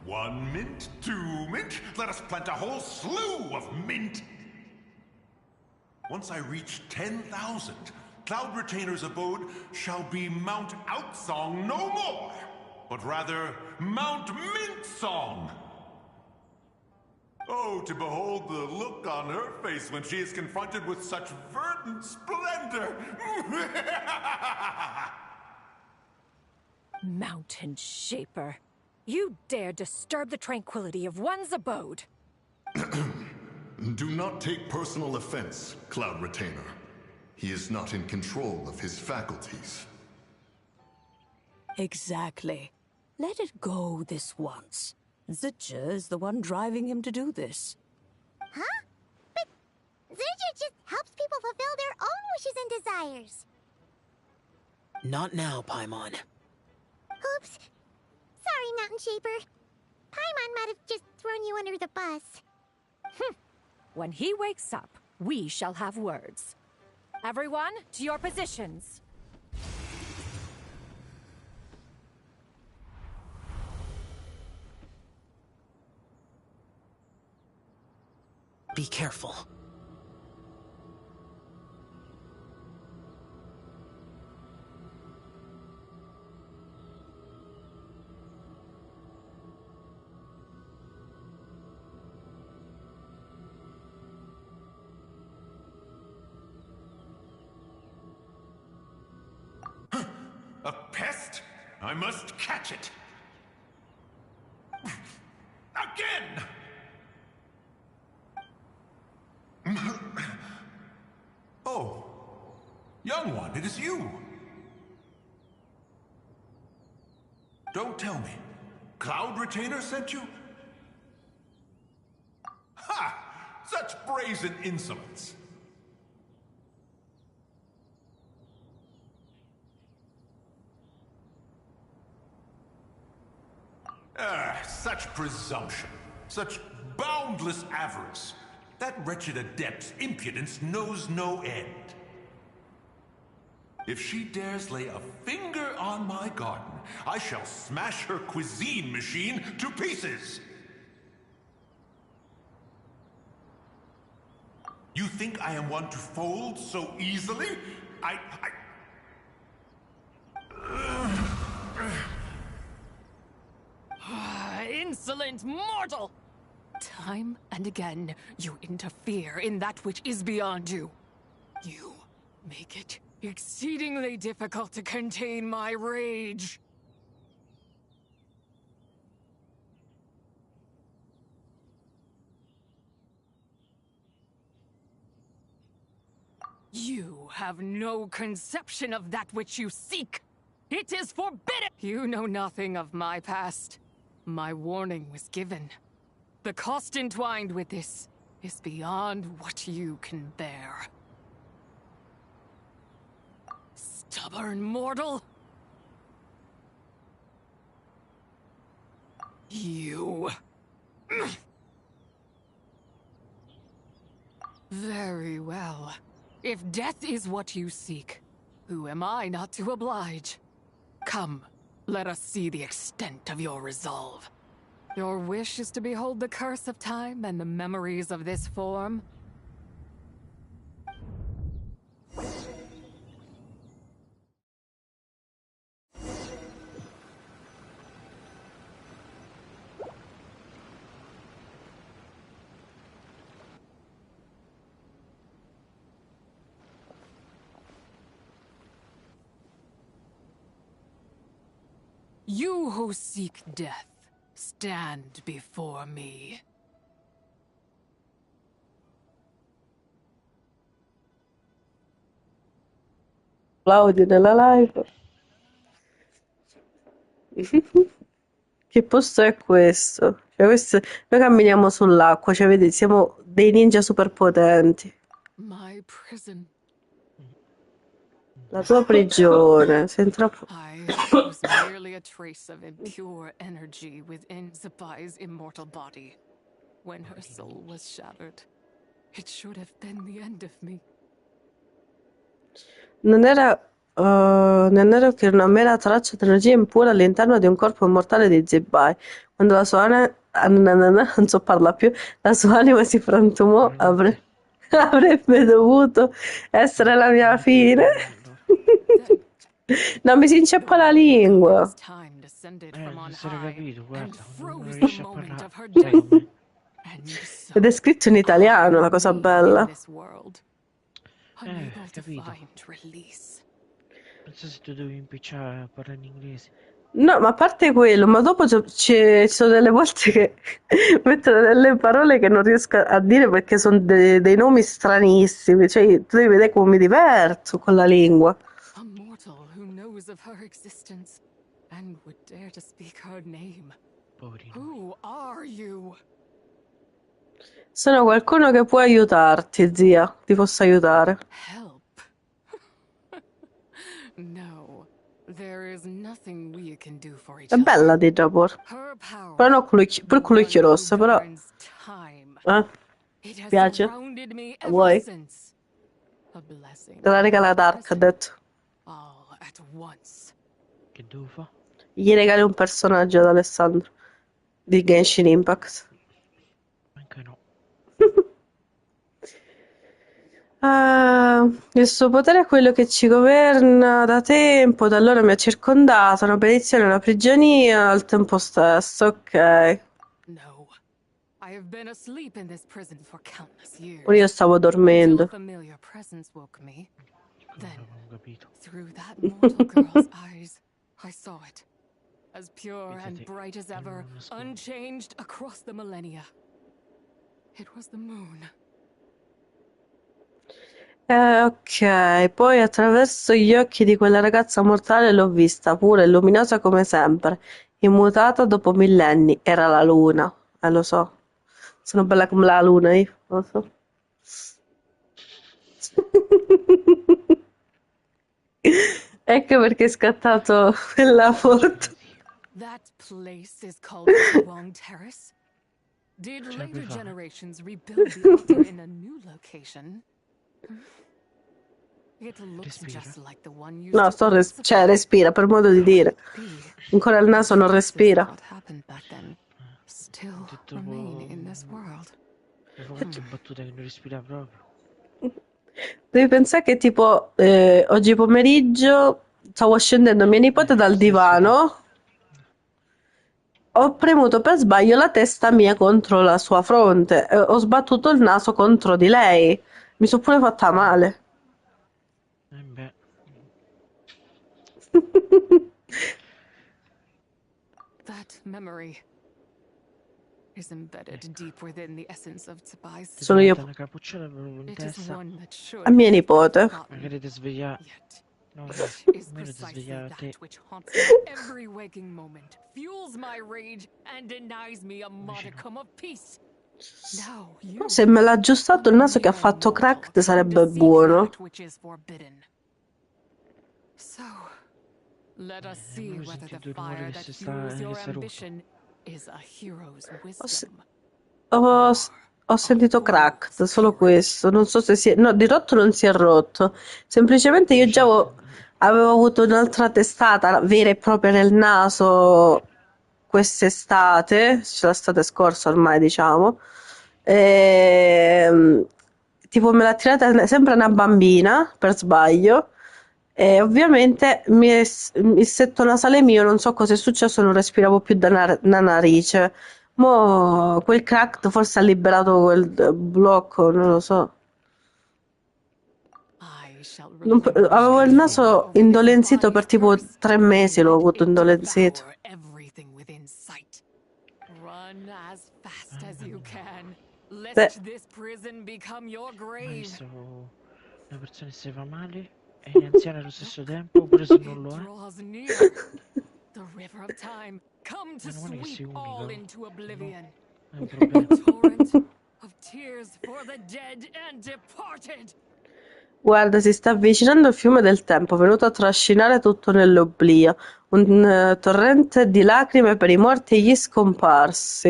Speaker 9: 1 mint, 2 mint, let us plant a whole slew of mint. Once I reach 10,000, Cloud Retainer's abode shall be Mount Outsong no more, but rather Mount Mintsong. Oh, to behold the look on her face when she is confronted with such verdant splendor!
Speaker 2: Mountain Shaper, you dare disturb the tranquility of one's abode.
Speaker 21: Do not take personal offense, Cloud Retainer. He is not in control of his faculties.
Speaker 3: Exactly. Let it go this once. Zidja is the one driving him to do this.
Speaker 6: Huh? But Zidja just helps people fulfill their own wishes and desires.
Speaker 5: Not now, Paimon.
Speaker 6: Oops. Sorry, Mountain Shaper. Paimon might have just thrown you under the bus.
Speaker 2: When he wakes up, we shall have words. Everyone, to your positions.
Speaker 5: Be careful.
Speaker 9: A pest? I must catch it. Again! Oh, young one, it is you. Don't tell me. Cloud Retainer sent you? Ha! Such brazen insolence. Such presumption. Such boundless avarice. That wretched adept's impudence knows no end. If she dares lay a finger on my garden, I shall smash her cuisine machine to pieces! You think I am one to fold so easily?
Speaker 18: Insolent mortal! Time and again, you interfere in that which is beyond you. You make it exceedingly difficult to contain my rage. You have no conception of that which you seek. It is forbidden! You know nothing of my past. My warning was given. The cost entwined with this is beyond what you can bear. Stubborn mortal! You... Very well. If death is what you seek, who am I not to oblige? Come, let us see the extent of your resolve. Your wish is to behold the curse of time and the memories of this form? You who seek death, stand before me.
Speaker 1: Claudio nella live. Che posto è questo? Cioè, noi camminiamo sull'acqua, cioè, vedi, siamo dei ninja super potenti.
Speaker 18: My prison.
Speaker 1: La tua prigione, sei troppo...
Speaker 18: I was merely a trace of impure energy within Zapai's immortal body. When her soul was shattered, it should have been the end of me.
Speaker 1: Non era che una mera traccia di energia impura all'interno di un corpo immortale di Zebai. Quando la sua non so parla più, la sua anima si frantumò, avrebbe dovuto essere la mia fine. No, mi si inceppa la lingua.
Speaker 15: Non si era capito, guarda, quando uno riesce a parlare, sai com'è?
Speaker 1: Ed è scritto in italiano, la cosa bella.
Speaker 15: Capito. Non so se tu devi impicciare a parlare in inglese.
Speaker 1: No, ma a parte quello, ma dopo ci sono delle volte che mettono delle parole che non riesco a dire perché sono dei nomi stranissimi. Cioè, tu devi vedere come mi diverto con la lingua.
Speaker 18: A mortal who knows of her existence and would dare to speak her name. Who are you?
Speaker 1: Sono qualcuno che può aiutarti, zia. Ti posso aiutare.
Speaker 18: Help? No, there is nothing we can do for each
Speaker 1: È
Speaker 18: other.
Speaker 1: bella di Japor. Però no, pure con l'occhio rosso, però.
Speaker 18: It has
Speaker 1: Piace?
Speaker 18: surrounded me ever
Speaker 1: Vuoi?
Speaker 18: since. A blessing.
Speaker 1: Te la regala Dark, ha detto.
Speaker 18: All at once.
Speaker 15: Che devo fare?
Speaker 1: Gli regali un personaggio ad Alessandro di Genshin Impact.
Speaker 15: Anche no.
Speaker 1: Il suo potere è quello che ci governa da tempo, da allora mi ha circondato, una benedizione e una prigionia al tempo stesso, ok.
Speaker 18: No. I have been asleep in this prison for countless years.
Speaker 1: Pure io stavo
Speaker 18: Until a
Speaker 1: dormendo.
Speaker 18: familiar presence woke me. Then,
Speaker 15: Non ho capito.
Speaker 18: through that mortal girl's eyes, I saw it. As pure and bright as ever, unchanged across the millennia. It was the moon.
Speaker 1: Ok, poi attraverso gli occhi di quella ragazza mortale l'ho vista, pure luminosa come sempre, immutata dopo millenni. Era la luna, lo so. Sono bella come la luna io, lo so. Ecco perché è scattato quella foto.
Speaker 18: That place is called Wong Terrace. Did later generations rebuild the altar in a new location? It looks just like the one used
Speaker 1: No,
Speaker 18: to
Speaker 1: cioè respira, per modo di dire. Ancora il naso non respira.
Speaker 18: what happened back then. Still remain in this world.
Speaker 15: Avevo qualche battuta che non respira proprio.
Speaker 1: Devi pensare che tipo oggi pomeriggio stavo scendendo mia nipote dal divano, ho premuto per sbaglio la testa mia contro la sua fronte e ho sbattuto il naso contro di lei. Mi sono pure fatta male.
Speaker 15: Beh.
Speaker 18: That memory is embedded deep within the essence of Tsubai's
Speaker 1: Sono io.
Speaker 15: Una cappuccetta proprio in
Speaker 18: It is
Speaker 15: testa.
Speaker 18: one that should
Speaker 1: A mia nipote.
Speaker 15: Magari ti sveglia. No,
Speaker 18: is
Speaker 15: almeno ti sveglia a te.
Speaker 18: that which haunts me every waking moment, fuels my rage, and denies me a modicum of peace. Now you
Speaker 1: Se me l'ha aggiustato il naso che ha fatto cracked sarebbe buono.
Speaker 18: that which is forbidden. So, let us see whether the fire that fuels your ambition is a hero's wisdom.
Speaker 1: Ho sentito cracked, solo questo. Non so se si è... No, di rotto non si è rotto. Semplicemente io già avevo avuto un'altra testata vera e propria nel naso quest'estate, cioè l'estate scorsa ormai, diciamo. Tipo me l'ha tirata sempre una bambina, per sbaglio. E ovviamente il setto nasale mio, non so cosa è successo, non respiravo più da narice. Mo' quel crack forse ha liberato quel blocco, non lo so. Avevo il naso indolenzito per tipo 3 mesi, l'ho avuto indolenzito.
Speaker 18: Run as fast as you can, lest
Speaker 1: Beh.
Speaker 18: this prison become your
Speaker 15: Hai
Speaker 18: grave.
Speaker 15: visto una persona che si fa male e è anziana allo stesso tempo, oppure se non lo è?
Speaker 18: Draws near. The river of time, come to
Speaker 15: non è che sei
Speaker 18: sweep all
Speaker 15: unico.
Speaker 18: into oblivion.
Speaker 15: È un problema.
Speaker 18: A torrent of tears for the dead and departed.
Speaker 1: Guarda, si sta avvicinando il fiume del tempo, venuto a trascinare tutto nell'oblio. Un torrente di lacrime per i morti e gli scomparsi.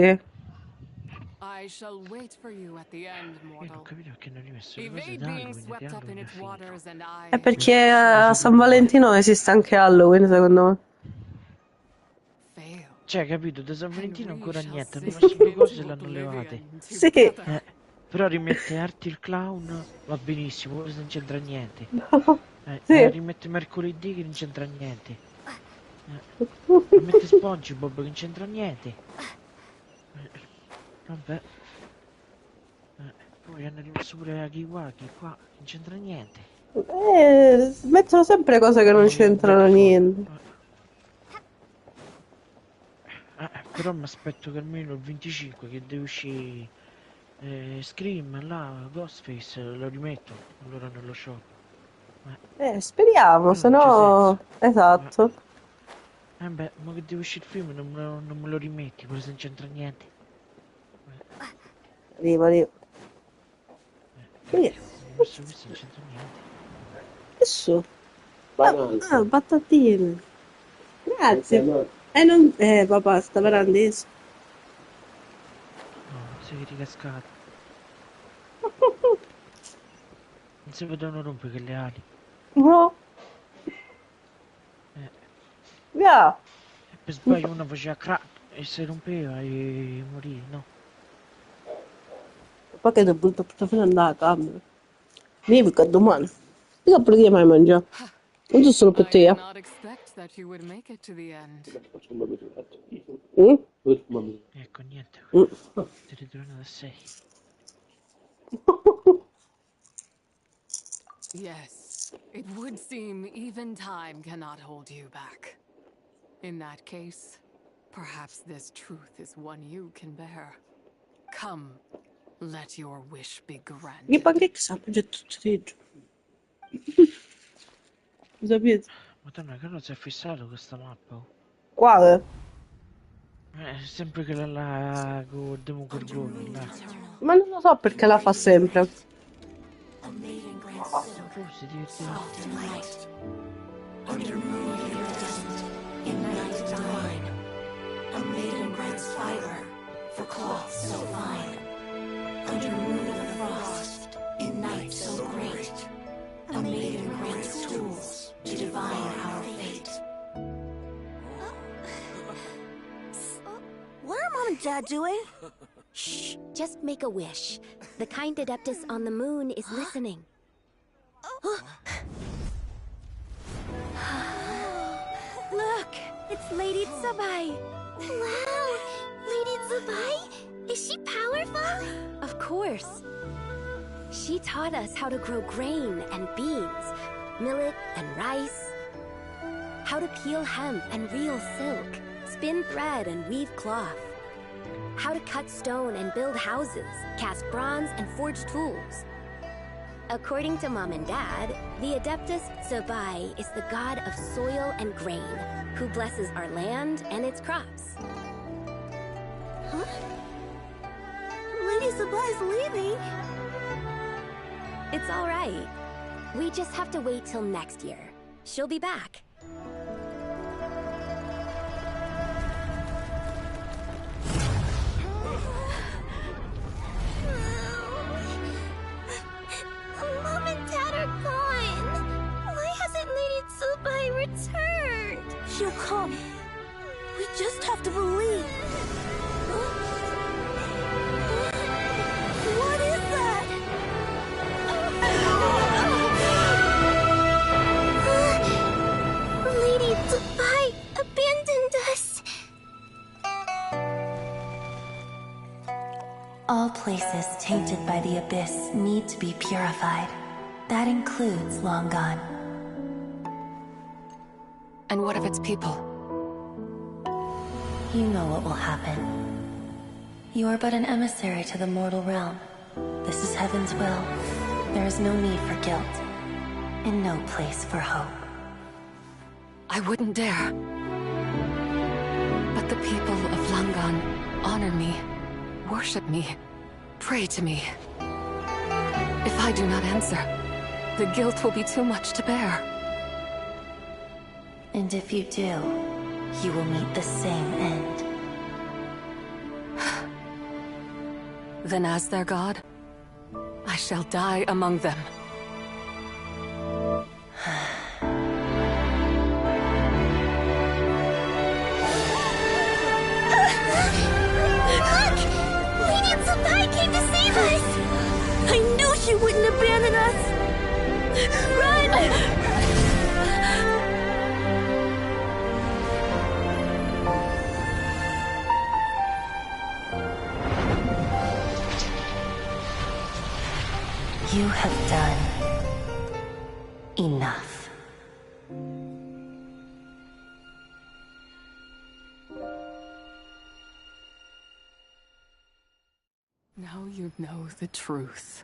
Speaker 18: I shall wait for you at the end,
Speaker 15: Io non ho
Speaker 18: mortal.
Speaker 15: capito perché non hai messo le cose
Speaker 18: Evade being
Speaker 15: d'Halloween di
Speaker 18: swept up in
Speaker 15: Halloween
Speaker 18: its
Speaker 15: finito.
Speaker 18: waters and I
Speaker 1: È perché a San Valentino esiste anche Halloween, secondo me.
Speaker 18: fail.
Speaker 15: cioè, capito, da San Valentino ancora niente, hanno messo due cose e l'hanno levate.
Speaker 1: Sì.
Speaker 15: Però rimette Artie il clown, va benissimo, questo non c'entra niente.
Speaker 1: Sì.
Speaker 15: Rimette mercoledì che non c'entra niente. Rimette SpongeBob che non c'entra niente. Vabbè. Poi hanno rimesso pure la Kiwaki qua, non c'entra niente.
Speaker 1: Mettono sempre cose che non c'entrano niente.
Speaker 15: Però mi aspetto che almeno il 25 che deve uscire Scream, là, Ghostface, lo rimetto allora nello shop.
Speaker 1: Speriamo, se no... Esatto.
Speaker 15: Beh, ma che deve uscire il film non me lo rimetti, pure se non c'entra niente.
Speaker 1: Arrivo.
Speaker 15: Questo non c'entra niente.
Speaker 1: Adesso? Patatine. Grazie. Papà, sta parlando adesso.
Speaker 15: No, non sei ricascato. Non si potevano rompere che le ali.
Speaker 1: No. Via.
Speaker 15: E per sbaglio una faceva crack e si rompeva e morì, no?
Speaker 1: Poi che devo portare fino andare a camera. Vivi che domani. Io perché mai mangiare? Non so solo per te.
Speaker 18: I did not expect that you would make it to the end.
Speaker 15: Ecco, niente. Ti ritorno da 6.
Speaker 18: Yes, it would seem even time cannot hold you back. In that case, perhaps this truth is one you can bear. Come, let your wish be granted.
Speaker 1: I pancake sono mangiati tutti i giorni. Sapete?
Speaker 15: Madonna, che non si è fissato questa mappa?
Speaker 1: Quale?
Speaker 15: Sempre che la con Demogorgone, là.
Speaker 1: Ma non lo so perché la fa sempre.
Speaker 15: Forse divertente.
Speaker 7: Under moon iridescent, in night divine, a maiden grants fiber for cloth so fine. Under moon of frost, in night so great, a maiden grants tools to divine our fate.
Speaker 14: What are Mom and Dad doing?
Speaker 19: Shh, just make a wish. The kind Adeptus on the moon is listening.
Speaker 14: Look, it's Lady Tsubai.
Speaker 6: Wow! Lady Tsubai? Is she powerful?
Speaker 19: Of course. She taught us how to grow grain and beans, millet and rice, how to peel hemp and reel silk, spin thread and weave cloth, how to cut stone and build houses, cast bronze and forge tools. According to Mom and Dad, the Adeptus Tsubai is the god of soil and grain, who blesses our land and its crops.
Speaker 14: Huh? Lady Tsubai's leaving.
Speaker 19: It's all right. We just have to wait till next year. She'll be back.
Speaker 6: Mom and Dad are gone. Why hasn't Lady Tsubai returned?
Speaker 14: She'll come. We just have to believe. What is that?
Speaker 6: Lady Tsubai abandoned us.
Speaker 7: All places tainted by the abyss need to be purified. That includes Long Gone.
Speaker 18: And what of its people?
Speaker 7: You know what will happen. You are but an emissary to the mortal realm. This is Heaven's will. There is no need for guilt, and no place for hope.
Speaker 18: I wouldn't dare. But the people of Langan honor me, worship me, pray to me. If I do not answer, the guilt will be too much to bear.
Speaker 7: And if you do, you will meet the same end.
Speaker 18: Then as their god, I shall die among them.
Speaker 7: Enough.
Speaker 18: Now you know the truth.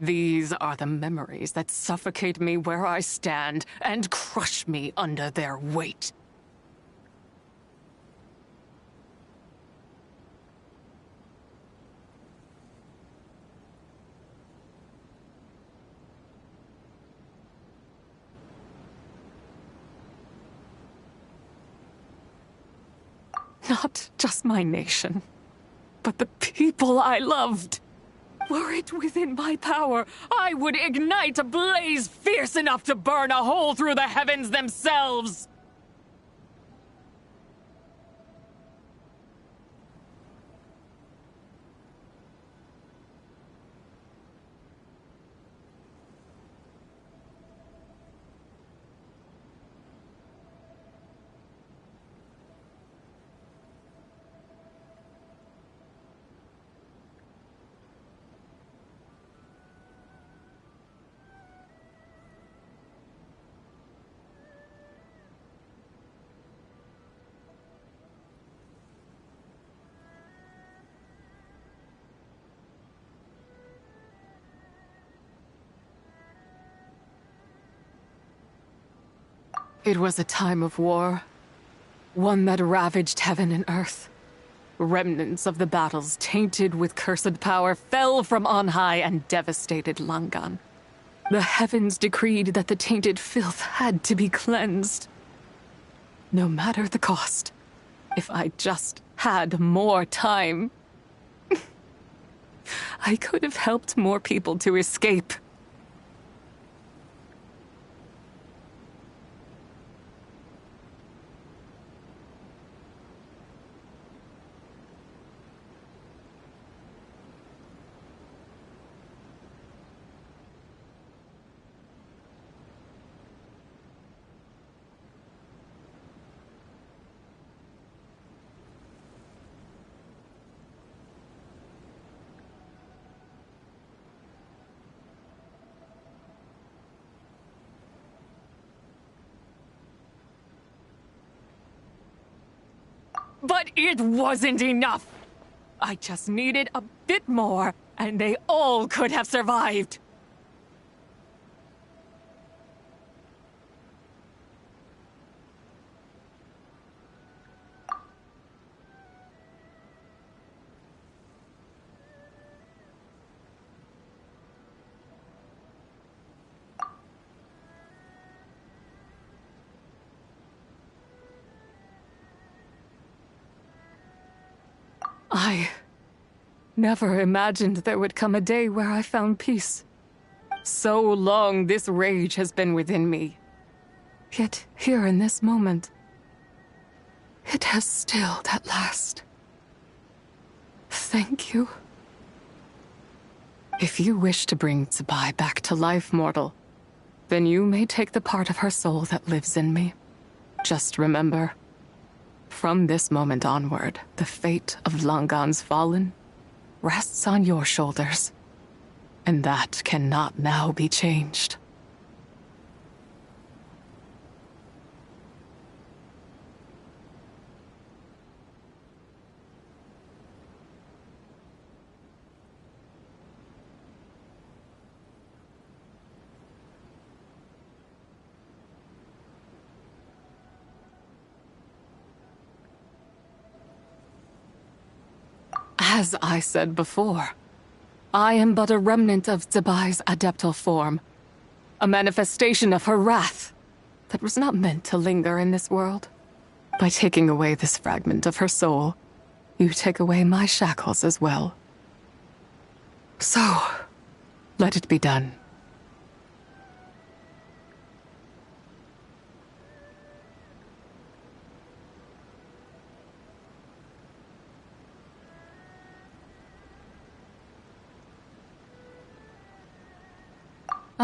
Speaker 18: These are the memories that suffocate me where I stand and crush me under their weight. Not just my nation, but the people I loved. Were it within my power, I would ignite a blaze fierce enough to burn a hole through the heavens themselves! It was a time of war, one that ravaged heaven and earth. Remnants of the battles tainted with cursed power fell from on high and devastated Langan. The heavens decreed that the tainted filth had to be cleansed. No matter the cost, if I just had more time, I could have helped more people to escape. But it wasn't enough! I just needed a bit more, and they all could have survived! I never imagined there would come a day where I found peace. So long this rage has been within me. Yet here in this moment, it has stilled at last. Thank you. If you wish to bring Tsubai back to life, mortal, then you may take the part of her soul that lives in me. Just remember, from this moment onward, the fate of Langan's fallen rests on your shoulders, and that cannot now be changed. As I said before, I am but a remnant of Tsubai's adeptal form, a manifestation of her wrath that was not meant to linger in this world. By taking away this fragment of her soul, you take away my shackles as well. So, let it be done.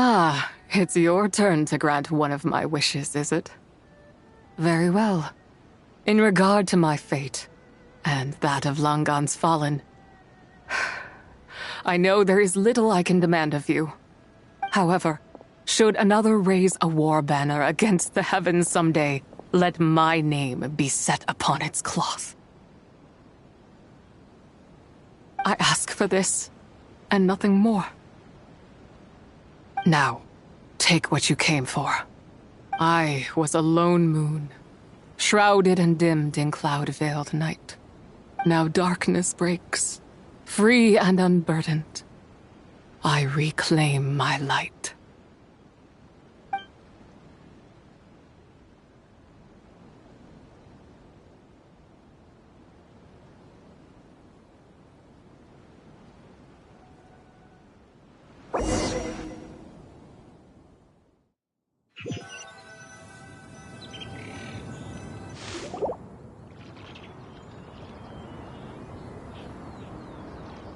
Speaker 18: Ah, it's your turn to grant one of my wishes, is it? Very well. In regard to my fate, and that of Langan's fallen, I know there is little I can demand of you. However, Should another raise a war banner against the heavens someday, let my name be set upon its cloth. I ask for this, and nothing more. Now, take what you came for. I was a lone moon, shrouded and dimmed in cloud-veiled night. Now darkness breaks, free and unburdened. I reclaim my light.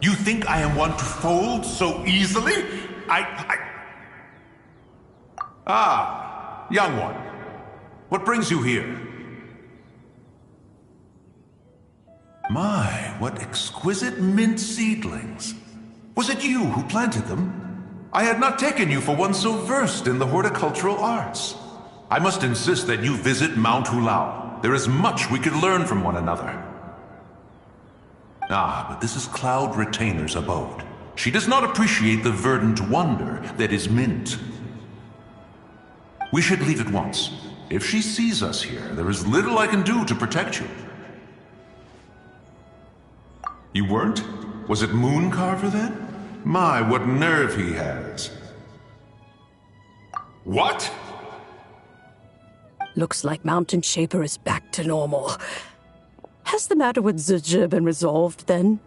Speaker 9: You think I am one to fold so easily? Ah, young one. What brings you here? My, what exquisite mint seedlings. Was it you who planted them? I had not taken you for one so versed in the horticultural arts. I must insist that you visit Mount Hulao. There is much we could learn from one another. Ah, but this is Cloud Retainer's abode. She does not appreciate the verdant wonder that is mint. We should leave at once. If she sees us here, there is little I can do to protect you. You weren't? Was it Mooncarver then? My, what nerve he has. What?
Speaker 3: Looks like Mountain Shaper is back to normal. Has the matter with Zizhi been resolved, then?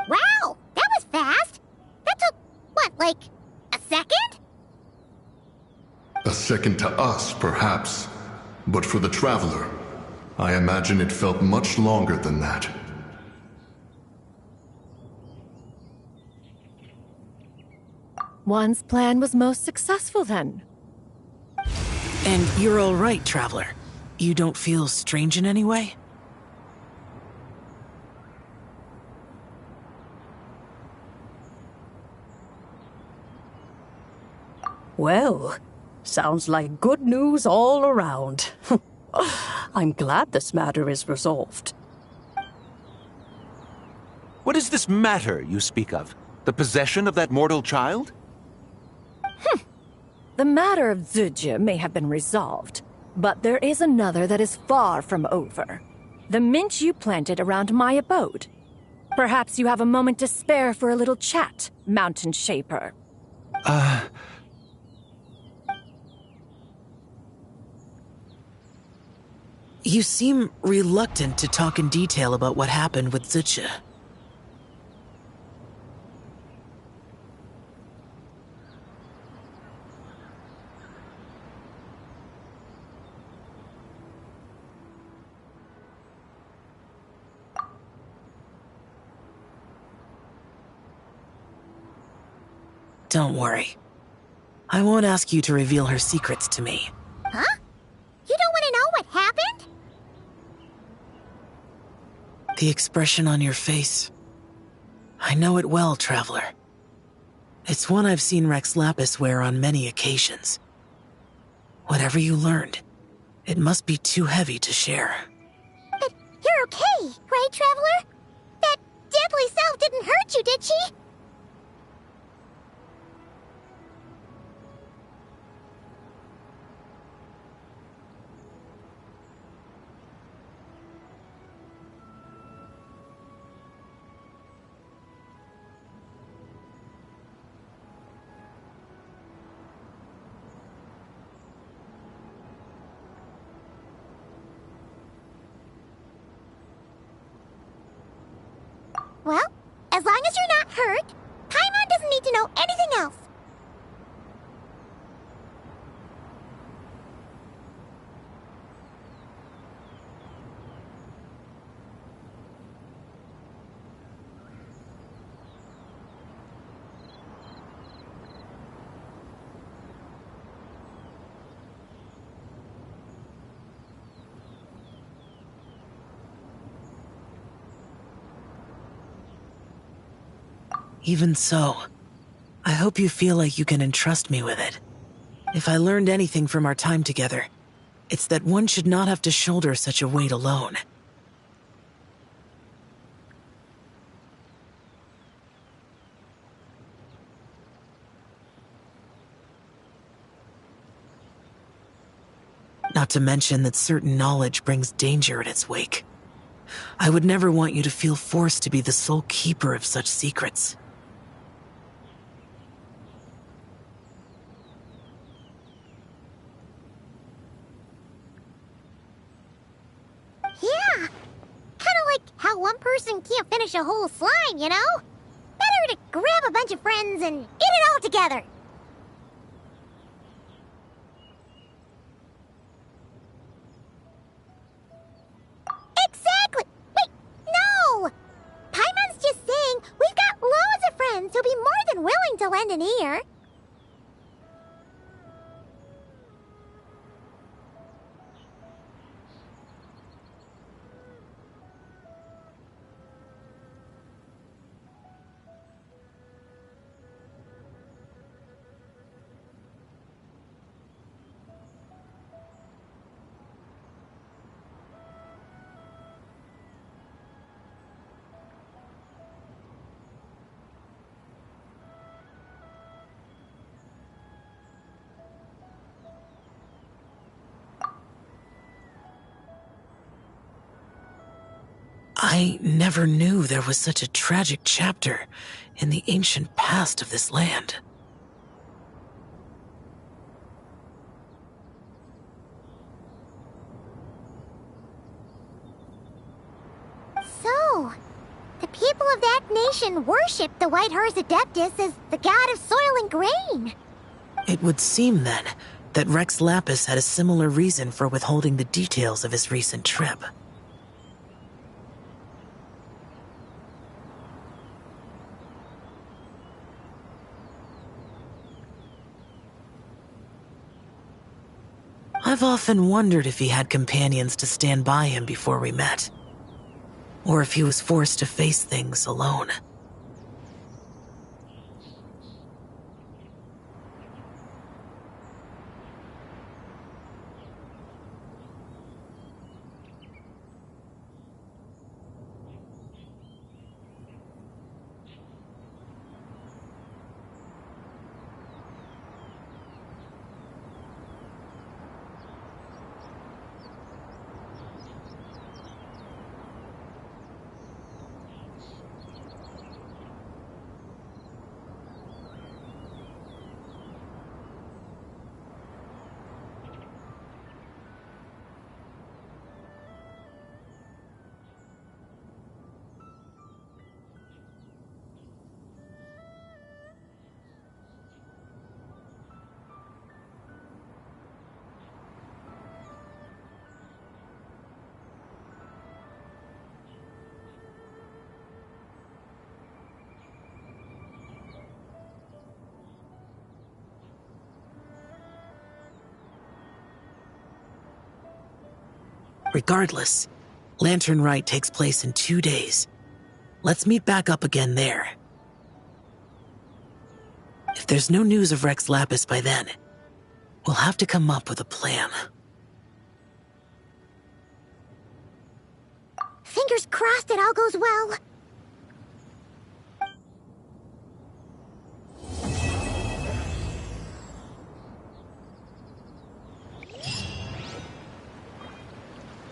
Speaker 6: Wow, that was fast. That took, what, like, a second?
Speaker 23: A second to us, perhaps. But for the Traveler, I imagine it felt much longer than that.
Speaker 2: One's plan was most successful, then.
Speaker 5: And you're all right, Traveler. You don't feel strange in any way?
Speaker 3: Well, sounds like good news all around. I'm glad this matter is resolved.
Speaker 20: What is this matter you speak of? The possession of that mortal child?
Speaker 2: The matter of Zizhi may have been resolved, but there is another that is far from over. The mint you planted around my abode. Perhaps you have a moment to spare for a little chat, Mountain Shaper.
Speaker 5: You seem reluctant to talk in detail about what happened with Zizhi. Don't worry. I won't ask you to reveal her secrets to me.
Speaker 6: Huh? You don't want to know what happened?
Speaker 5: The expression on your face. I know it well, Traveler. It's one I've seen Rex Lapis wear on many occasions. Whatever you learned, it must be too heavy to share.
Speaker 6: But you're okay, right, Traveler? That deadly self didn't hurt you, did she? Well, as long as you're not hurt, Paimon doesn't need to know anything else.
Speaker 5: Even so, I hope you feel like you can entrust me with it. If I learned anything from our time together, it's that one should not have to shoulder such a weight alone. Not to mention that certain knowledge brings danger in its wake. I would never want you to feel forced to be the sole keeper of such secrets.
Speaker 6: Yeah! Kinda like how one person can't finish a whole slime, you know? Better to grab a bunch of friends and eat it all together! Exactly! Wait, no! Paimon's just saying we've got loads of friends who'll be more than willing to lend an ear.
Speaker 5: I never knew there was such a tragic chapter in the ancient past of this land.
Speaker 6: So, the people of that nation worship the White Horse Adeptus as the god of soil and grain.
Speaker 5: It would seem, then, that Rex Lapis had a similar reason for withholding the details of his recent trip. I've often wondered if he had companions to stand by him before we met, or if he was forced to face things alone. Regardless, Lantern Rite takes place in 2 days. Let's meet back up again there. If there's no news of Rex Lapis by then, we'll have to come up with a plan.
Speaker 6: Fingers crossed it all goes well.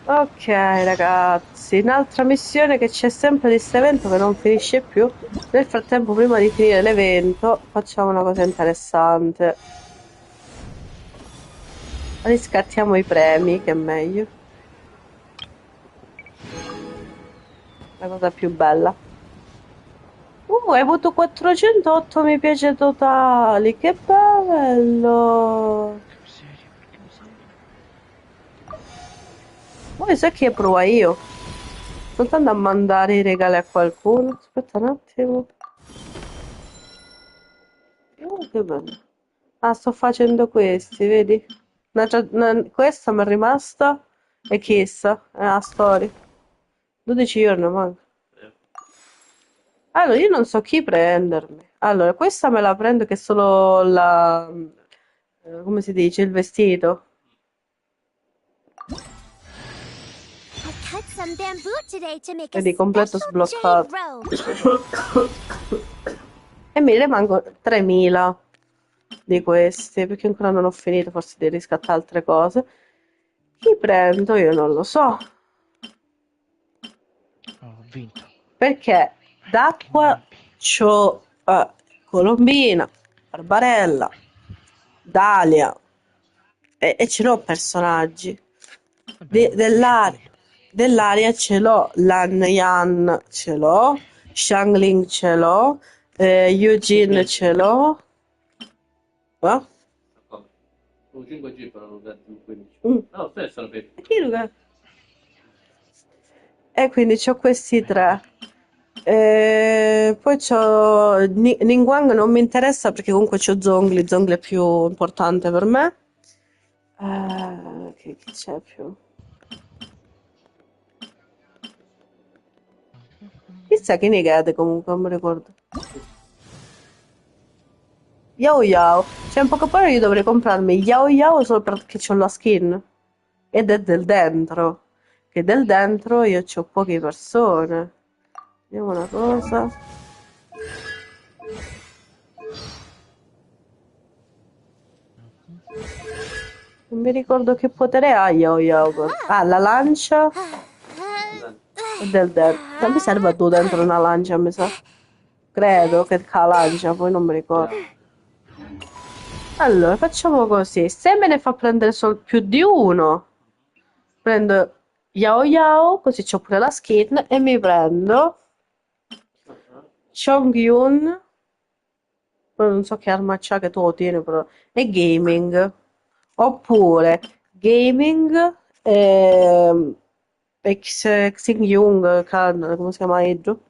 Speaker 1: Ok ragazzi, un'altra missione che c'è sempre di questo evento che non finisce più. Nel frattempo, prima di finire l'evento, facciamo una cosa interessante. Riscattiamo i premi, che è meglio. La cosa più bella. Hai avuto 408 mi piace totali, che bello! Poi sai che prova io? Sto andando a mandare i regali a qualcuno. Aspetta un attimo. Che bello. Ah, sto facendo questi, vedi? Questa mi è rimasta e chissà, è la storia. 12 giorni manca. Allora, io non so chi prendermi. Allora, questa me la prendo che è solo come si dice, il vestito.
Speaker 6: I cut some bamboo today to make a
Speaker 1: Vedi, completo
Speaker 6: special jade
Speaker 1: sbloccato.
Speaker 6: robe.
Speaker 1: E mi rimangono 3000 di questi, perché ancora non ho finito, forse devo riscattare altre cose. Chi prendo? Io non lo so.
Speaker 15: Ho vinto.
Speaker 1: Perché d'acqua c'ho Colombina, Barbarella, Dalia e ce l'ho personaggi. Dell'aria ce l'ho, Lan Yan ce l'ho, Shangling ce l'ho, Eugene ce l'ho. Eh?
Speaker 8: Un 5G però non detto un 15.
Speaker 1: Mm.
Speaker 8: No, stesso per.
Speaker 1: Chi lo- E quindi c'ho questi tre. Poi c'ho Ningguang non mi interessa perché comunque c'ho Zhongli, Zhongli è più importante per me. Chi c'è più? Chissà che ne cade comunque, non mi ricordo. Yao Yao. Cioè, in poche parole io dovrei comprarmi Yao Yao solo perché c'ho la skin. Ed è del dentro. Che del dentro io c'ho poche persone. Vediamo una cosa. Non mi ricordo che potere ha Yao Yao. Ah, la lancia. È del dentro. Mi serve a tu dentro una lancia, mi sa. Credo che la lancia, poi non mi ricordo. Allora, facciamo così. Se me ne fa prendere più di uno, prendo Yao Yao, così c'ho pure la skin, e mi prendo Chongyun, poi non so che arma c'ha che tu lo tieni, però, e Gaming. Oppure Gaming e Xing Yung, come si chiama Idro?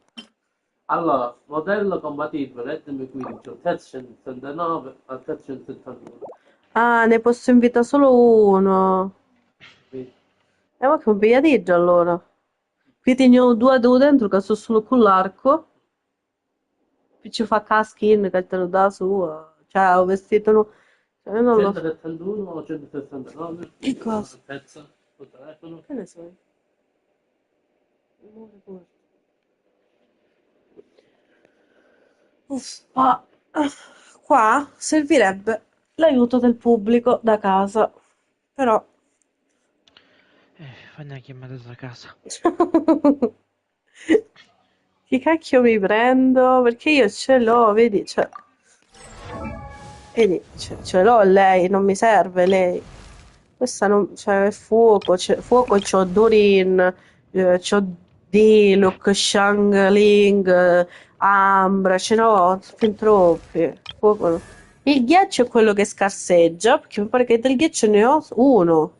Speaker 8: Allora, modello compatibile Redmi 15, altezza 69, altezza 71.
Speaker 1: Ah, ne posso invitare solo uno. Ma che un pigliateggio allora. Qui teniamo due dentro che sono solo con l'arco. Qui ci fa la skin che te lo dà su. Cioè, ho vestito. Cioè, non lo so.
Speaker 8: 171 o 169?
Speaker 1: Che cosa?
Speaker 8: Altezza, sul telefono.
Speaker 1: Che ne so? Non ricordo. Uffa. Qua servirebbe l'aiuto del pubblico da casa. Però.
Speaker 15: Fai una chiamata da casa.
Speaker 1: Chi cacchio mi prendo? Perché io ce l'ho, vedi? Cioè, vedi, ce l'ho lei, non mi serve lei. Questa non, cioè, è fuoco, fuoco c'ho Durin, c'ho Diluc, Shangling, Ambra, ce n'ho fin troppi. Fuoco no. Il ghiaccio è quello che scarseggia, perché mi pare che del ghiaccio ne ho uno.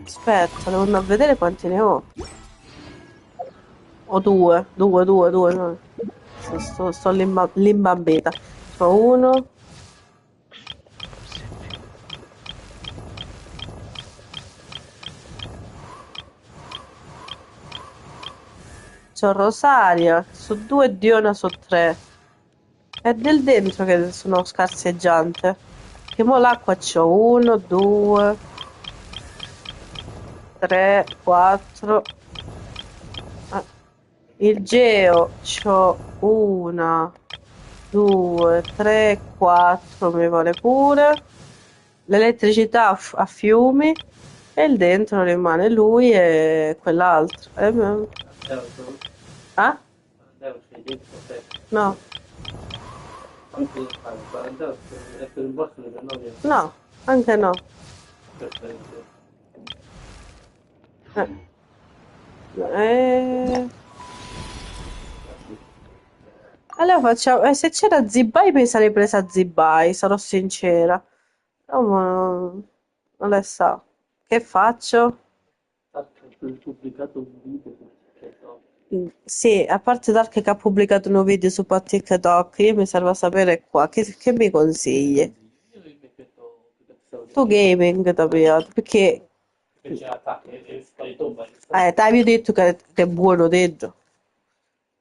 Speaker 1: Aspetta, devo andare a vedere quanti ne ho. O due. No. Sto limbambita. C'ho uno. C'ho Rosaria, su due e Diona su tre. È del dentro che sono scarseggiante. Che mo l'acqua c'ho uno, due, tre, quattro. Ah, il geo c'ho una, due, tre, quattro, mi vuole pure. L'elettricità a fiumi e il dentro rimane lui e quell'altro. Ah? No. No, anche no. Allora facciamo. Se c'era Zibai mi sarei presa Zibai, sarò sincera. No, ma non le sa. Che faccio?
Speaker 8: Pubblicato un video
Speaker 1: Sì, a parte Dark che ha pubblicato un video su TikTok, io mi serve a sapere qua, che mi consigli? Tu gaming, Tapiato, perché ti avevi detto che è buono dentro.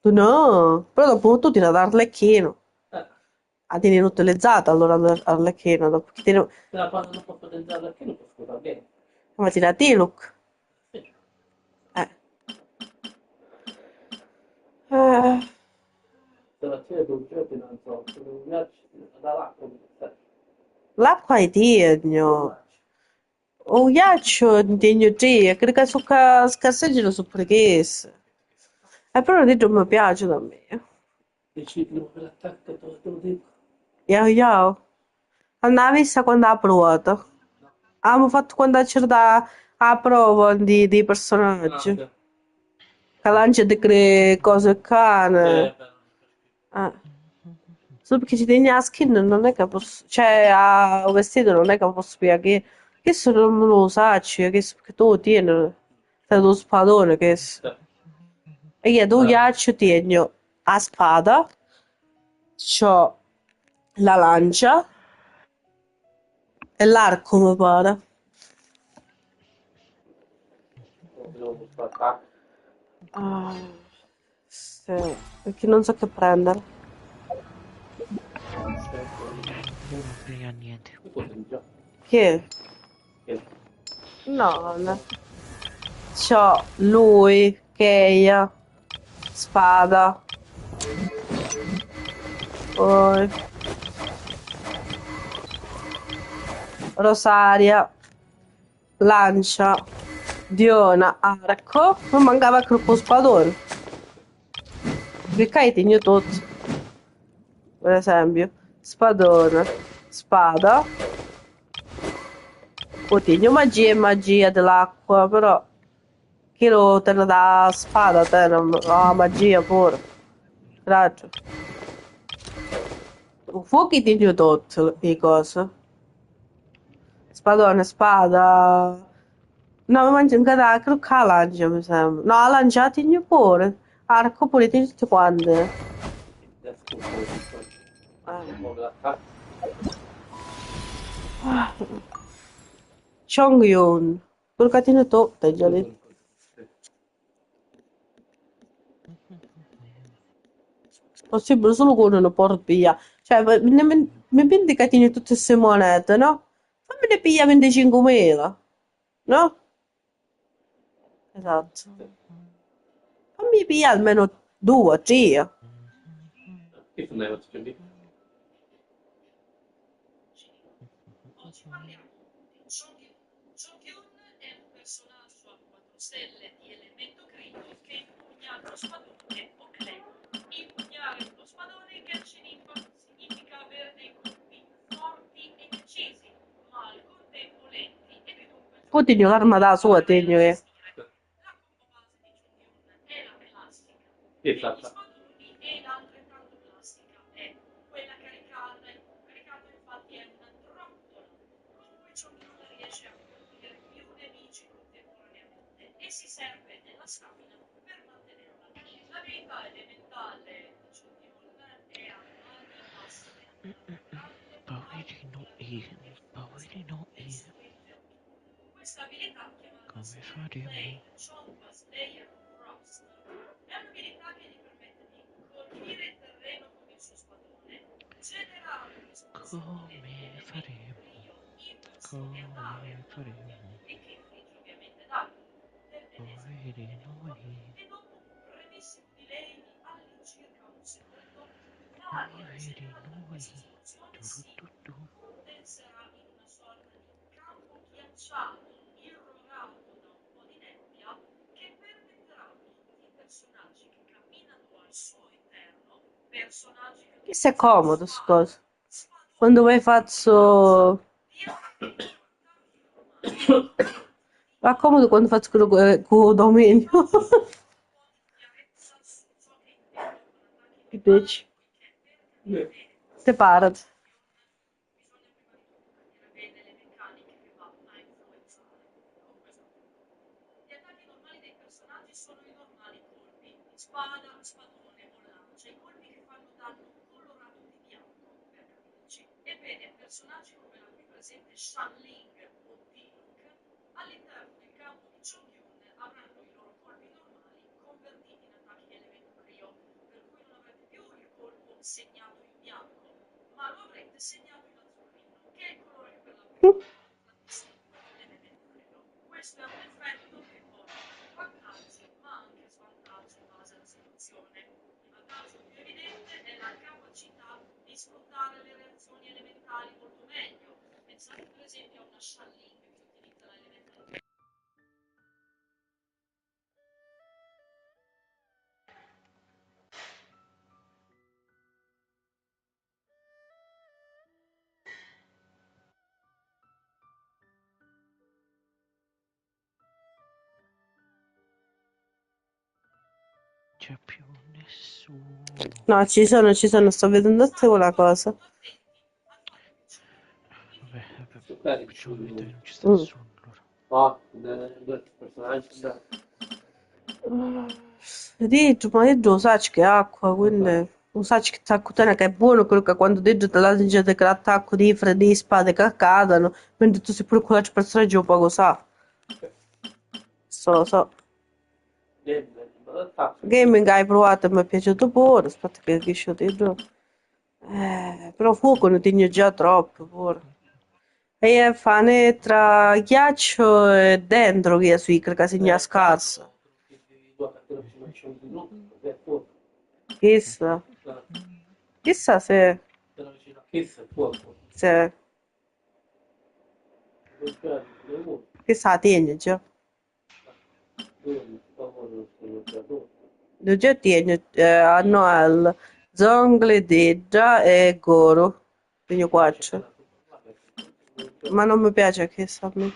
Speaker 1: Tu no, però dopo tu ti da Arlecchino. La tieni inutilizzata allora Arlecchino, dopo che tieni...
Speaker 8: Se la fanno dopo potenziare perché non può va bene.
Speaker 1: Ma tieni a Tiluk. Eh.
Speaker 8: Stamattina tu giochi non so, se non piace dall'acqua.
Speaker 1: L'acqua è tiegno. O ghiaccio tiegno te, credo che su scarseggiano su preghesse. Però di non mi piace da me.
Speaker 8: Decidi per l'attacco, te lo dico.
Speaker 1: Iau iau. Andava vista quando ha provato. Abbiamo fatto quando c'era la prova di personaggi. Che lancia di cre cose cane. Solo perché ci tieni la skin non è che posso. Cioè, a vestito non è che posso spiegare che se non me lo sacci, che tu lo tieni. Sei lo spadone che. E io tu ghiaccio tengo la spada, c'ho la lancia e l'arco mi pare. Ah, sì, perché non so che prendere.
Speaker 15: Non mi frega niente.
Speaker 1: Che? No, no. C'ho lui, Keia, spada. Poi Rosaria, lancia, Diona, arco. Non mancava il gruppo spadone. Che hai tegno tutto. Per esempio, spadone, spada. Poi tegno magia e magia dell'acqua, però chi lo te ne dà spada, te ne la magia pure. Raggio. Fuochi tegno tutto, le cose. Spadone, spada. No, mi mangio ancora, credo che la lancia, mi sembra. No, la lancia la tegno pure. Arco pure, tegno tutte quante. Chong-yun. Quello che tiene tutte, già lì. Possibile solo con una porpia. Cioè, mi vendi che tieni tutte queste monete, no? Fammi ne piglia 25.000, no? Esatto. Fammi piglia almeno due, tre.
Speaker 8: Che non è lo stesso.
Speaker 1: Poi tengo l'arma da sua, tengo che...
Speaker 8: Che fa?
Speaker 15: Poverino Ian, poverino Ian. Come faremo? Come faremo? Come faremo? Poverino Ian. Poverino Ian. Turututu.
Speaker 1: Che sia comodo, scusa. Quando vai faccio... Va comodo quando faccio quello con dominio. Che dici? Separati.
Speaker 15: C'è più nessuno.
Speaker 1: No, ci sono, sto vedendo tutta quella cosa.
Speaker 15: Vabbè, facciamo finta che non ci sta nessuno allora.
Speaker 8: No, personaggi sta.
Speaker 1: Dietro, ma io lo sai che è acqua, quindi lo sai che attacco te che è buono quello che quando dentro te la gente che l'attacco di freddi di spade che cadono, mentre tu sei pure quella personaggio un po' sa. So. Gaming hai provato e mi è piaciuto pure, aspetta che riesco dentro. Però fuoco ne tiene già troppo pure. E fane tra ghiaccio e dentro che è sui che segna scarso. Chissà. Chissà se... se... Chissà tiene già. Già tiene a Noel, Zongle, Dedra e Goro. Quindi 4. Ma non mi piace che sa a me.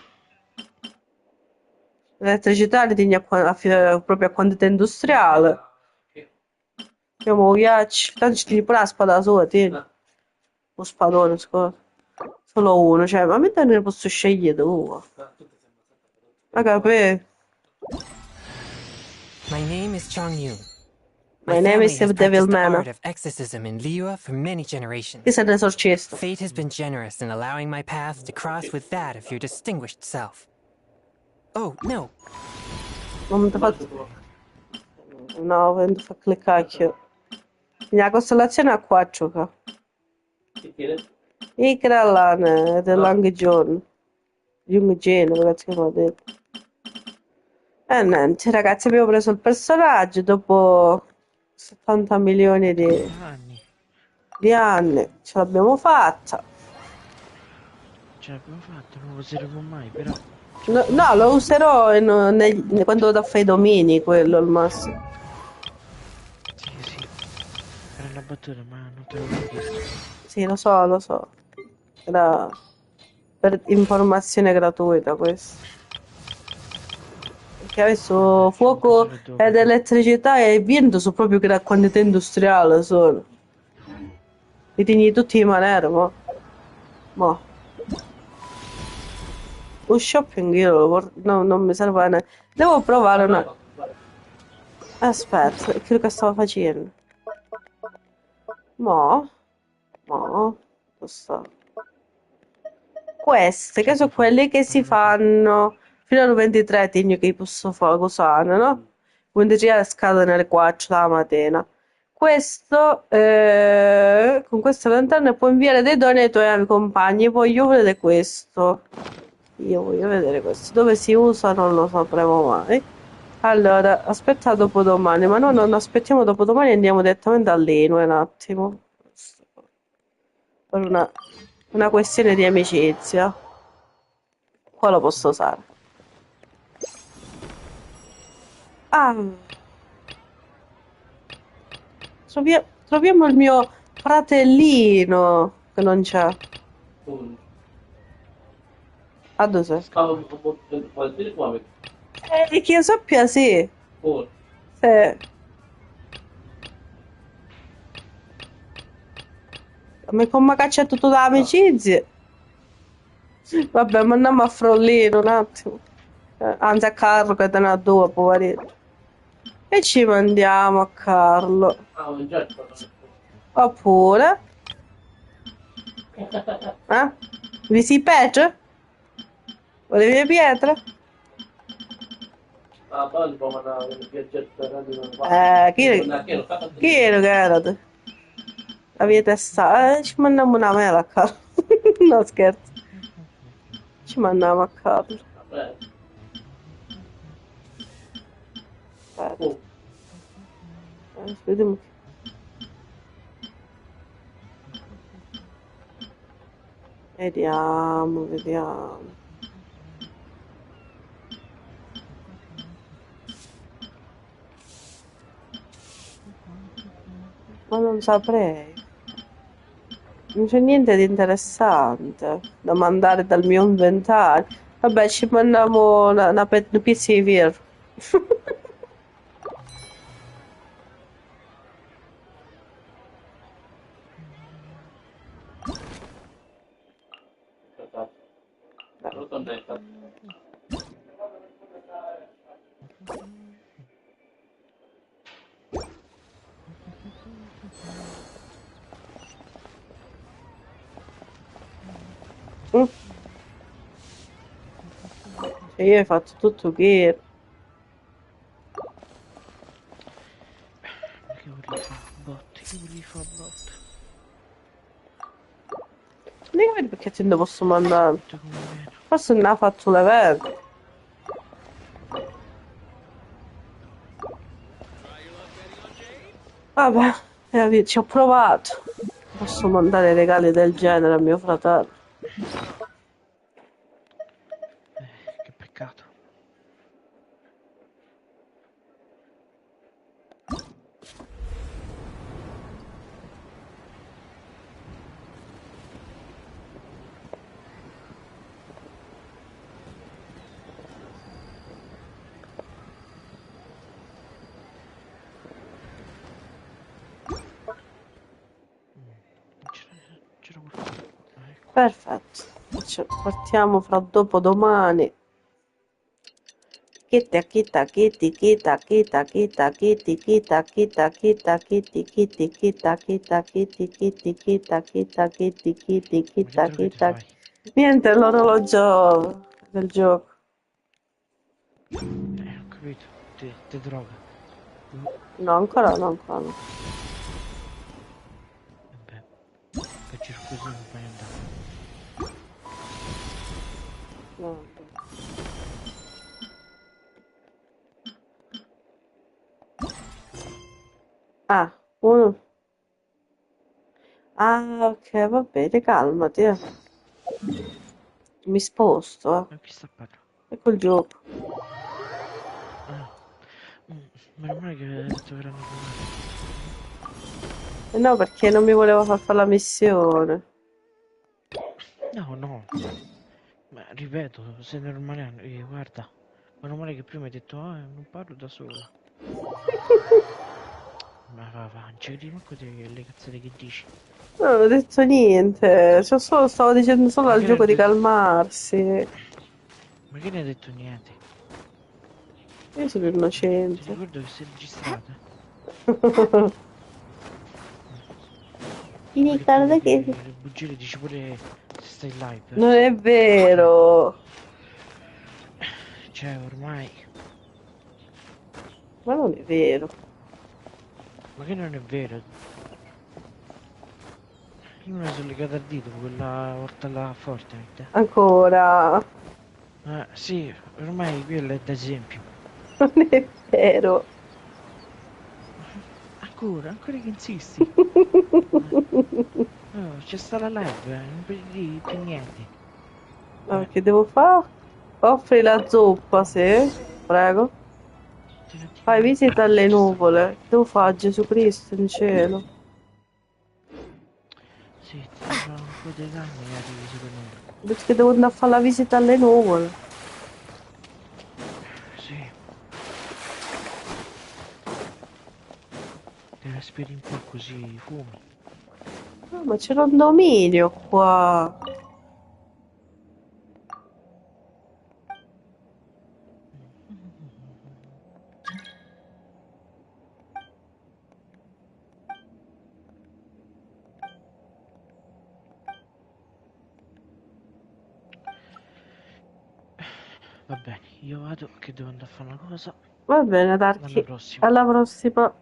Speaker 1: L'elettricità li tieni proprio a quantità industriale. Io mi piace. Tanto ci tieni pure la spada sua, tieni. Lo spadone, scusa. Solo uno, cioè, ma a me te ne posso scegliere due. Ma capì?
Speaker 11: My name is Chong Yun.
Speaker 1: My name is
Speaker 11: has
Speaker 1: Devil
Speaker 11: practiced the
Speaker 1: Man.
Speaker 11: art of exorcism in Liyue for many generations.
Speaker 1: Chi sei l'esorcista?
Speaker 11: Fate has been generous in allowing my path to cross with that of your distinguished self. Oh, no.
Speaker 1: Non mi fatto... No, vendo fa cliccare. La costellazione a 4 qua. I krallane dell'Anggiorno. Giorno, ragazzi, che mi ha detto. E niente, ragazzi, abbiamo preso il personagglo dopo 70 milioni di anni. Ce l'abbiamo fatta.
Speaker 15: Ce l'abbiamo fatta, non lo useremo mai, però.
Speaker 1: No, lo userò quando do fai i domini, quello al massimo.
Speaker 15: Sì. Era una battuta, ma non te l'avevo chiesto.
Speaker 1: Sì, lo so. Era per informazione gratuita questo. Perché adesso fuoco ed elettricità e vento sono proprio che la quantità industriale sono. Li tieni tutti in maniera, mo. Lo shopping io non mi serve a niente. Devo provare una... Aspetta, è quello che stavo facendo. Mo. Sto. Queste, che sono quelle che si fanno fino al 23, tieni che posso fare cos'hanno, no? 23 scadono alle 4 la mattina. Questo, con queste lanterne puoi inviare dei doni ai tuoi compagni. Voglio vedere questo. Io voglio vedere questo. Dove si usa non lo sapremo mai. Allora, aspetta dopodomani, ma no, non aspettiamo dopodomani, andiamo direttamente all'Inu un attimo. Per una questione di amicizia. Qua lo posso usare. Ah. Troviamo il mio fratellino che non c'è. A dove sei? Che io sappia sì. Sì. Ma come caccia tutto da amicizie? Vabbè, ma andiamo a Frollino un attimo. Anzi a Carlo che te ne ha due, poverino. E ci mandiamo a Carlo. Oppure... Vi si pece? Volevi le pietre? Chi era che era? Avete testa, ci mandiamo una mela a Carlo. No, scherzo. Ci mandiamo a Carlo. Aspetta. Vediamo. Vediamo, vediamo. Ma non saprei. Non c'è niente di interessante da mandare dal mio inventario. Vabbè, ci mandiamo una pizza di birra. Mm. Cioè, io ho fatto tutto che...
Speaker 15: Che volevi fare bot? Che volevi fare bot?
Speaker 1: Non capito perché te ne posso mandare. Forse non ha fatto l'evento. Vabbè, ci ho provato. Posso mandare regali del genere a mio fratello.
Speaker 15: Che peccato. C'era qualcuno. Ecco.
Speaker 1: Perfetto. Partiamo fra dopodomani. Kita kita kiti kita kita kita kiti kita kita kita kiti kiti kita kita kiti kiti kita kita kiti kiti kita kita. Niente, è l'orologio del gioco.
Speaker 15: Ho capito. Te droga.
Speaker 1: No, ancora no, ancora no.
Speaker 15: Vabbè. Che giro così non puoi andare.
Speaker 1: No. Ah, uno. Ah, ok, va bene, calmati. Mi sposto,
Speaker 15: Ma chi sta parlando?
Speaker 1: Ecco il gioco.
Speaker 15: Ah. Meno male che hai detto che erano
Speaker 1: No, perché non mi voleva far fare la missione.
Speaker 15: No, no. Ma ripeto, sei normale. Guarda. Meno male che prima hai detto, non parlo da sola. Ma va, non ci credi manco le cazzate che dici.
Speaker 1: No, non ho detto niente. Stavo dicendo solo al gioco di calmarsi.
Speaker 15: Ma che ne hai detto niente?
Speaker 1: Io sono
Speaker 15: Ti
Speaker 1: innocente.
Speaker 15: ricordo che sei registrata.
Speaker 1: Mi ricordo che...
Speaker 15: Le bugie le dici pure se stai in live.
Speaker 1: Non è vero.
Speaker 15: Cioè, ormai...
Speaker 1: Ma non è vero.
Speaker 15: Ma che non è vero? Io me la sono legata al dito, quella volta là Fortnite.
Speaker 1: Ancora.
Speaker 15: Sì, ormai quello è d'esempio.
Speaker 1: Non è vero.
Speaker 15: Ancora che insisti? No, c'è sta la live, non puoi dire più niente.
Speaker 1: Allora, che devo fare? Offri la zuppa, sì. Prego. Fai visita alle nuvole. Devo fare Gesù Cristo in cielo.
Speaker 15: Sì, ti fa un po' di danni e arrivi secondo me.
Speaker 1: Perché devo andare a fare la visita alle nuvole.
Speaker 15: Sì. Te respiri un po' così fumi.
Speaker 1: No, ma c'era un dominio qua.
Speaker 15: Va bene, io vado che devo andare a fare una cosa.
Speaker 1: Va bene,
Speaker 15: Alla
Speaker 1: Darky.
Speaker 15: prossima.
Speaker 1: Alla prossima.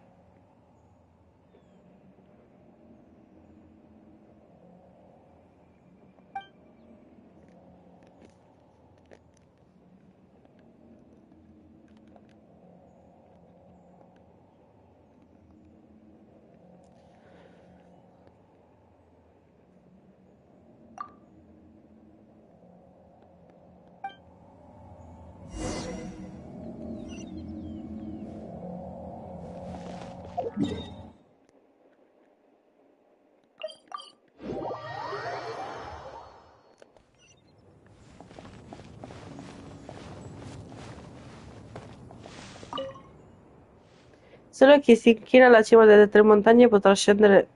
Speaker 1: Solo chi si inchina alla cima delle tre montagne potrà ascendere.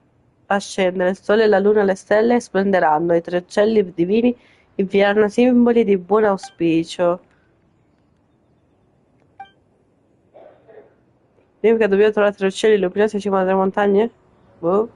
Speaker 1: Il sole, la luna e le stelle splenderanno. I tre uccelli divini invieranno simboli di buon auspicio. Significa che dobbiamo trovare tre uccelli luminosi in cima alle tre montagne? Boh.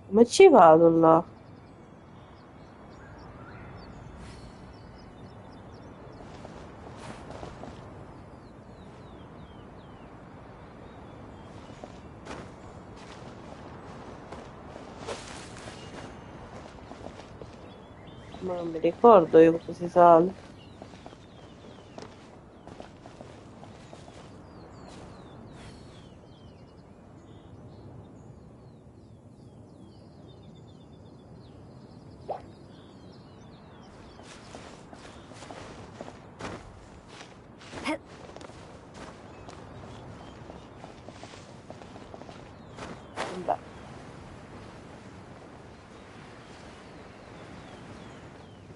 Speaker 1: Come ci vado là? Ma non mi ricordo io come si sale. Vabbè.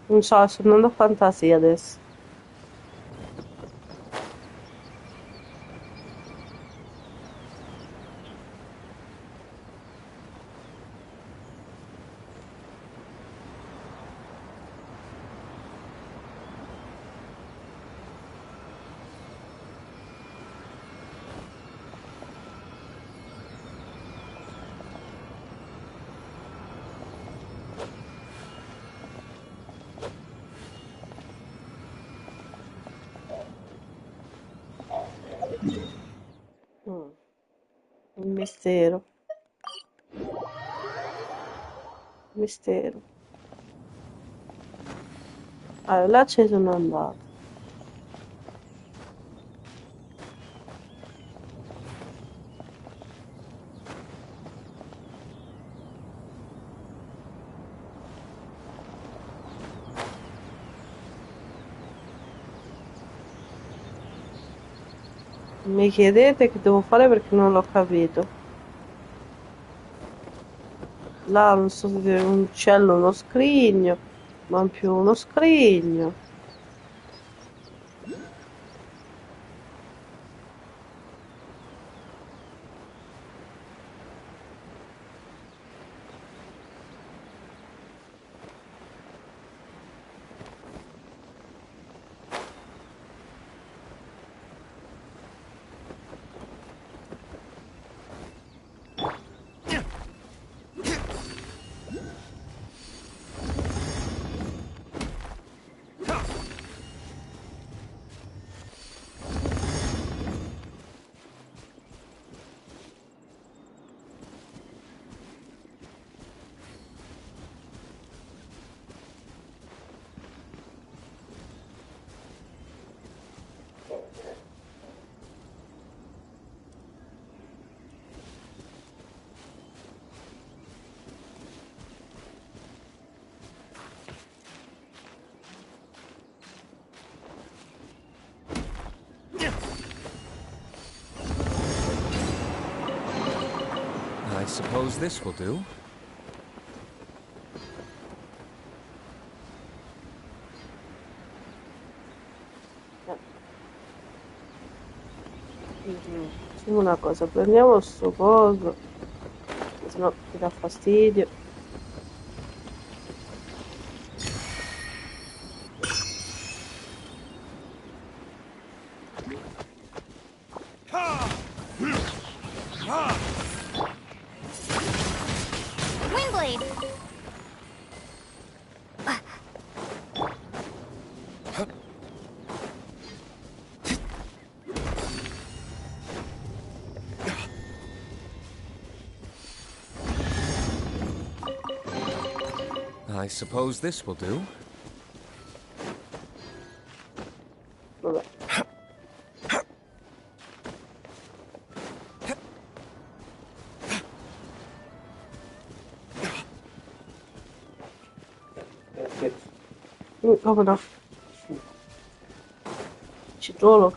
Speaker 1: Non so, sto andando a fantasia adesso. Il mistero. Mistero. Allora, là ci sono andato. Mi chiedete che devo fare perché non l'ho capito. Là non so se è un uccello o uno scrigno, ma più uno scrigno.
Speaker 12: I suppose this will do.
Speaker 1: Facciamo una cosa, prendiamo sto coso, se no ti dà fastidio.
Speaker 6: Windblade!
Speaker 12: I suppose this will do.
Speaker 1: Vabbè. Come no? Ci trovo.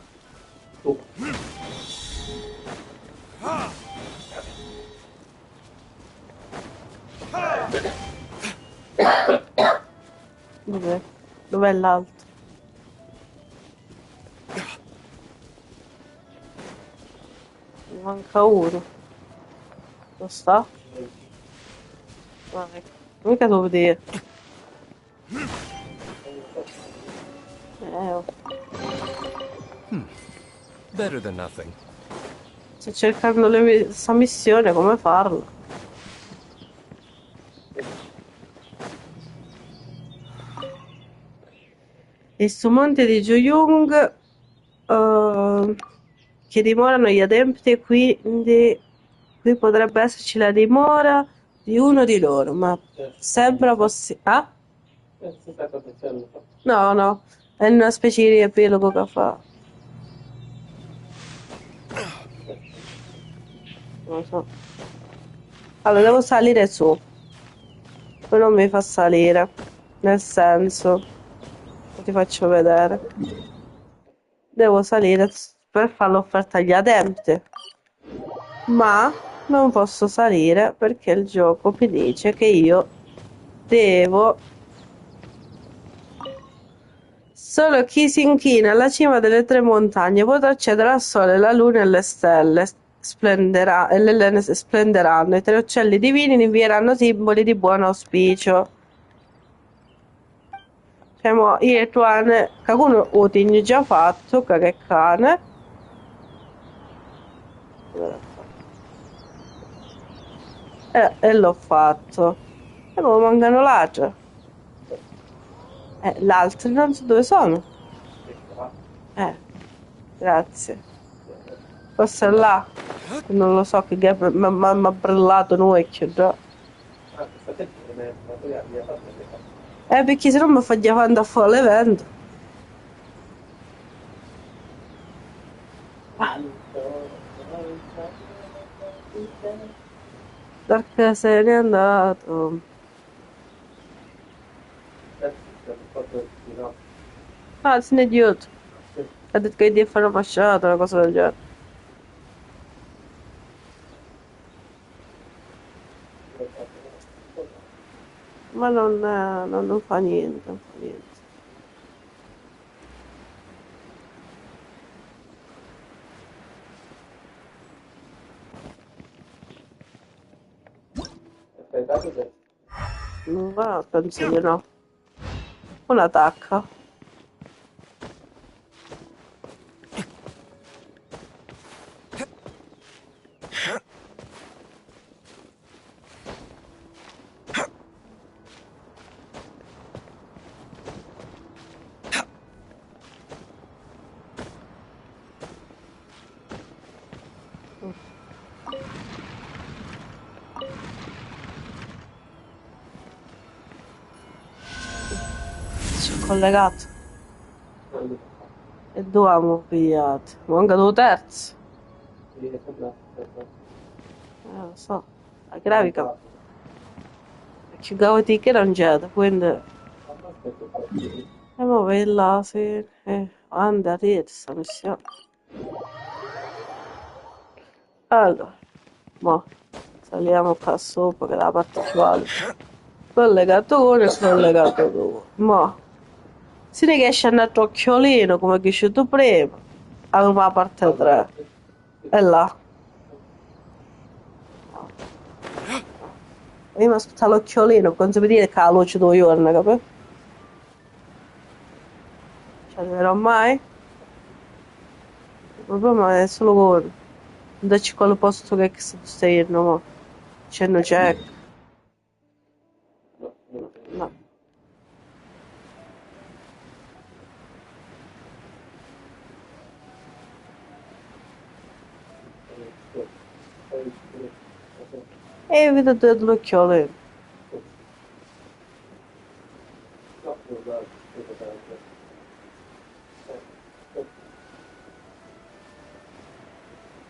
Speaker 1: Dov'è? Dov'è l'altro? Mi manca uno. Dove sta? Ah, ecco. Mica devo vedere. Oh.
Speaker 12: Better than nothing.
Speaker 1: Sto cercando questa missione, come farla? E su monte di Joyung che dimorano gli adepti, quindi qui potrebbe esserci la dimora di uno di loro, ma sembra possibile. Ah? No, no, è una specie di riepilogo che fa. Non lo so. Allora, devo salire su. Poi non mi fa salire. Nel senso, ti faccio vedere. Devo salire per fare l'offerta agli adepti. Ma non posso salire perché il gioco mi dice che io devo. Solo chi si inchina alla cima delle tre montagne potrà accedere al sole, alla luna e alle stelle. E le splenderanno. I tre uccelli divini invieranno simboli di buon auspicio. Siamo io e Tuane, qualcuno lo tieni già fatto, che cane. E l'ho fatto. E poi mancano l'altro. L'altro non so dove sono. Grazie. Forse è là. Non lo so che mi ha brillato un occhio già. Perché se no mi fa andare a fare l'evento. Perché se n'è andato. Ah, se n'è idiota. Ha detto che devi fare una pasciata, una cosa del genere. Ma non fa niente, non fa niente. Non va, penso di no. Una tacca. Ci ho collegato. E dove abbiamo pigliato? Manca due terzi. Lo so. La grafica. Perché gavati che non c'è, quindi. E mo vai là, sì. Anda, rete, sta missione. Allora. Mo. Saliamo qua sopra, che è la parte più alta. Collegato uno e collegato due. Mo. Si riesce a andare a occhiolino, come dici tu prima. Avremo la parte 3. E là. Io mi aspetto l'occhiolino, non si può dire che ha la luce 2 giorni, capito? Ci arriverò mai? Il problema è solo quello. Darci quello posto che stai in mo. C'è no c'è. No. E vedete l'occhiolino.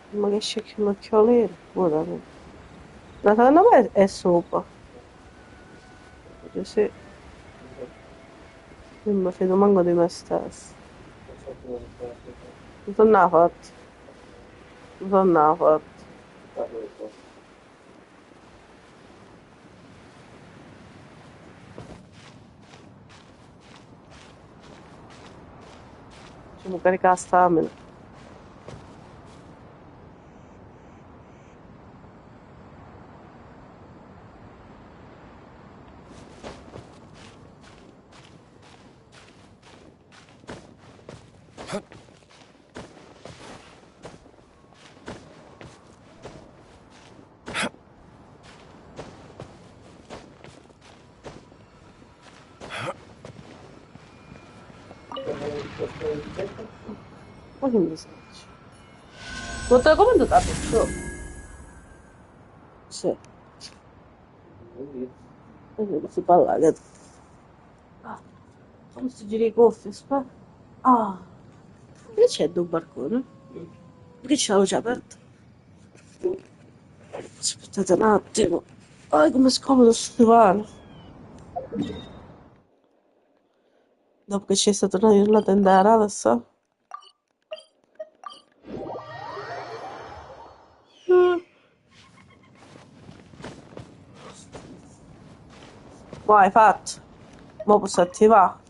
Speaker 1: Ma che scicchi l'occhiolino? Guarda. Ma secondo me è sopra. Sì. Non mi fido manco di me stesso. Non sono nata fatta. Non sono nata fatta. Facciamo caricare stamina. Ma che mi senti? Non te lo comando tanto, però. Sì. Non si parla che... Ah, come si gira i cuffie, aspetta. Ah, che c'è un balcone? Perché c'è la luce aperta? Aspettate un attimo. Ah, come scomodo sto divano. Dopo che c'è stata una giornata in derata, sa? Ma hai fatto? Ma posso attivare?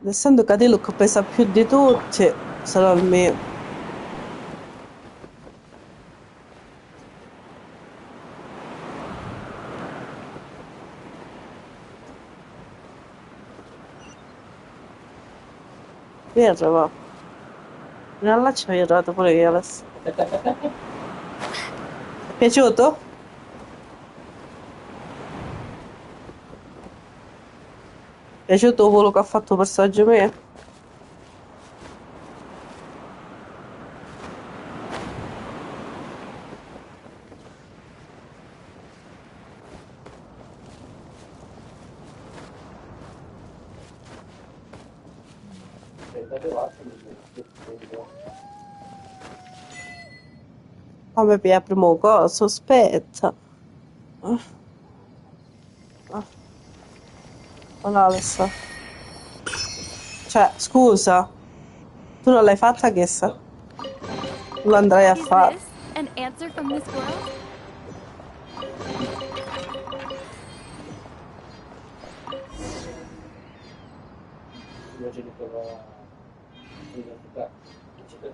Speaker 1: Essendo che Diluc pesa più di tutti, sarà il mio. Birra, va. In allaccio mi è arrivato pure io adesso. È piaciuto? È piaciuto quello che ha fatto il personaggio mio? A me piace primo coso, aspetta. Ah, ah, no, adesso. Cioè, scusa, tu non l'hai fatta che sa? Lo andrai a
Speaker 2: Is
Speaker 1: fare.
Speaker 2: this an answer from this world?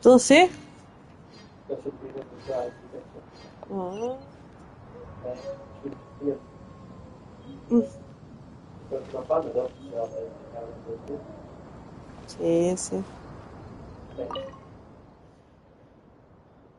Speaker 1: Tu sì? Ah. Mm. Sì, sì.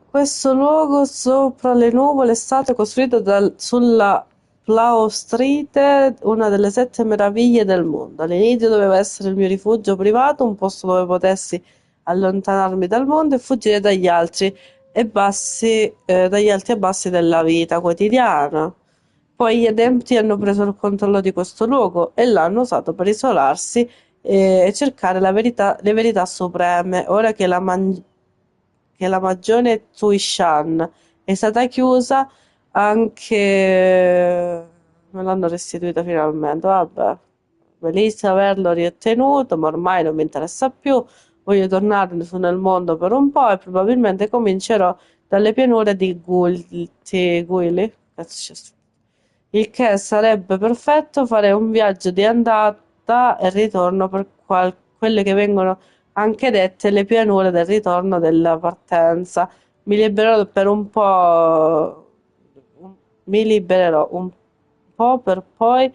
Speaker 1: Questo luogo sopra le nuvole è stato costruito sulla Plough Street, una delle 7 meraviglie del mondo. All'inizio doveva essere il mio rifugio privato, un posto dove potessi allontanarmi dal mondo e fuggire dagli alti e bassi della vita quotidiana. Poi gli adepti hanno preso il controllo di questo luogo e l'hanno usato per isolarsi e cercare le verità supreme. Ora che la magione Tuishan è stata chiusa, anche me l'hanno restituita finalmente. Vabbè, bellissimo averlo riottenuto, ma ormai non mi interessa più. Voglio tornare su nel mondo per un po' e probabilmente comincerò dalle pianure di Guili. Cazzo c'è scritto? Il che sarebbe perfetto fare un viaggio di andata e ritorno per quelle che vengono anche dette le pianure del ritorno della partenza. Mi libererò per un po', mi libererò un po' per poi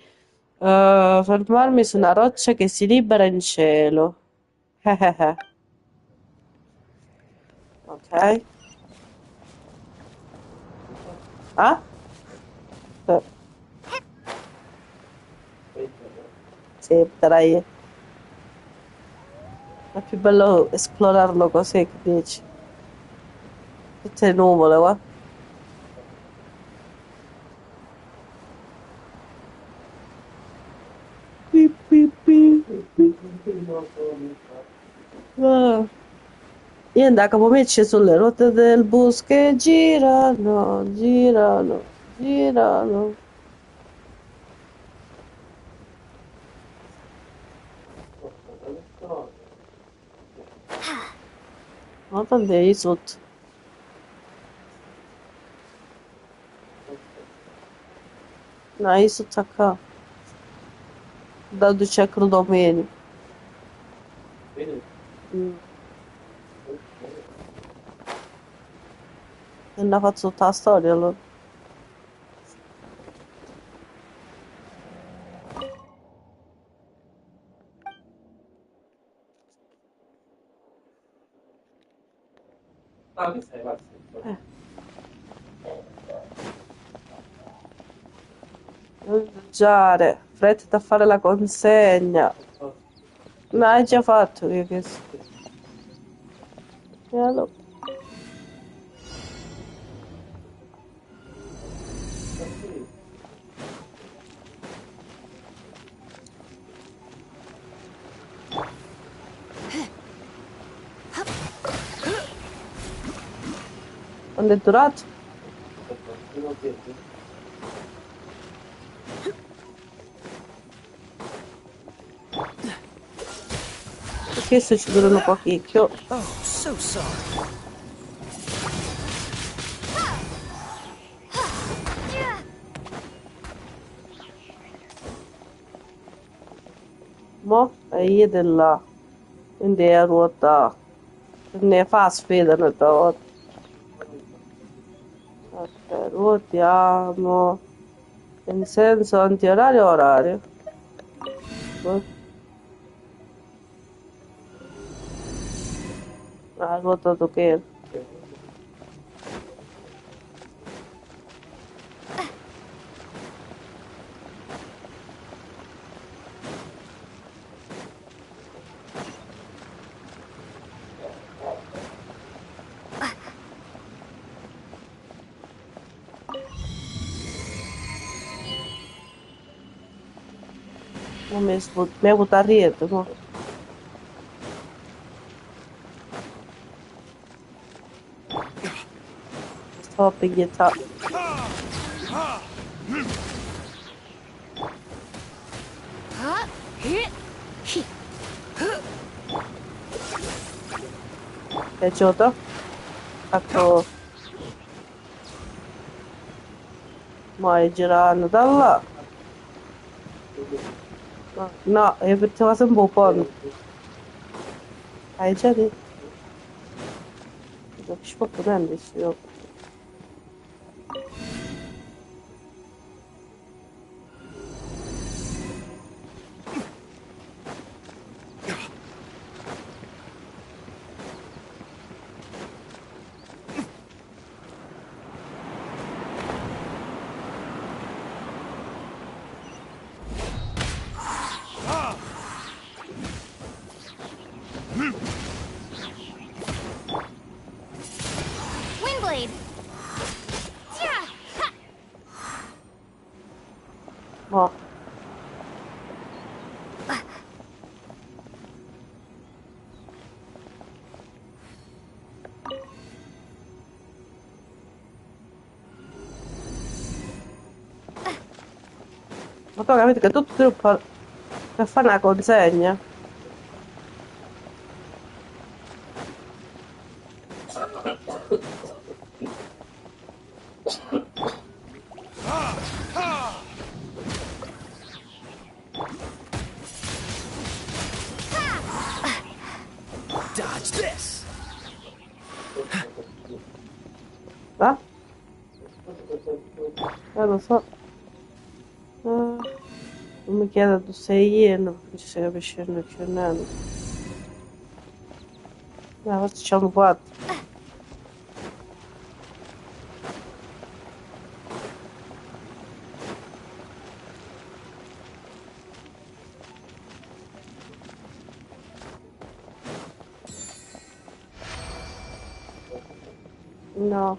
Speaker 1: fermarmi su una roccia che si libera in cielo. Ok. Ah? Eh, Sì, dai. È più bello esplorarlo così, che dici? Tutte le nuvole, qua. Pi, pi, pi, pi. Ah. Io andavo a capomecce sulle rotte del bus che girano, girano, girano. Ma tanto è sotto. No, è sotto qua. Da dove c'è crudo meno. E ne faccio tutta la storia allora. Mangiare, fretta a fare la consegna. No, hai già fatto io che e allora. Quando è durato? Perché se ci durano pochicchio?
Speaker 5: Oh, so sorry.
Speaker 1: Mo? E io di là. Quindi è a ruota. Ne fa sfida una volta. Ok, ruotiamo. In senso antiorario o orario? Ah, ruotato che? Non mi è avuto rientro, mo. Stavo a pigliare. Piaciuto? Ecco. Mai girando da là. No, è perché va sempre un po'. Hai già detto? Non ci può prendere, io.
Speaker 14: Windblade!
Speaker 1: Mo. Ma tu capito che tutto gruppo per fare una consegna?
Speaker 5: Dodge this.
Speaker 1: Ah? Lo so. Non mi chiede dove sei ieno, perché ci si capisce più niente. Forse c'è un quadro. No.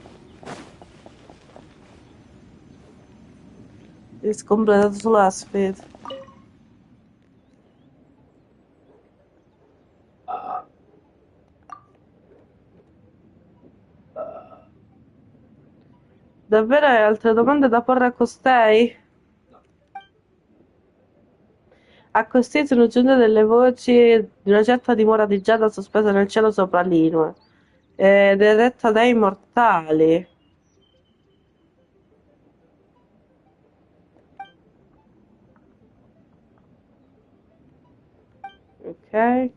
Speaker 1: È scompletato solo la sfida. Davvero hai altre domande da porre a costei? A costei sono giunte delle voci di una certa dimora di giada sospesa nel cielo sopra Linue. ed è retta dai mortali. Ok.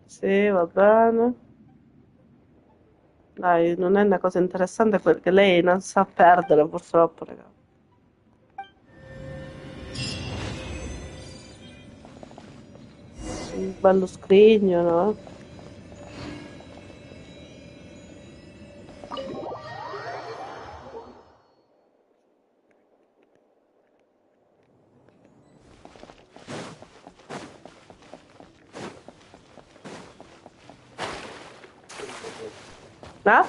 Speaker 1: Sì, va bene. Dai, non è una cosa interessante perché lei non sa perdere, purtroppo, raga. Un bello scrigno, no? Ah?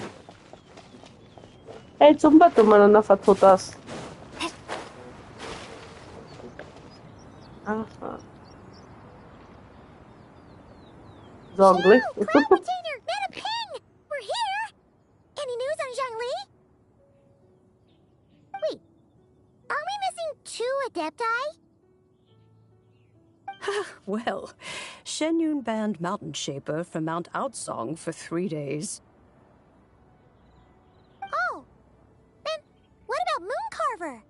Speaker 1: E il zumbato ma non ha fatto tasto. Ah, Zongli.
Speaker 6: Cloud Retainer, Madam Ping! We're here! Any news on Zhongli? Wait, are we missing 2 Adepti?
Speaker 3: Well, Shenyun banned Mountain Shaper from Mount Outsong for 3 days.
Speaker 6: Oh, then what about Mooncarver?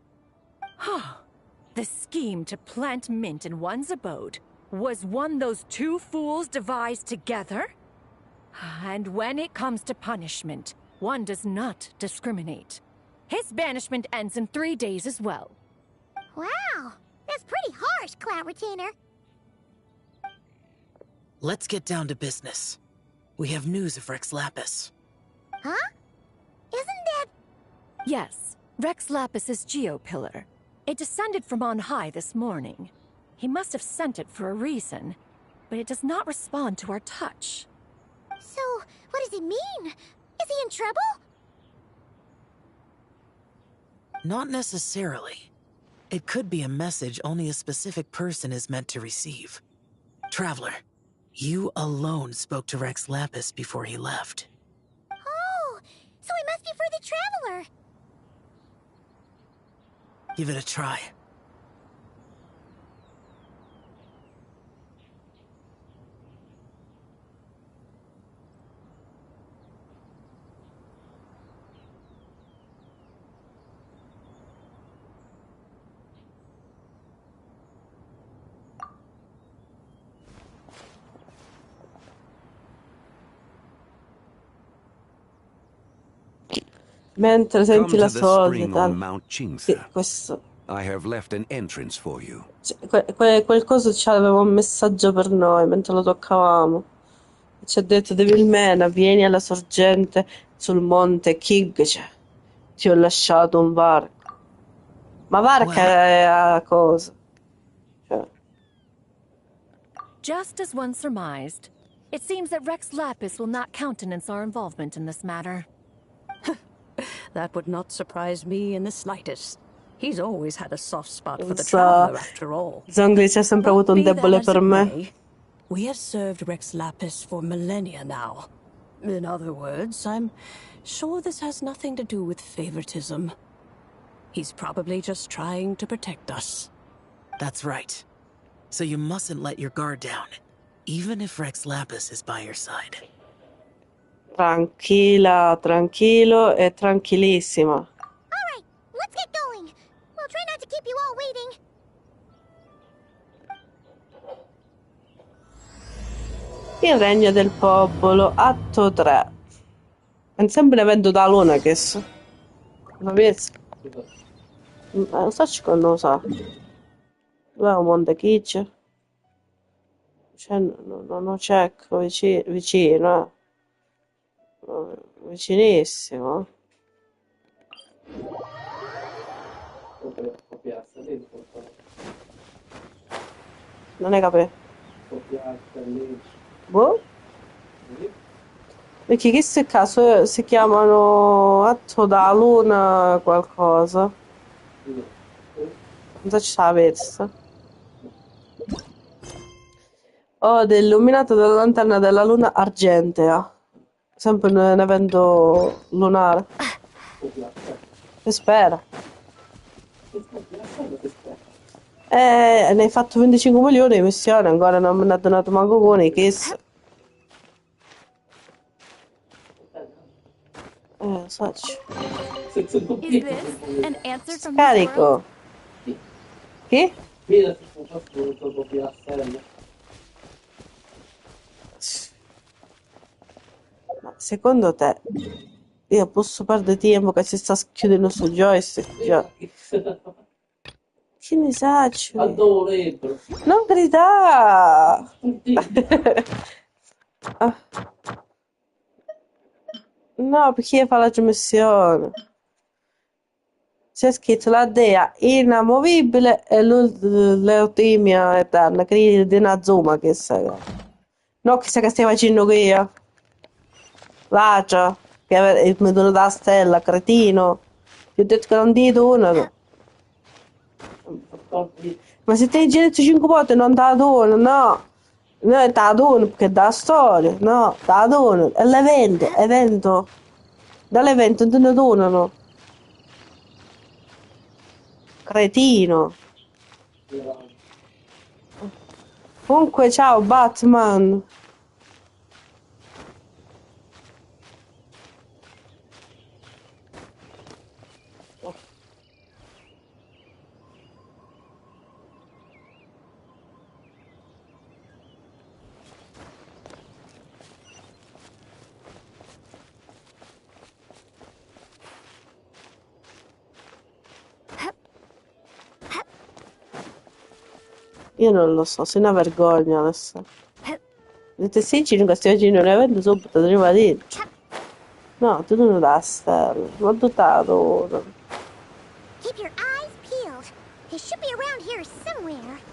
Speaker 2: The scheme to plant mint in one's abode was one those two fools devised together? And when it comes to punishment, one does not discriminate. His banishment ends in 3 days as well.
Speaker 6: Wow, that's pretty harsh, Cloud Retainer.
Speaker 5: Let's get down to business. We have news of Rex Lapis.
Speaker 6: Huh? Isn't that...
Speaker 2: Yes, Rex Lapis's Geopillar. It descended from on high this morning. He must have sent it for a reason, but it does not respond to our touch.
Speaker 6: So, what does it mean? Is he in trouble?
Speaker 5: Not necessarily. It could be a message only a specific person is meant to receive. Traveler, you alone spoke to Rex Lapis before he left.
Speaker 6: Oh, so it must be for the Traveler.
Speaker 5: Give it a try.
Speaker 1: Mentre senti
Speaker 20: Come
Speaker 1: la
Speaker 20: to the
Speaker 1: sua
Speaker 20: spring on Mount
Speaker 1: sì,
Speaker 20: Chingsa.
Speaker 1: questo.
Speaker 20: I have left an entrance for you.
Speaker 1: Quel coso c'aveva un messaggio per noi mentre lo toccavamo. Ci ha detto Devilmena, vieni alla sorgente sul monte Kigche. Ti ho lasciato un varco. Ma varca è a cosa? Cioè.
Speaker 2: Just as one surmised, it seems that Rex Lapis will not countenance our involvement in this matter.
Speaker 3: That would not surprise me in the slightest. He's always had a soft spot for the
Speaker 1: So,
Speaker 3: Traveler, after all.
Speaker 1: Zongli c'ha sempre avuto un
Speaker 3: Be that
Speaker 1: debole
Speaker 3: as
Speaker 1: per
Speaker 3: it
Speaker 1: me.
Speaker 3: may, we have served Rex Lapis for millennia now. In other words, I'm sure this has nothing to do with favoritism. He's probably just trying to protect us.
Speaker 5: That's right. So you mustn't let your guard down, even if Rex Lapis is by your side.
Speaker 1: Tranquilla, tranquillo e tranquillissima.
Speaker 6: Alright, let's get going. We'll try not to keep you all waiting.
Speaker 1: Il regno del popolo, atto 3. È sempre un evento da luna che so. Lo vedi? Non so come non lo sa. Dov'è un monte Kicce? C'è, non c'è vicino, vicinissimo. Non hai capito? Boh? Perché questo caso si chiamano atto da luna qualcosa. Non so se ci avesse. Ode illuminato dalla lanterna della luna argentea. Sempre un evento lunare. Si spera. Ne hai fatto 25 milioni di missioni, ancora non me ne ha donato manco con i kiss. Such.
Speaker 2: Is this an answer from this world?
Speaker 1: Scarico. Che? Ma secondo te io posso perdere tempo che si sta chiudendo sul joystick? Già. Che ne saccio? Non gridare! Ah, no, perché fa la missione? C'è scritto la dea inamovibile e l'eutimia eterna, che di una zuma che sa. No, che sa che stai facendo qui io. Lacia, che mi dono da stella, cretino. Ti ho detto che non ti donano. Ma se te hai detto 5 volte non te la dono, no. No, te la dono perché è da storia, no, te la dono. È l'evento, evento. Dall'evento non te ne donano. Cretino. Comunque, ciao Batman. Io non lo so, se una vergogna adesso. Dite sì, che stai facendo un evento subito, arriva lì. No, tu non da stella, ma tu te la dono.
Speaker 6: Keep your eyes peeled. They should be around here somewhere.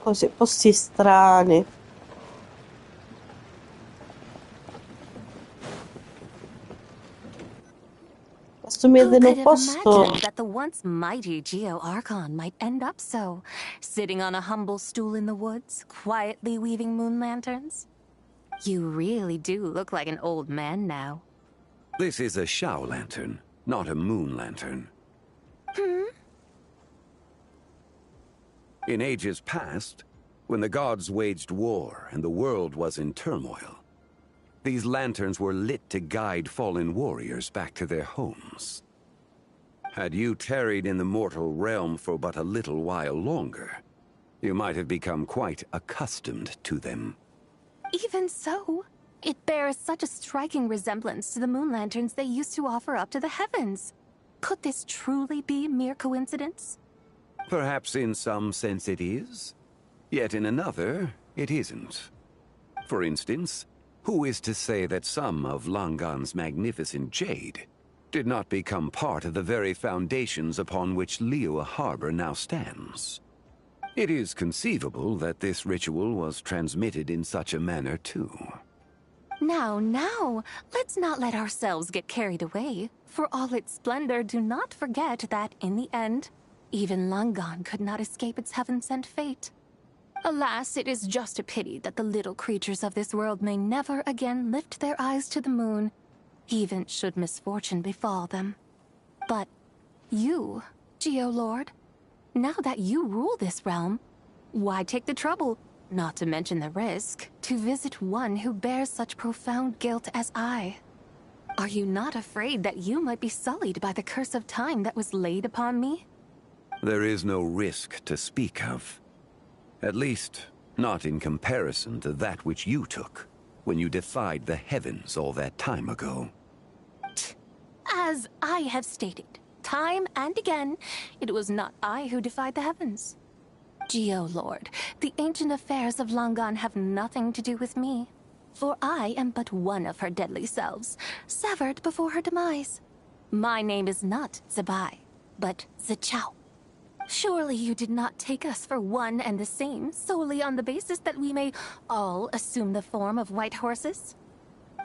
Speaker 1: Così, posti strani. Assumete in
Speaker 2: Who
Speaker 1: un
Speaker 2: could have
Speaker 1: posto.
Speaker 2: imagined that the once mighty Geo Archon might end up so, sitting on a humble stool in the woods, quietly weaving moon lanterns? You really do look like an old man now.
Speaker 13: This is a Shao lantern, not a moon lantern. In ages past, when the gods waged war and the world was in turmoil, these lanterns were lit to guide fallen warriors back to their homes. Had you tarried in the mortal realm for but a little while longer, you might have become quite accustomed to them.
Speaker 2: Even so, it bears such a striking resemblance to the moon lanterns they used to offer up to the heavens. Could this truly be mere coincidence?
Speaker 13: Perhaps in some sense it is, yet in another, it isn't. For instance, who is to say that some of Langan's magnificent jade did not become part of the very foundations upon which Liyue Harbor now stands? It is conceivable that this ritual was transmitted in such a manner too.
Speaker 2: Now, let's not let ourselves get carried away. For all its splendor, do not forget that, in the end, even Langan could not escape its heaven-sent fate. Alas, it is just a pity that the little creatures of this world may never again lift their eyes to the moon, even should misfortune befall them. But you, Geolord, now that you rule this realm, why take the trouble, not to mention the risk, to visit one who bears such profound guilt as I? Are you not afraid that you might be sullied by the curse of time that was laid upon me?
Speaker 13: There is no risk to speak of. At least, not in comparison to that which you took when you defied the heavens all that time ago.
Speaker 2: As I have stated, time and again, it was not I who defied the heavens. Geolord, the ancient affairs of Langan have nothing to do with me, for I am but one of her deadly selves, severed before her demise. My name is not Zabai, but Zichao. Surely you did not take us for one and the same, solely on the basis that we may all assume the form of white horses?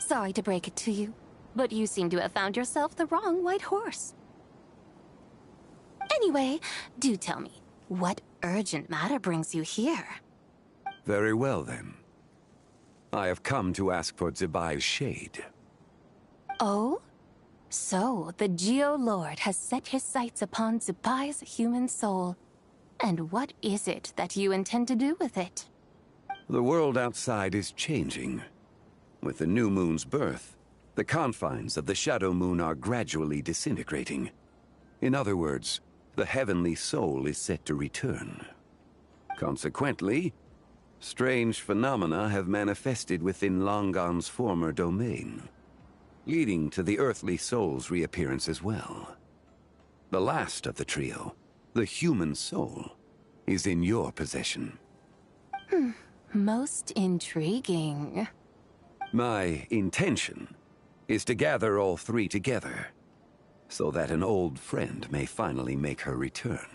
Speaker 2: Sorry to break it to you, but you seem to have found yourself the wrong white horse.
Speaker 19: Anyway, do tell me, what urgent matter brings you here?
Speaker 13: Very well, then. I have come to ask for Zebai's shade.
Speaker 19: Oh? So, the Geo-Lord has set his sights upon Zebai's human soul. And what is it that you intend to do with it?
Speaker 13: The world outside is changing. With the new moon's birth, the confines of the Shadow Moon are gradually disintegrating. In other words, the heavenly soul is set to return. Consequently, strange phenomena have manifested within Longan's former domain, leading to the earthly soul's reappearance as well. The last of the trio, the human soul, is in your possession.
Speaker 19: Most intriguing.
Speaker 13: My intention is to gather all three together, so that an old friend may finally make her return.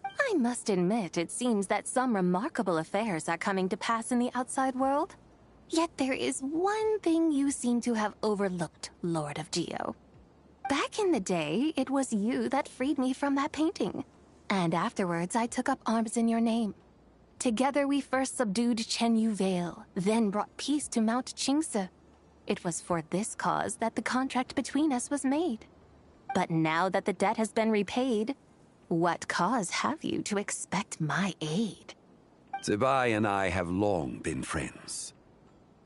Speaker 19: I must admit, it seems that some remarkable affairs are coming to pass in the outside world. Yet there is one thing you seem to have overlooked, Lord of Geo. Back in the day, it was you that freed me from that painting. And afterwards, I took up arms in your name. Together we first subdued Chenyu Vale, then brought peace to Mount Qingse. It was for this cause that the contract between us was made. But now that the debt has been repaid, what cause have you to expect my aid?
Speaker 13: Zebai and I have long been friends.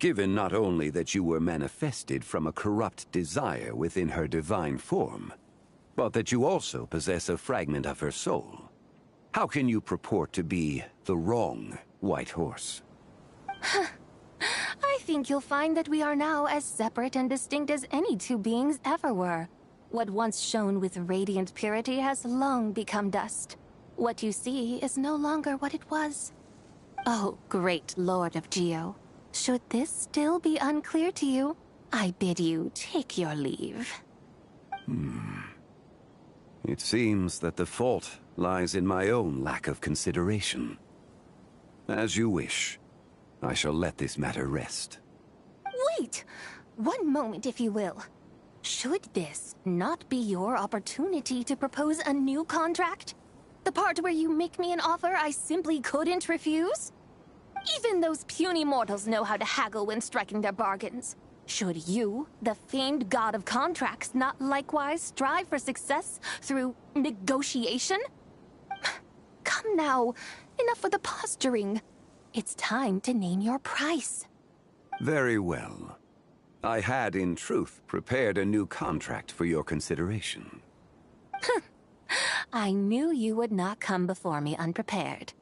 Speaker 13: Given not only that you were manifested from a corrupt desire within her divine form, but that you also possess a fragment of her soul, how can you purport to be the wrong White Horse?
Speaker 19: I think you'll find that we are now as separate and distinct as any two beings ever were. What once shone with radiant purity has long become dust. What you see is no longer what it was. Oh, great Lord of Geo. Should this still be unclear to you, I bid you take your leave.
Speaker 13: It seems that the fault lies in my own lack of consideration. As you wish. I shall let this matter rest.
Speaker 19: Wait! One moment, if you will. Should this not be your opportunity to propose a new contract? The part where you make me an offer I simply couldn't refuse? Even those puny mortals know how to haggle when striking their bargains. Should you, the famed god of contracts, not likewise strive for success through negotiation? Come now, enough with the posturing. It's time to name your price.
Speaker 13: Very well. I had, in truth, prepared a new contract for your consideration.
Speaker 19: I knew you would not come before me unprepared.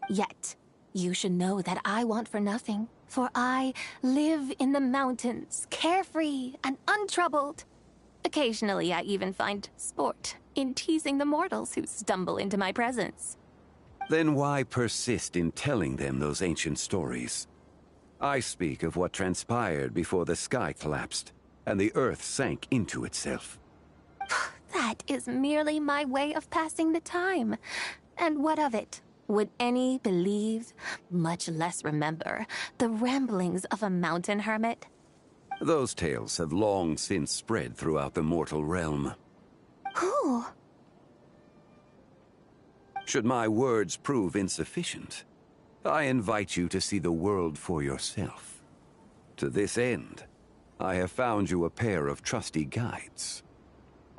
Speaker 19: Yet, you should know that I want for nothing, for I live in the mountains, carefree and untroubled. Occasionally, I even find sport in teasing the mortals who stumble into my presence.
Speaker 13: Then why persist in telling them those ancient stories? I speak of what transpired before the sky collapsed and the earth sank into itself.
Speaker 19: That is merely my way of passing the time. And what of it? Would any believe, much less remember, the ramblings of a mountain hermit?
Speaker 13: Those tales have long since spread throughout the mortal realm.
Speaker 19: Who?
Speaker 13: Should my words prove insufficient, I invite you to see the world for yourself. To this end, I have found you a pair of trusty guides.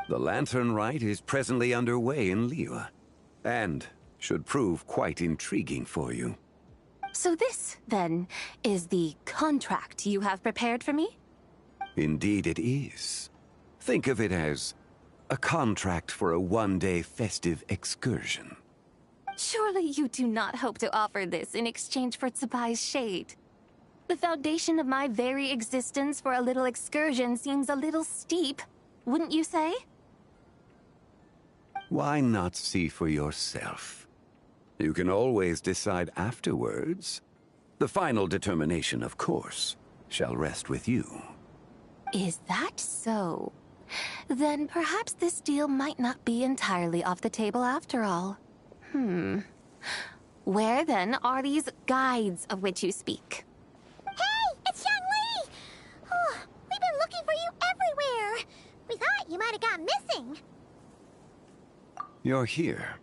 Speaker 13: The Lantern Rite is presently underway in Liyue, and should prove quite intriguing for you.
Speaker 19: So this, then, is the contract you have prepared for me?
Speaker 13: Indeed it is. Think of it as a contract for a one-day festive excursion.
Speaker 19: Surely you do not hope to offer this in exchange for Zebai's shade. The foundation of my very existence for a little excursion seems a little steep, wouldn't you say?
Speaker 13: Why not see for yourself? You can always decide afterwards. The final determination, of course, shall rest with you.
Speaker 19: Is that so? Then perhaps this deal might not be entirely off the table after all. Where then are these guides of which you speak?
Speaker 6: Hey, it's Young Lee! Oh, we've been looking for you everywhere. We thought you might have gone missing.
Speaker 13: You're here.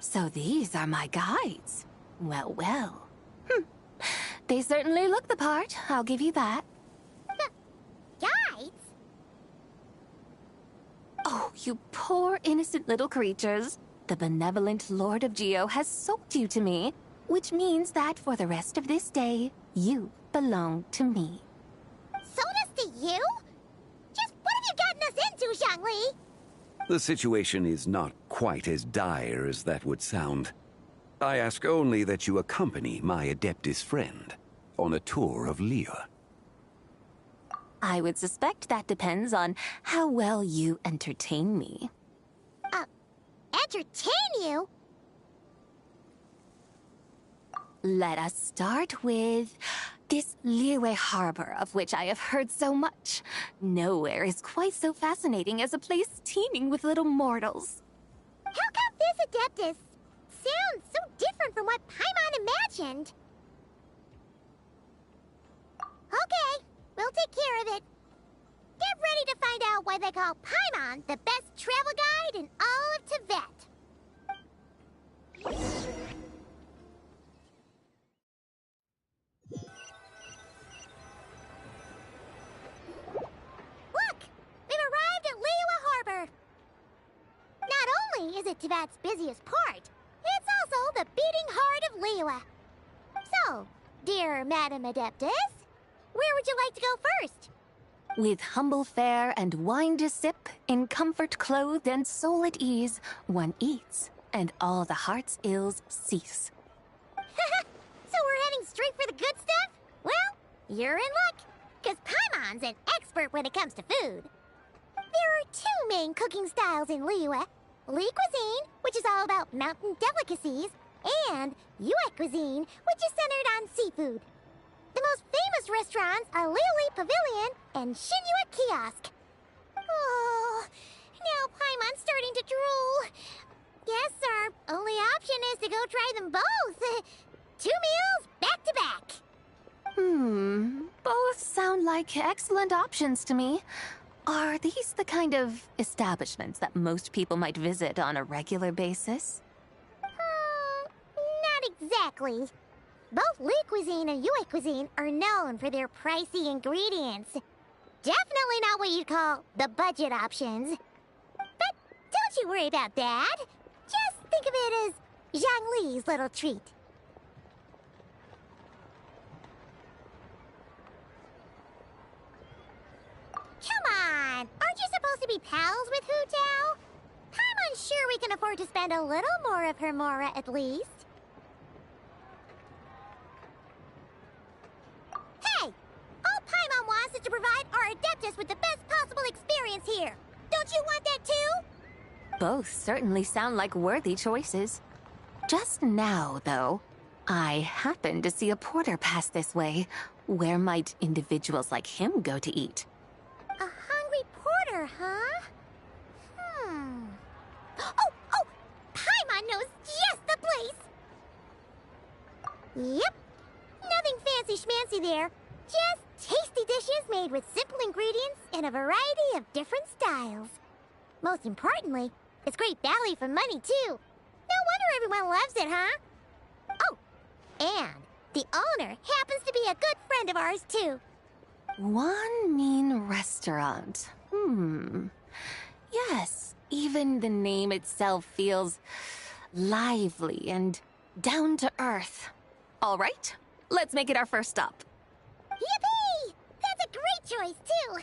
Speaker 2: So these are my guides. Well, well. They certainly look the part, I'll give you that.
Speaker 6: Guides?
Speaker 2: Oh, you poor innocent little creatures. The benevolent Lord of Geo has sold you to me, which means that for the rest of this day, you belong to me.
Speaker 6: Sold us to you? Just what have you gotten us into, Zhongli?
Speaker 13: The situation is not quite as dire as that would sound. I ask only that you accompany my Adeptus friend on a tour of Liyue.
Speaker 2: I would suspect that depends on how well you entertain me.
Speaker 6: Entertain you?
Speaker 2: Let us start with this Liyue harbor of which I have heard so much. Nowhere is quite so fascinating as a place teeming with little mortals.
Speaker 6: How come this Adeptus sounds so different from what Paimon imagined? Okay, we'll take care of it. Get ready to find out why they call Paimon the best travel guide in all of Tibet. Look! We've arrived at Liyue Harbor. Not only is it Tibet's busiest port, it's also the beating heart of Liyue. So, dear Madam Adeptus, where would you like to go first?
Speaker 2: With humble fare and wine to sip, in comfort clothed and soul at ease, one eats, and all the heart's ills cease.
Speaker 6: So we're heading straight for the good stuff? Well, you're in luck, because Paimon's an expert when it comes to food. There are two main cooking styles in Liyue. Li cuisine, which is all about mountain delicacies, and Yue cuisine, which is centered on seafood. The most famous restaurants are Liyue Pavilion and Xinyue Kiosk. Oh, now Paimon's starting to drool. Guess our only option is to go try them both. 2 meals back to back.
Speaker 2: Both sound like excellent options to me. Are these the kind of establishments that most people might visit on a regular basis?
Speaker 6: Not exactly. Both Li cuisine and Yue cuisine are known for their pricey ingredients. Definitely not what you'd call the budget options. But don't you worry about that. Just think of it as Zhang Li's little treat. Come on! Aren't you supposed to be pals with Hu Tao? I'm unsure we can afford to spend a little more of her mora at least. Hey! All Paimon wants is to provide our Adeptus with the best possible experience here. Don't you want that too?
Speaker 2: Both certainly sound like worthy choices. Just now, though, I happened to see a porter pass this way. Where might individuals like him go to eat?
Speaker 6: A hungry porter, huh? Oh! Paimon knows just the place! Yep. Nothing fancy schmancy there. Just tasty dishes made with simple ingredients in a variety of different styles. Most importantly, it's great value for money, too. No wonder everyone loves it, huh? Oh, and the owner happens to be a good friend of ours, too.
Speaker 2: One mean restaurant. Yes, even the name itself feels lively and down to earth. All right, let's make it our first stop.
Speaker 6: Yippee! That's a great choice, too.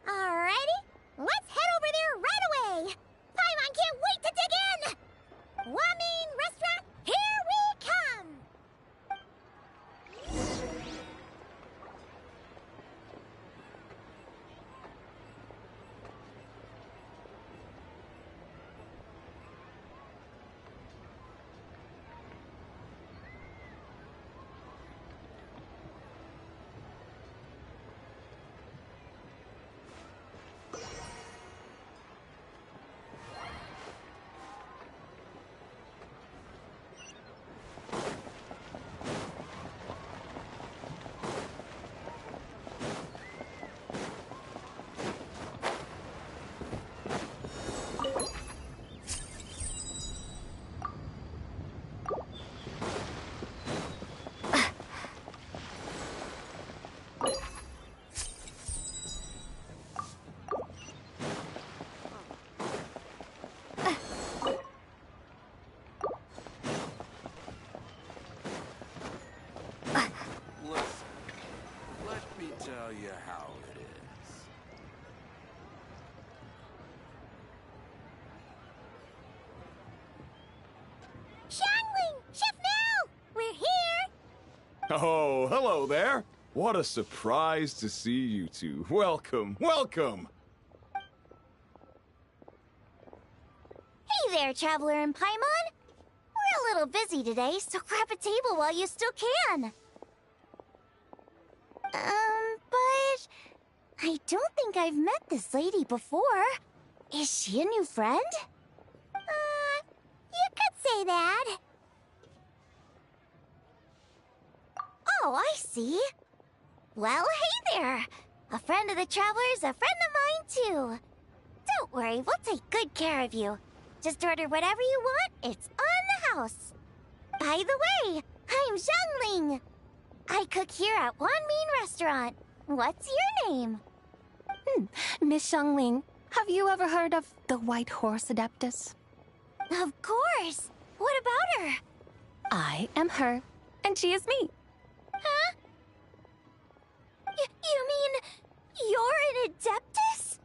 Speaker 6: Alrighty, let's head over there right away. Paimon can't wait to dig in. Wamin Restaurant, here we come.
Speaker 4: Oh, hello there. What a surprise to see you two. Welcome, welcome.
Speaker 6: Hey there, Traveler and Paimon. We're a little busy today, so grab a table while you still can. But I don't think I've met this lady before. Is she a new friend? You could say that. Oh, I see. Well, hey there. A friend of the Traveler's a friend of mine, too. Don't worry, we'll take good care of you. Just order whatever you want, it's on the house. By the way, I'm Zhongling. I cook here at Wanmin Restaurant. What's your name?
Speaker 2: Miss Xiangling, have you ever heard of the White Horse Adeptus?
Speaker 6: Of course. What about her?
Speaker 2: I am her, and she is me.
Speaker 6: Huh? You mean you're an Adeptus?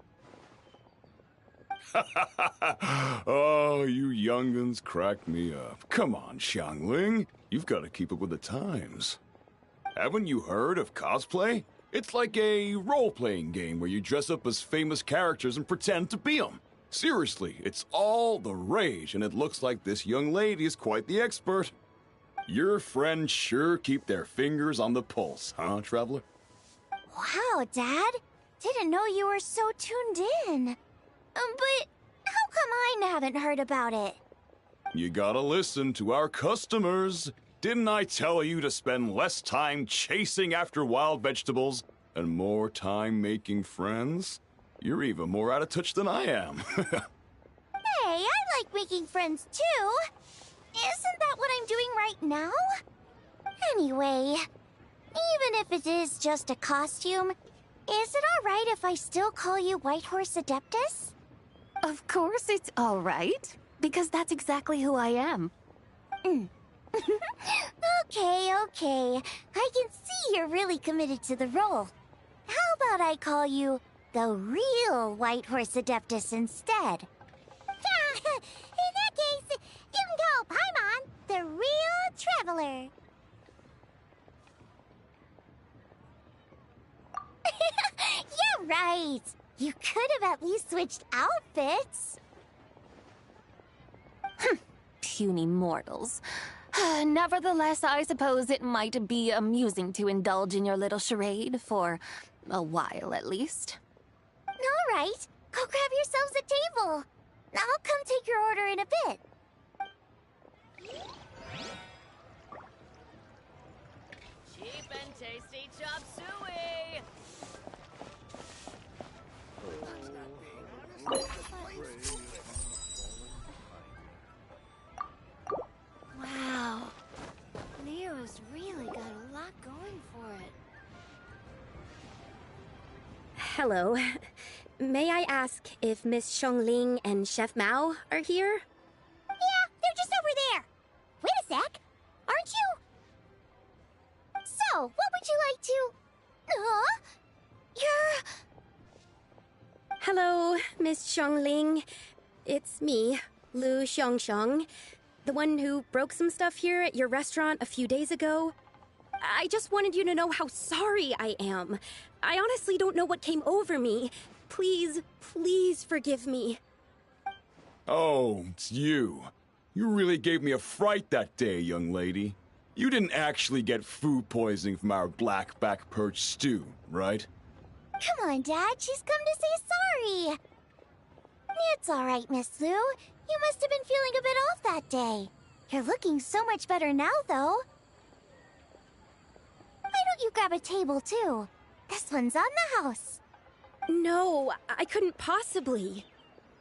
Speaker 4: Oh, you young'uns crack me up. Come on, Xiangling. You've got to keep up with the times. Haven't you heard of cosplay? It's like a role-playing game where you dress up as famous characters and pretend to be them. Seriously, it's all the rage, and it looks like this young lady is quite the expert. Your friends sure keep their fingers on the pulse, huh, Traveler?
Speaker 6: Wow, Dad. Didn't know you were so tuned in. But how come I haven't heard about it?
Speaker 4: You gotta listen to our customers. Didn't I tell you to spend less time chasing after wild vegetables and more time making friends? You're even more out of touch than I am.
Speaker 6: Hey, I like making friends too. Isn't that what I'm doing right now? Anyway, even if it is just a costume, is it alright if I still call you White Horse Adeptus?
Speaker 2: Of course it's all right, because that's exactly who I am.
Speaker 6: Okay. I can see you're really committed to the role. How about I call you the real White Horse Adeptus instead? In that case, you can call Paimon the real Traveler. Yeah, right. You could have at least switched outfits.
Speaker 2: Puny mortals. Nevertheless, I suppose it might be amusing to indulge in your little charade for a while, at least.
Speaker 6: All right, go grab yourselves a table. I'll come take your order in a bit.
Speaker 16: Cheap and tasty chop suey!
Speaker 14: Wow. Nero's really got a lot going for it.
Speaker 19: Hello. May I ask if Miss Xiangling and Chef Mao are here?
Speaker 6: Yeah, they're just over there. Wait a sec. Aren't you? So, what would you like to... Huh? You're...
Speaker 19: Hello, Miss Xiangling. It's me, Lu Xiangxiang, the one who broke some stuff here at your restaurant a few days ago. I just wanted you to know how sorry I am. I honestly don't know what came over me. Please, please forgive me.
Speaker 4: Oh, it's you. You really gave me a fright that day, young lady. You didn't actually get food poisoning from our black-back perch stew, right?
Speaker 6: Come on, Dad. She's come to say sorry. It's all right, Miss Lu. You must have been feeling a bit off that day. You're looking so much better now, though. Why don't you grab a table, too? This one's on the house.
Speaker 19: No, I couldn't possibly.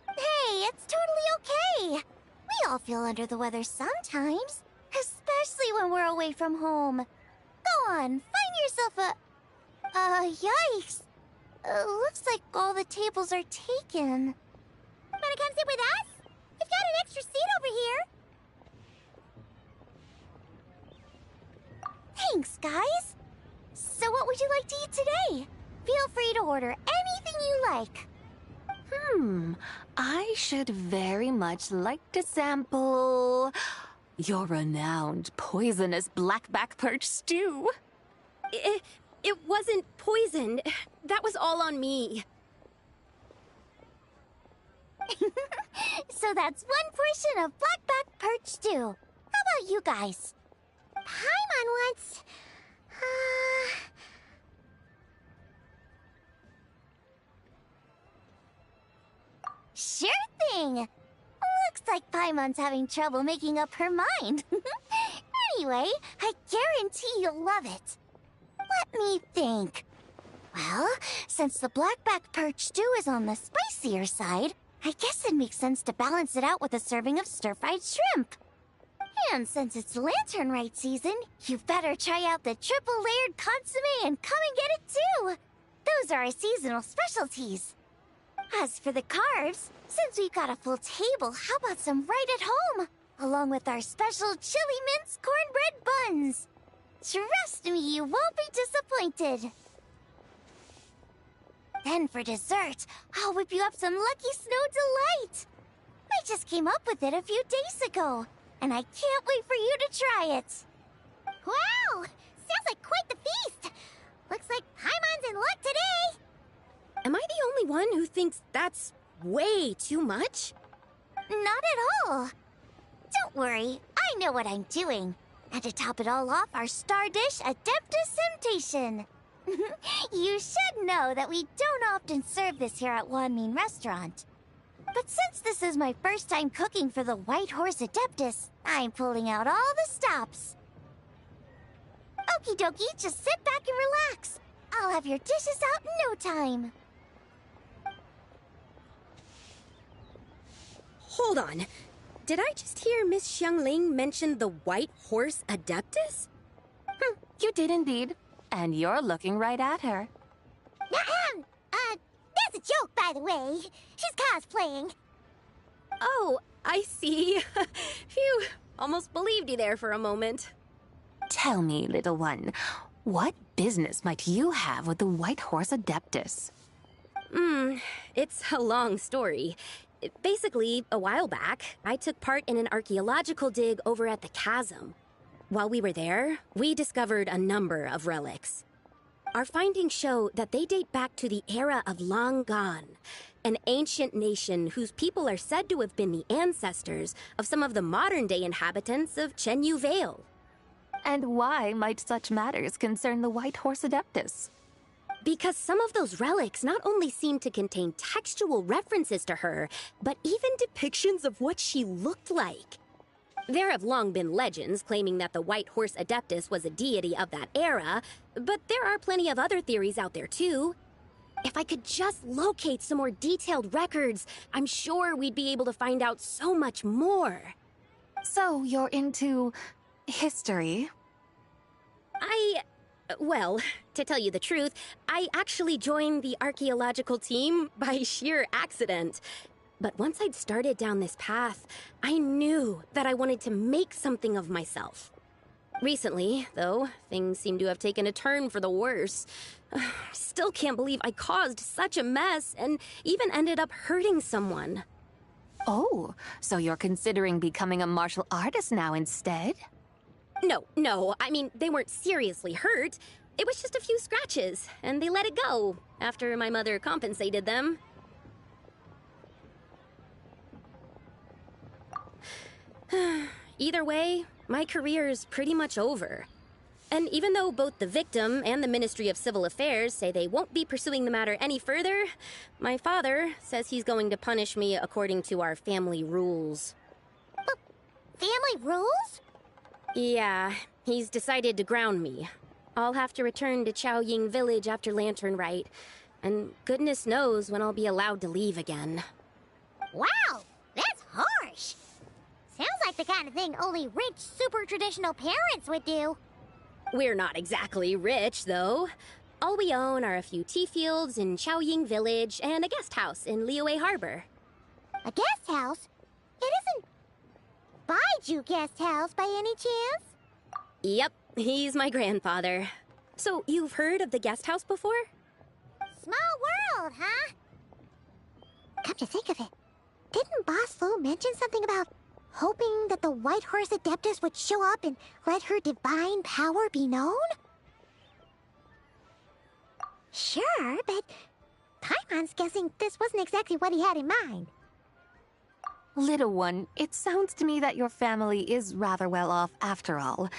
Speaker 6: Hey, it's totally okay. We all feel under the weather sometimes, especially when we're away from home. Go on, find yourself a... yikes. Looks like all the tables are taken. Wanna come sit with us? We've got an extra seat over here. Thanks, guys. So what would you like to eat today? Feel free to order anything you like.
Speaker 2: I should very much like to sample Your renowned poisonous blackback perch stew.
Speaker 19: It wasn't poisoned. That was all on me.
Speaker 6: So that's one portion of blackback perch stew. How about you guys? Paimon wants... Sure thing! Looks like Paimon's having trouble making up her mind. Anyway, I guarantee you'll love it. Let me think. Well, since the blackback perch stew is on the spicier side, I guess it makes sense to balance it out with a serving of stir-fried shrimp. And since it's Lantern Rite season, you better try out the triple-layered consommé and come and get it too! Those are our seasonal specialties. As for the carbs, since we've got a full table, how about some right at home? Along with our special chili mince cornbread buns. Trust me, you won't be disappointed. Then for dessert, I'll whip you up some Lucky Snow Delight. I just came up with it a few days ago, and I can't wait for you to try it. Wow! Sounds like quite the feast. Looks like Paimon's in luck today.
Speaker 19: Am I the only one who thinks that's way too much?
Speaker 6: Not at all. Don't worry, I know what I'm doing. And to top it all off, our star dish, Adeptus Temptation. You should know that we don't often serve this here at Wanmin Restaurant. But since this is my first time cooking for the White Horse Adeptus, I'm pulling out all the stops. Okie dokie, just sit back and relax. I'll have your dishes out in no time.
Speaker 19: Hold on. Did I just hear Miss Xiangling mention the White Horse Adeptus?
Speaker 2: You did indeed. And you're looking right at her.
Speaker 6: That's a joke, by the way. She's cosplaying.
Speaker 19: Oh, I see. Phew, almost believed you there for a moment.
Speaker 2: Tell me, little one, what business might you have with the White Horse Adeptus?
Speaker 19: It's a long story. Basically, a while back, I took part in an archaeological dig over at the chasm. While we were there, we discovered a number of relics. Our findings show that they date back to the era of Long Gone, an ancient nation whose people are said to have been the ancestors of some of the modern-day inhabitants of Chenyu Vale.
Speaker 2: And why might such matters concern the White Horse Adeptus?
Speaker 19: Because some of those relics not only seem to contain textual references to her, but even depictions of what she looked like. There have long been legends claiming that the White Horse Adeptus was a deity of that era, but there are plenty of other theories out there too. If I could just locate some more detailed records, I'm sure we'd be able to find out so much more.
Speaker 2: So you're into history?
Speaker 19: Well, to tell you the truth, I actually joined the archaeological team by sheer accident. But once I'd started down this path, I knew that I wanted to make something of myself. Recently, though, things seem to have taken a turn for the worse. Still can't believe I caused such a mess and even ended up hurting someone.
Speaker 2: Oh, so you're considering becoming a martial artist now instead?
Speaker 19: No, I mean, they weren't seriously hurt. It was just a few scratches, and they let it go after my mother compensated them. Either way, my career's pretty much over. And even though both the victim and the Ministry of Civil Affairs say they won't be pursuing the matter any further, my father says he's going to punish me according to our family rules.
Speaker 6: Family rules?
Speaker 19: Yeah, he's decided to ground me. I'll have to return to Chaoying Village after Lantern Rite, and goodness knows when I'll be allowed to leave again.
Speaker 6: Wow, that's harsh. Sounds like the kind of thing only rich, super traditional parents would do.
Speaker 19: We're not exactly rich, though. All we own are a few tea fields in Chaoying Village and a guest house in Liyue Harbor.
Speaker 6: A guest house? It isn't Baiju Guest House by any chance?
Speaker 19: Yep, he's my grandfather. So, you've heard of the guest house before?
Speaker 6: Small world, huh? Come to think of it, didn't Boss Fu mention something about Hoping that the White Horse Adeptus would show up and let her divine power be known? Sure, but Paimon's guessing this wasn't exactly what he had in mind.
Speaker 2: Little one, it sounds to me that your family is rather well off after all.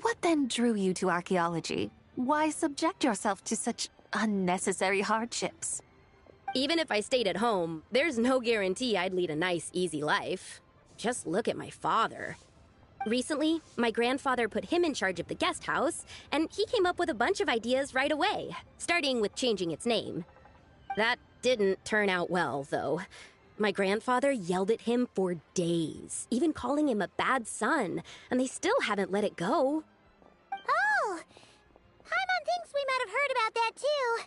Speaker 2: What then drew you to archaeology? Why subject yourself to such unnecessary hardships?
Speaker 19: Even if I stayed at home, there's no guarantee I'd lead a nice, easy life. Just look at my father. Recently, my grandfather put him in charge of the guest house, and he came up with a bunch of ideas right away, starting with changing its name. That didn't turn out well, though. My grandfather yelled at him for days, even calling him a bad son, and they still haven't let it go.
Speaker 6: Oh! Paimon thinks we might have heard about that too.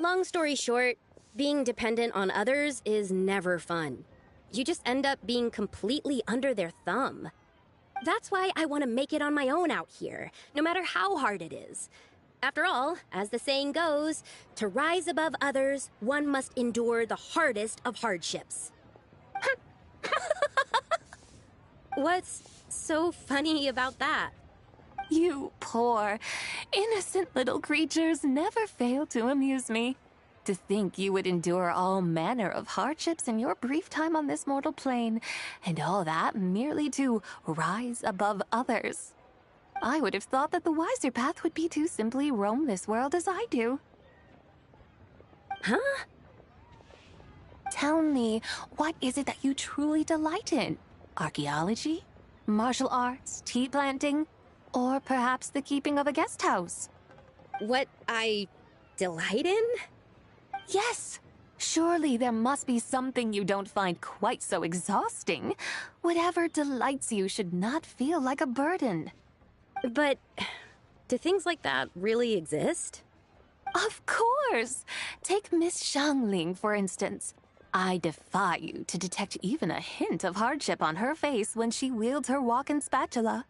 Speaker 19: Long story short, being dependent on others is never fun. You just end up being completely under their thumb. That's why I want to make it on my own out here, no matter how hard it is. After all, as the saying goes, to rise above others, one must endure the hardest of hardships. What's so funny about that?
Speaker 2: You poor, innocent little creatures never fail to amuse me. To think you would endure all manner of hardships in your brief time on this mortal plane, and all that merely to rise above others. I would have thought that the wiser path would be to simply roam this world as I do.
Speaker 19: Huh?
Speaker 2: Tell me, what is it that you truly delight in? Archaeology? Martial arts? Tea planting? Or perhaps the keeping of a guest house?
Speaker 19: What I delight in?
Speaker 2: Yes. Surely there must be something you don't find quite so exhausting. Whatever delights you should not feel like a burden.
Speaker 19: But do things like that really exist?
Speaker 2: Of course! Take Miss Xiangling, for instance. I defy you to detect even a hint of hardship on her face when she wields her walking spatula.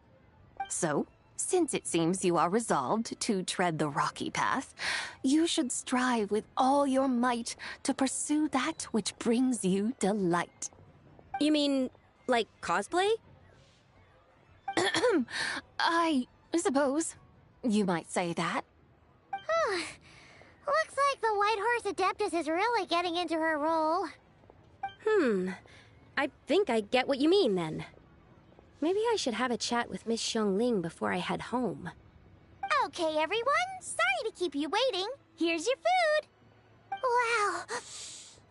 Speaker 2: So, since it seems you are resolved to tread the rocky path, you should strive with all your might to pursue that which brings you delight.
Speaker 19: You mean, like cosplay?
Speaker 2: I suppose you might say that.
Speaker 6: Looks like the White Horse Adeptus is really getting into her role.
Speaker 19: I think I get what you mean then. Maybe I should have a chat with Miss Xiangling before I head home.
Speaker 6: Okay, everyone. Sorry to keep you waiting. Here's your food. Wow.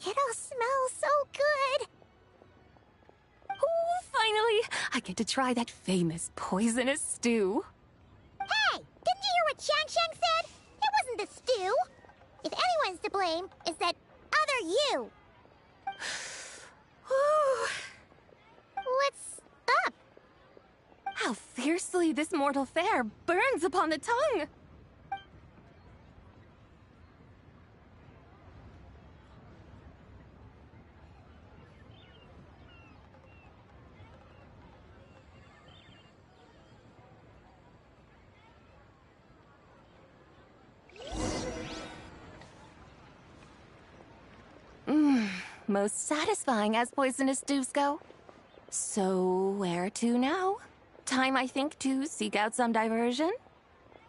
Speaker 6: It all smells so good.
Speaker 2: Oh, finally! I get to try that famous poisonous stew.
Speaker 6: Hey! Didn't you hear what Shang said? It wasn't the stew. If anyone's to blame, it's that other you. What's up?
Speaker 2: How fiercely this mortal fare burns upon the tongue! Most satisfying as poisonous stews go. So, where to now? Time, I think, to seek out some diversion?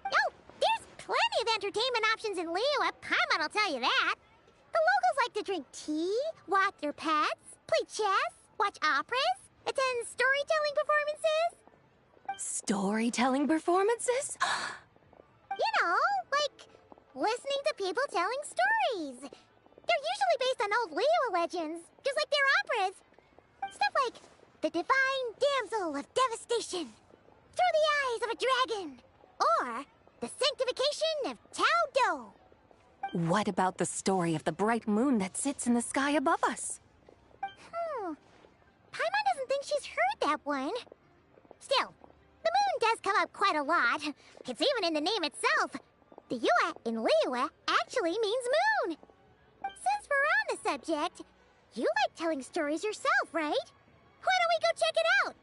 Speaker 6: Oh, there's plenty of entertainment options in Liyue. Paimon will tell you that. The locals like to drink tea, walk their pets, play chess, watch operas, attend storytelling performances.
Speaker 2: Storytelling performances?
Speaker 6: You know, like listening to people telling stories. They're usually based on old Liyue legends, just like their operas. Stuff like the Divine Damsel of Devastation, Through the Eyes of a Dragon, or the Sanctification of Tao Do.
Speaker 2: What about the story of the bright moon that sits in the sky above us?
Speaker 6: Paimon doesn't think she's heard that one. Still, the moon does come up quite a lot. It's even in the name itself. The Yue in Liyue actually means moon. Since we're on the subject, you like telling stories yourself, right? Why don't we go check it out?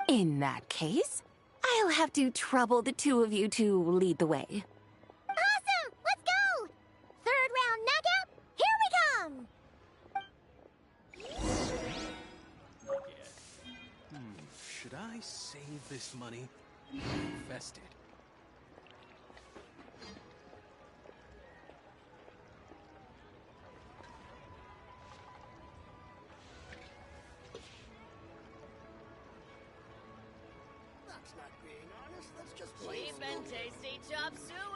Speaker 2: In that case, I'll have to trouble the two of you to lead the way.
Speaker 6: Awesome! Let's go! Third round knockout, here we come!
Speaker 10: I save this money and invest it?
Speaker 16: That's not being honest, that's just plain. Cheap and tasty chop suey!